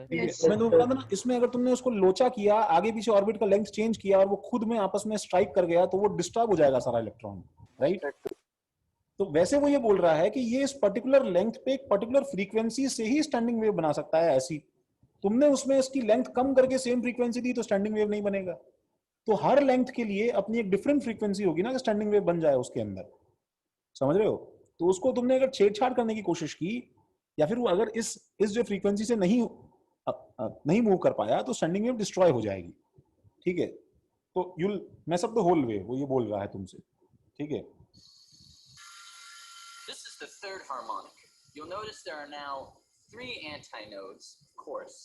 ठीक है। मैं तुम्हें बता दूं ना, इसमें अगर तुमने उसको लोचा किया, आगे पीछे ऑर्बिट का लेंथ चेंज किया और वो खुद में आपस में स्ट्राइक कर गया, तो वो डिस्टर्ब हो जाएगा सारा इलेक्ट्रॉन, राइट? तो वैसे वो ये बोल रहा है कि ये इस पर्टिकुलर लेंथ पे एक पर्टिकुलर फ्रीक्वेंसी से ही स्टैंडिंग वेव बना सकता है। ऐसी तुमने उसमें इसकी लेंथ कम करके सेम फ्रीक्वेंसी दी तो स्टैंडिंग वेव नहीं बनेगा। तो हर लेंथ के लिए अपनी एक डिफरेंट फ्रीक्वेंसी होगी ना कि स्टैंडिंग वेव बन जाए उसके अंदर, समझ रहे हो? तो उसको तुमने अगर छेड़छाड़ करने की कोशिश की, या फिर वो अगर इस जो फ्रीक्वेंसी से नहीं मूव कर पाया, तो स्टैंडिंग वेव डिस्ट्रॉय हो जाएगी, ठीक है। तो you'll mess up the whole wave, वो ये बोल रहा है तुमसे, ठीक है। This is the third harmonic. You'll notice there are now 3 antinodes, of course,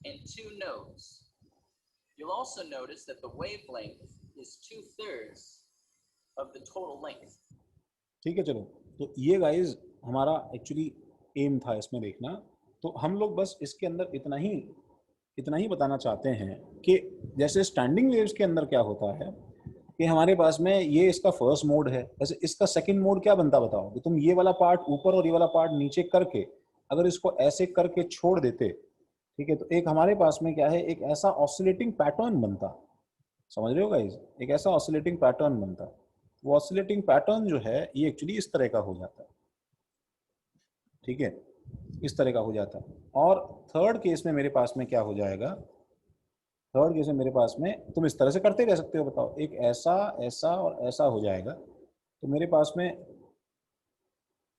and 2 nodes. You'll also notice that the wavelength is 2/3 of the total length. ठीक है, चलो। तो ये गाइज हमारा एक्चुअली एम था इसमें देखना। तो हम लोग बस इसके अंदर इतना ही बताना चाहते हैं कि जैसे स्टैंडिंग वेव्स के अंदर क्या होता है कि हमारे पास में ये इसका फर्स्ट मोड है, वैसे इसका सेकंड मोड क्या बनता बताओ? कि तुम ये वाला पार्ट ऊपर और ये वाला पार्ट नीचे करके अगर इसको ऐसे करके छोड़ देते, ठीक है, तो एक हमारे पास में क्या है, एक ऐसा ऑसिलेटिंग पैटर्न बनता, समझ रहे हो गाइस? एक ऐसा ऑसिलेटिंग पैटर्न बनता। वो ऑसिलेटिंग पैटर्न जो है ये एक्चुअली इस तरह का हो जाता है, ठीक है, इस तरह का हो जाता है। और थर्ड केस में मेरे पास में क्या हो जाएगा? थर्ड केस में मेरे पास में तुम इस तरह से करते रह सकते हो, बताओ, एक ऐसा ऐसा और ऐसा हो जाएगा, तो मेरे पास में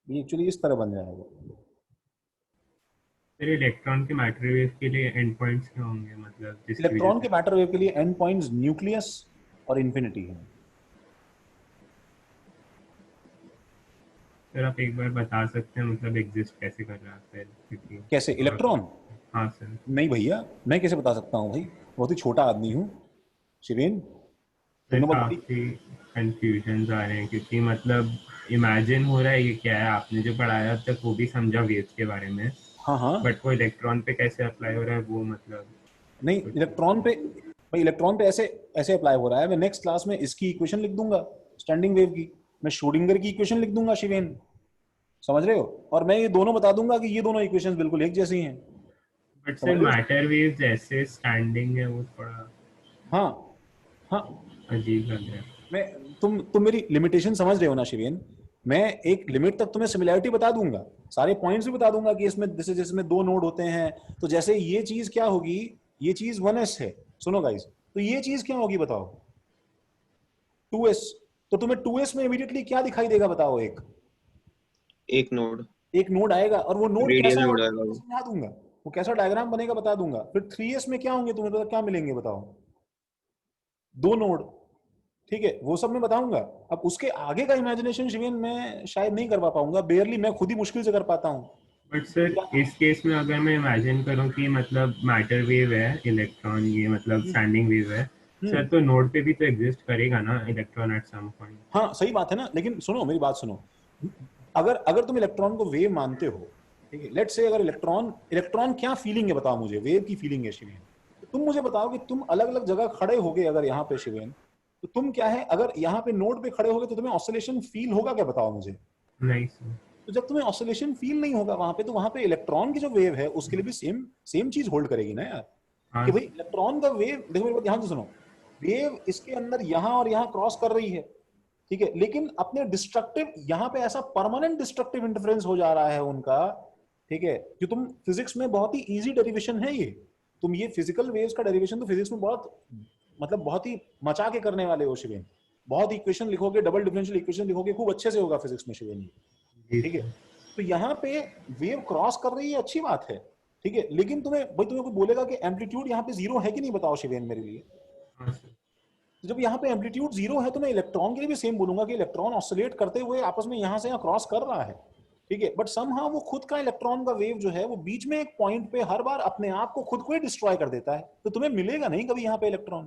ये एक्चुअली इस तरह बन जाएगा। फिर इलेक्ट्रॉन के मैटर वेव के लिए एंड पॉइंट्स क्या होंगे? मतलब इलेक्ट्रॉन के मैटर वेव के लिए एंड पॉइंट्स न्यूक्लियस और इन्फिनिटी है। सर आप एक बार बता सकते हैं मतलब एग्जिस्ट कैसे कर रहा है? कैसे इलेक्ट्रॉन? हाँ सर। नहीं भैया, मैं कैसे बता सकता हूँ भाई, बहुत ही छोटा आदमी हूँ शिवेन। काफी कंफ्यूजन आ रहे हैं क्योंकि मतलब इमेजिन हो रहा है ये क्या है, आपने जो पढ़ाया अब तक वो भी समझा वेव्स के बारे में, हाँ, बट वो इलेक्ट्रॉन पे कैसे अप्लाई हो रहा है वो मतलब नहीं, इलेक्ट्रॉन पे भाई, इलेक्ट्रॉन पे ऐसे अप्लाई हो रहा है। मैं नेक्स्ट क्लास में इसकी इक्वेशन लिख दूंगा स्टैंडिंग वेव की, मैं श्रोडिंगर की इक्वेशन लिख दूंगा शिवेन, समझ रहे हो? और मैं ये दोनों बता दूंगा कि ये दोनों इक्वेशंस बिल्कुल एक जैसी हैं। बट सर मैटर वेव्स ऐसे स्टैंडिंग है वो थोड़ा हाँ अजीब लग रहा है। मैं तुम मेरी लिमिटेशन समझ रहे हो ना शिवेन? मैं एक लिमिट तक तुम्हें सिमिलैरिटी बता दूंगा, सारे पॉइंट्स भी बता दूंगा कि इसमें जैसे जिसमें 2 नोड होते हैं, तो जैसे ये चीज क्या होगी, ये चीज 1s है, सुनो गाइस, तो ये चीज क्या होगी बताओ? 2s। तो तुम्हें 2s में इमीडिएटली क्या दिखाई देगा बताओ? एक नोड आएगा, और वो नोड कैसा होगा समझा दूंगा, वो कैसा डायग्राम बनेगा बता दूंगा। फिर 3s में क्या होंगे तुम्हें पता क्या मिलेंगे बताओ? 2 नोड, ठीक है, वो सब मैं बताऊंगा। अब उसके आगे का इमेजिनेशन शिवेन मैं शायद नहीं करवा पाऊंगा, बेयरली मैं खुद ही मुश्किल से कर पाता हूँ। बट सर इस केस में अगर मैं इमेजिन करूं कि मतलब मैटर वेव है, इलेक्ट्रॉन ये मतलब स्टैंडिंग वेव है सर, तो नोड पे भी तो एग्जिस्ट करेगा ना इलेक्ट्रॉन एट सम पॉइंट। हाँ सही बात है ना, लेकिन सुनो मेरी बात सुनो, अगर तुम इलेक्ट्रॉन को वेव मानते हो, ठीक है, लेट्स से अगर इलेक्ट्रॉन क्या फीलिंग है बताओ मुझे? वेव की फीलिंग है शिवेन। तो तुम मुझे बताओ कि तुम अलग अलग जगह खड़े होगे अगर यहाँ पे शिवेन, तो तुम क्या है, अगर यहाँ पे नोड पे खड़े होगे तो तुम्हें ऑसिलेशन फील होगा क्या बताओ मुझे? नहीं सर। तो जब तुम्हें ऑसिलेशन फील नहीं होगा वहां पे, तो वहां पे इलेक्ट्रॉन की जो वेव है उसके लिए भी सेम चीज होल्ड करेगी ना यार, कि भाई इलेक्ट्रॉन का वेव, देखो मेरी बात ध्यान से सुनो, वेव इसके अंदर यहां और यहां क्रॉस कर रही है, ठीक है, लेकिन अपने डिस्ट्रक्टिव यहां पे ऐसा परमानेंट डिस्ट्रक्टिव इंटरफेरेंस हो जा रहा है उनका, ठीक है, कि तुम फिजिक्स में बहुत ही इजी डेरिवेशन है ये, तुम ये फिजिकल वेव्स का डेरिवेशन तो फिजिक्स में बहुत मतलब बहुत ही मचा के करने वाले हो शिवेन, बहुत इक्वेशन लिखोगे, डबल डिफरेंशियल इक्वेशन लिखोगे, खूब अच्छे से होगा फिजिक्स में शिवेन, ठीक है। तो यहाँ पे वेव क्रॉस कर रही है, अच्छी बात है, ठीक है, लेकिन तुम्हें कोई बोलेगा कि एम्पलीट्यूड यहाँ पे जीरो है कि नहीं, बताओ शिवेन मेरे लिए। तो जब यहाँ पे एम्पलीट्यूड जीरो है तो मैं इलेक्ट्रॉन के लिए भी सेम बोलूंगा कि इलेक्ट्रॉन ऑसिलेट करते हुए आपस में यहाँ से यहाँ क्रॉस कर रहा है, ठीक है, बट समहाउ वो खुद का इलेक्ट्रॉन का वेव जो है वो बीच में एक पॉइंट पे हर बार अपने आप को खुद को ही डिस्ट्रॉय कर देता है, तो तुम्हें मिलेगा नहीं कभी यहाँ पे इलेक्ट्रॉन,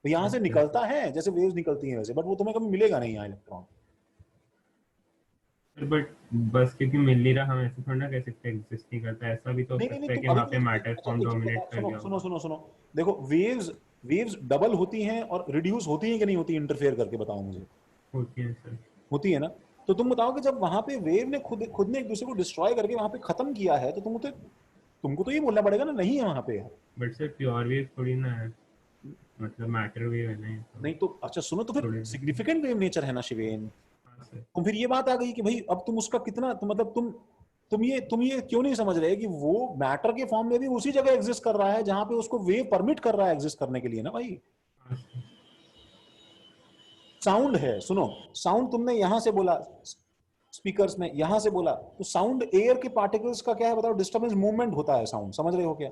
तो यहाँ से निकलता है जैसे वेव्स निकलती हैं वैसे, बट वो तुम्हें कभी मिलेगा नहीं यहाँ इलेक्ट्रॉन। बट बस क्योंकि मिल नहीं रहा हम ऐसे थोड़ा ना कह सकते एग्जिस्ट नहीं करता, ऐसा भी तो हो सकता है कि वहाँ पे मैटर फॉर्म डोमिनेट कर गया। सुनो देखो, वेव्स डबल होती हैं और रिड्यूस होती हैं कि नहीं होती, इंटरफेयर करके बताओ मुझे। होती है सर। होती है ना, तो तुम बताओ कि जब वहां पे वेव ने खुद ने एक दूसरे को डिस्ट्रॉय करके वहां पे खत्म किया है, तो तुमको तो ये बोलना पड़ेगा ना नहीं है वहां पे। बट सर प्योर वेव थोड़ी ना है, मतलब मैटर वेव है ना। नहीं तो अच्छा सुनो, तो फिर सिग्निफिकेंट वेव नेचर है ना शिवेन, तो फिर ये बात आ गई कि भाई अब तुम उसका कितना, तो मतलब तुम ये क्यों नहीं समझ रहे कि वो मैटर के फॉर्म में भी उसी जगह एग्जिस्ट कर रहा है जहां पे उसको वेव परमिट कर रहा है एग्जिस्ट करने के लिए ना भाई। साउंड है, सुनो, साउंड तुमने यहां से बोला, स्पीकर्स में यहां से बोला, तो साउंड एयर के पार्टिकल्स का क्या है बताओ, डिस्टर्बेंस मूवमेंट होता है साउंड, समझ रहे हो क्या।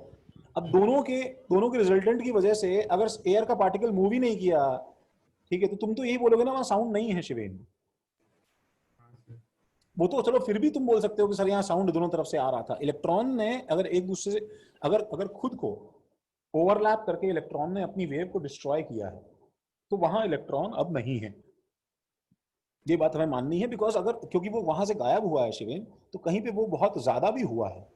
अब दोनों के रिजल्टेंट की वजह से अगर एयर का पार्टिकल मूव ही नहीं किया, ठीक है, तो तुम तो यही बोलोगे ना वहां साउंड नहीं है शिवेन। वो तो चलो फिर भी तुम बोल सकते हो कि सर यहाँ साउंड दोनों तरफ से आ रहा था, इलेक्ट्रॉन ने अगर एक दूसरे से अगर खुद को ओवरलैप करके इलेक्ट्रॉन ने अपनी वेव को डिस्ट्रॉय किया है, तो वहां इलेक्ट्रॉन अब नहीं है, ये बात हमें माननी है, बिकॉज अगर क्योंकि वो वहां से गायब हुआ है शिवेन, तो कहीं पे वो बहुत ज्यादा भी हुआ है,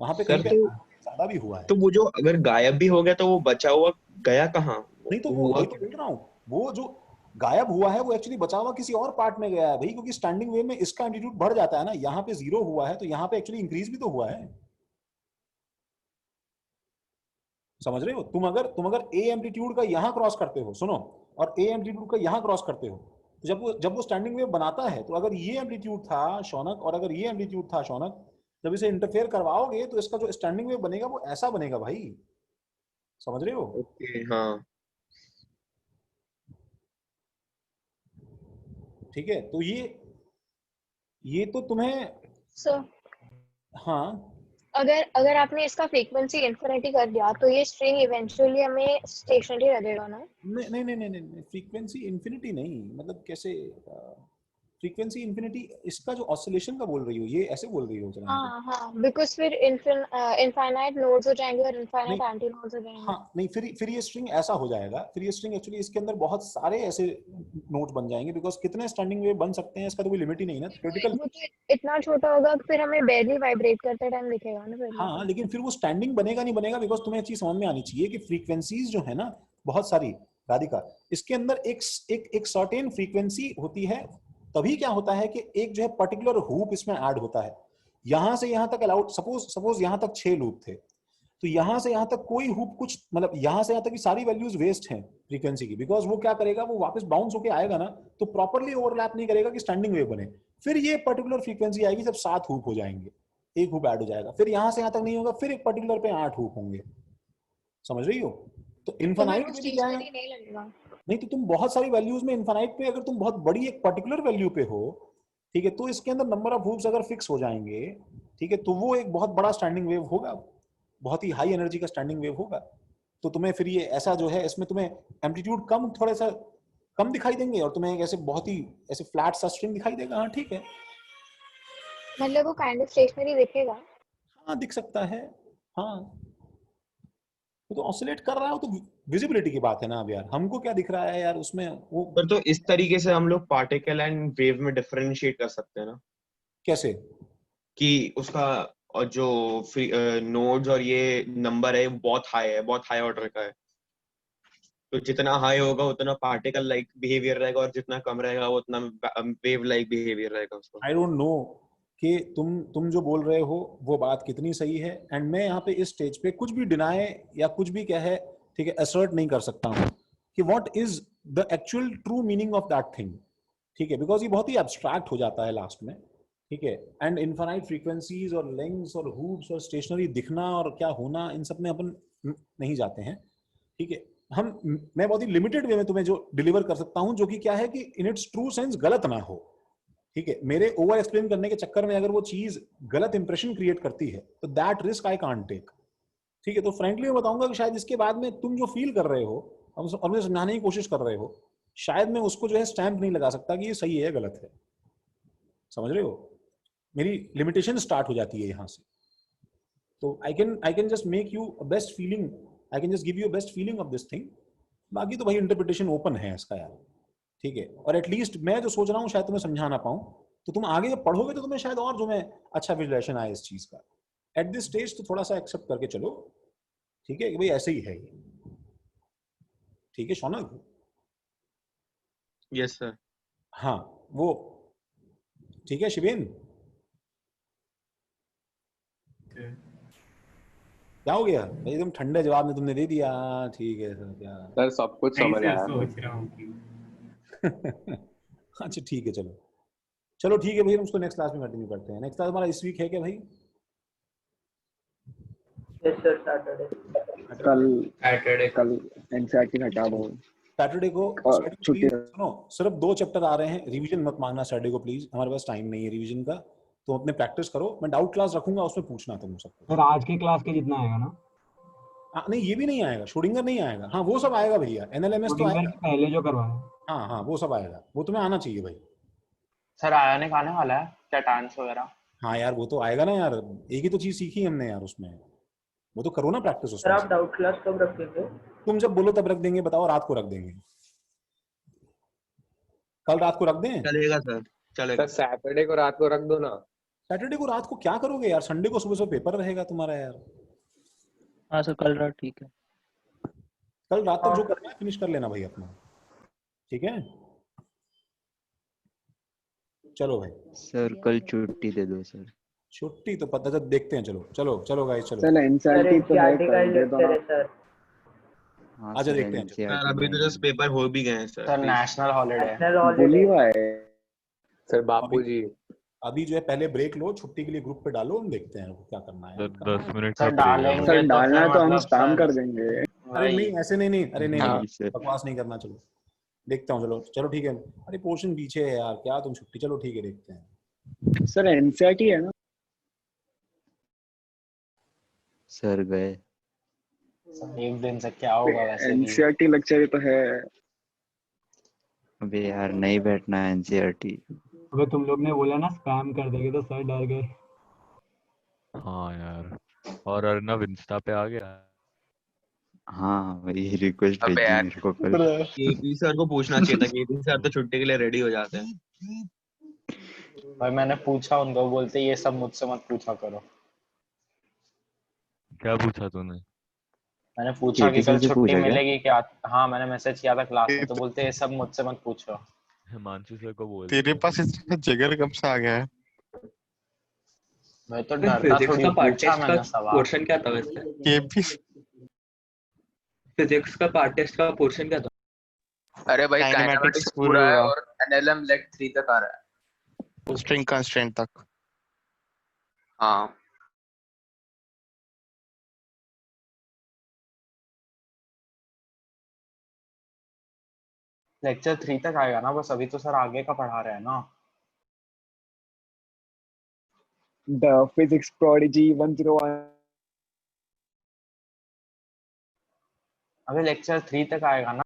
वहां पे कहीं पे ज्यादा भी हुआ है। तो वो जो अगर गायब भी हो गया तो वो बचा हुआ गया कहाँ? नहीं तो वो तो बोल रहा हूँ, वो जो गायब हुआ है वो एक्चुअली बचा हुआ किसी और पार्ट में गया है भाई, क्योंकि स्टैंडिंग वेव में इसका एम्पलीट्यूड बढ़ जाता है ना, यहाँ पे जीरो हुआ है तो यहाँ पे एक्चुअली इंक्रीज भी तो हुआ है, समझ रहे हो। तुम अगर ए एम्पलीट्यूड का यहाँ क्रॉस करते हो, सुनो, और ए एम्पलीट्यूड का यहाँ क्रॉस करते हो, तो जब वो स्टैंडिंग वेव बनाता है, तो अगर ये एम्पलीट्यूड था शौनक और अगर ये एम्पलीट्यूड था शौनक, जब इसे इंटरफेयर करवाओगे तो इसका जो स्टैंडिंग वेव बनेगा वो ऐसा बनेगा भाई, समझ रहे हो। ओके हाँ ठीक है, तो ये तो तुम्हें हाँ, अगर आपने इसका फ्रीक्वेंसी इन्फिनिटी कर दिया तो ये स्ट्रिंग इवेंचुअली हमें स्टेशनरी लगेगा ना। नहीं, फ्रीक्वेंसी इन्फिनिटी नहीं, मतलब कैसे फ्रीक्वेंसी इन्फिनिटी, इसका जो ऑसिलेशन का बोल रही हो, ये ऐसे बोल रही हो जना। हाँ बिकॉज़ फिर इनफाइनाइट नोड्स हो जाएंगे और इनफाइनाइट एंटी नोड्स हो जाएंगे। हाँ नहीं, फिर ये स्ट्रिंग ऐसा हो जाएगा, फिर ये स्ट्रिंग एक्चुअली इसके अंदर बहुत सारे ऐसे नोड्स बन जाएंगे, बिकॉज कितने स्टैंडिंग वेव बन सकते हैं इसका तो कोई लिमिट ही नहीं ना, थ्योरेटिकल। वो तो इतना छोटा होगा फिर हमें बेरली वाइब्रेट करते टाइम दिखेगा ना फिर। हाँ लेकिन फिर वो स्टैंडिंग बनेगा नहीं बनेगा, बिकॉज तुम्हें चीज समझ में आनी चाहिए कि फ्रीक्वेंसीज जो है ना बहुत सारी, राधिका, इसके अंदर एक सर्टेन फ्रीक्वेंसी होती है, तभी क्या होता है कि एक जो है पर्टिकुलर हुप इसमें ऐड होता है, यहां से यहां तक अलाउड, सपोज यहां तक 6 लूप थे, तो यहां से यहां तक कोई हुप कुछ मतलब यहां से यहां तक की सारी वैल्यूज वेस्ट हैं फ्रीक्वेंसी की, बिकॉज वो क्या करेगा, वो वापस बाउंस होके आएगा ना, तो प्रॉपर्ली ओवरलैप नहीं करेगा कि स्टैंडिंग वेव बने, फिर ये पर्टिकुलर फ्रीक्वेंसी आएगी जब 7 हुप हो जाएंगे, एक हुप ऐड हो जाएगा, फिर यहां से यहां तक नहीं होगा, फिर एक पर्टिकुलर पे 8 हुप होंगे, समझ रही हो। तो इनफाइनाइट में भी क्या है, नहीं तो तुम बहुत सारी वैल्यूज में इनफाइनाइट पे अगर तुम बहुत बड़ी एक पर्टिकुलर वैल्यू पे हो, ठीक है, तो इसके अंदर नंबर ऑफ हुप्स अगर फिक्स हो जाएंगे, ठीक है, तो वो एक बहुत बड़ा स्टैंडिंग वेव होगा, बहुत ही हाई एनर्जी का स्टैंडिंग वेव होगा, तो तुम्हें फिर ये ऐसा जो है इसमें तुम्हें एम्पलीट्यूड कम थोड़ा सा कम दिखाई देंगे और तुम्हें एक ऐसे बहुत ही ऐसे फ्लैट सा स्ट्रिंग दिखाई देगा। हाँ ठीक है, मतलब वो काइंड ऑफ स्टेशनरी दिखेगा। हाँ दिख सकता है, हाँ तो ऑसिलेट कर रहा है, तो विजिबिलिटी की बात है ना। अब यार हमको क्या दिख रहा है यार उसमें वो, पर तो इस तरीके से हम लोग पार्टिकल एंड वेव में डिफरेंशिएट कर सकते हैं ना। कैसे कि उसका और जो नोड्स और ये नंबर है बहुत हाई है, बहुत हाई ऑर्डर का है, तो जितना हाई होगा उतना पार्टिकल लाइक बिहेवियर रहेगा और जितना कम रहेगा वो उतना वेव लाइक बिहेवियर रहेगा उसका। आई डोंट नो, कि तुम जो बोल रहे हो वो बात कितनी सही है, एंड मैं यहाँ पे इस स्टेज पे कुछ भी डिनाई या कुछ भी क्या है, ठीक है, असर्ट नहीं कर सकता हूँ कि what is the actual true meaning of that thing, ठीक है, बिकॉज ये बहुत ही एब्स्ट्रैक्ट हो जाता है लास्ट में, ठीक है। एंड इनफाइनाइट फ्रीक्वेंसीज और लेंग्थ्स और हूप्स और स्टेशनरी दिखना और क्या होना, इन सब में अपन नहीं जाते हैं, ठीक है। मैं बहुत ही लिमिटेड वे में तुम्हें जो डिलीवर कर सकता हूं, जो कि क्या है कि इन इट्स ट्रू सेंस गलत ना हो, ठीक है। मेरे ओवर एक्सप्लेन करने के चक्कर में अगर वो चीज गलत इंप्रेशन क्रिएट करती है तो that risk I can't take, ठीक है। तो फ्रेंकली मैं बताऊंगा कि शायद इसके बाद में तुम जो फील कर रहे हो और मुझे समझाने की कोशिश कर रहे हो, शायद मैं उसको जो है स्टैंप नहीं लगा सकता कि ये सही है गलत है, समझ रहे हो। मेरी लिमिटेशन स्टार्ट हो जाती है यहाँ से। तो I can just make you a best feeling, I can just give you a best feeling of this thing. बाकी तो भाई इंटरप्रिटेशन ओपन है इसका यार, ठीक है। और एटलीस्ट मैं जो सोच रहा हूँ शायद तुम्हें समझा ना पाऊँ, तो तुम आगे जब पढ़ोगे तो तुम्हें शायद और जो मैं अच्छा विजुलाइजेशन आए इस चीज का। एट दिस स्टेज तो थोड़ा सा एक्सेप्ट करके चलो, ठीक है, कि भाई ऐसे ही है ये, ठीक है शौनक। Yes sir. हाँ वो ठीक है शिवेन, क्या हो गया भाई, एकदम ठंडे जवाब में तुमने दे दिया। ठीक है सर, क्या सर सब कुछ समझ आया। सोच रहा हूँ कि अच्छा ठीक है, चलो ठीक है भाई, हम उसको नेक्स्ट क्लास में कंटिन्यू करते हैं। नेक्स्ट क्लास हमारा इस वीक है क्या भाई? यस सर, सैटरडे कल एनसीईआरटी हटा दो सैटरडे को। और छुट्टी। सुनो, सिर्फ 2 चैप्टर आ रहे हैं, रिवीजन मत मांगना सैटरडे को प्लीज, हमारे पास टाइम नहीं है रिवीजन का, तो अपने प्रैक्टिस करो। मैं डाउट क्लास रखूंगा, उसमें पूछना तुम सबको। सर आज की क्लास के जितना आएगा ना? नहीं ये भी नहीं आएगा, शोडिंगर नहीं आएगा। हाँ वो सब आएगा भैया, एनएलएमएस तो शोडिंगर आएगा के पहले जो करवाया। हाँ वो सब आएगा, वो तुम्हें आना चाहिए भाई। सर आयोनिक आने वाला है क्या, टांस वगैरह? हाँ यार वो तो आएगा ना यार, एक ही तो चीज सीखी हमने यार उसमें, वो तो करो ना प्रैक्टिस सर उसमें। आप डाउट क्लास कब रखेंगे? तुम जब बोलो तब रख देंगे, बताओ रात को रख देंगे, कल रात को रख दें? चलेगा सर, चलेगा। सर सैटरडे को रात को रख दो ना। सैटरडे को रात को क्या करोगे यार, संडे को सुबह से पेपर रहेगा तुम्हारा यार। हाँ सर कल रात ठीक है। कल रात तक जो करना है फिनिश कर लेना भाई अपना, ठीक है। चलो भाई सर कल छुट्टी दे दो सर। छुट्टी तो पता चल, देखते हैं। चलो गाइस चलो। सर एनसीईआरटी तो दे दो ना। हाँ आजा सर, देखते हैं। सर अभी तो जस्ट पेपर हो भी गए हैं सर। सर नेशनल हॉलीडे है सर बापूजी। अभी जो है पहले ब्रेक लो, छुट्टी के लिए ग्रुप पे डालो, हम देखते हैं क्या करना है। 10 मिनट सर डालेंगे सर तो डालना फिर है तो हम मतलब स्पैम सर कर देंगे। अरे नहीं ऐसे नहीं, अरे नहीं हाँ, सर। बकवास नहीं करना। चलो देखता हूँ, चलो ठीक है। अरे पोर्शन पीछे है यार, क्या तुम छुट्टी, चलो ठीक है देखते हैं। सर एनसीईआरटी है ना? सर गए। एक दिन से क्या होगा वैसे भी। एनसीईआरटी लेक्चर तो है। अबे यार नहीं बैठना है एनसीईआरटी। अबे तुम लोग ने बोला ना स्पैम कर देंगे तो सर डर गए। हाँ यार, और अर्नव इंस्टा पे आ गया। हाँ वही रिक्वेस्ट अबे भेजी यार। मेरे को कल। केपी सर को पूछना चाहिए था, केपी सर तो छुट्टी के लिए रेडी हो जाते हैं। भाई मैंने पूछा उनको, बोलते ये सब मुझसे मत पूछा करो। क्या पूछा तूने? मैंने पूछा कि केपी कल सर से छुट्टी पूछा क्या? मिलेगी क्या? हाँ मैंने मैसेज किया था क्लास में, तो बोलते ये सब मुझसे मत पूछो। हिमांशु सर को बोल तेरे पास इतना जिगर कब से आ गया है? मैं तो डरता थोड़ी, पूछा मैंने सवाल। पोर्शन क्या था वैसे? केपी फिजिक्स का पार्ट टेस्ट का पोर्शन क्या था? अरे भाई Kinematics काइनेमैटिक्स पूरा पूरा है हुआ। और एनएलएम लेग 3 तक आ रहा है। स्ट्रिंग कंस्ट्रेंट तक। हाँ लेक्चर 3 तक आएगा ना बस, अभी तो सर आगे का पढ़ा रहे हैं ना। The physics prodigy 101। अभी लेक्चर 3 तक आएगा ना।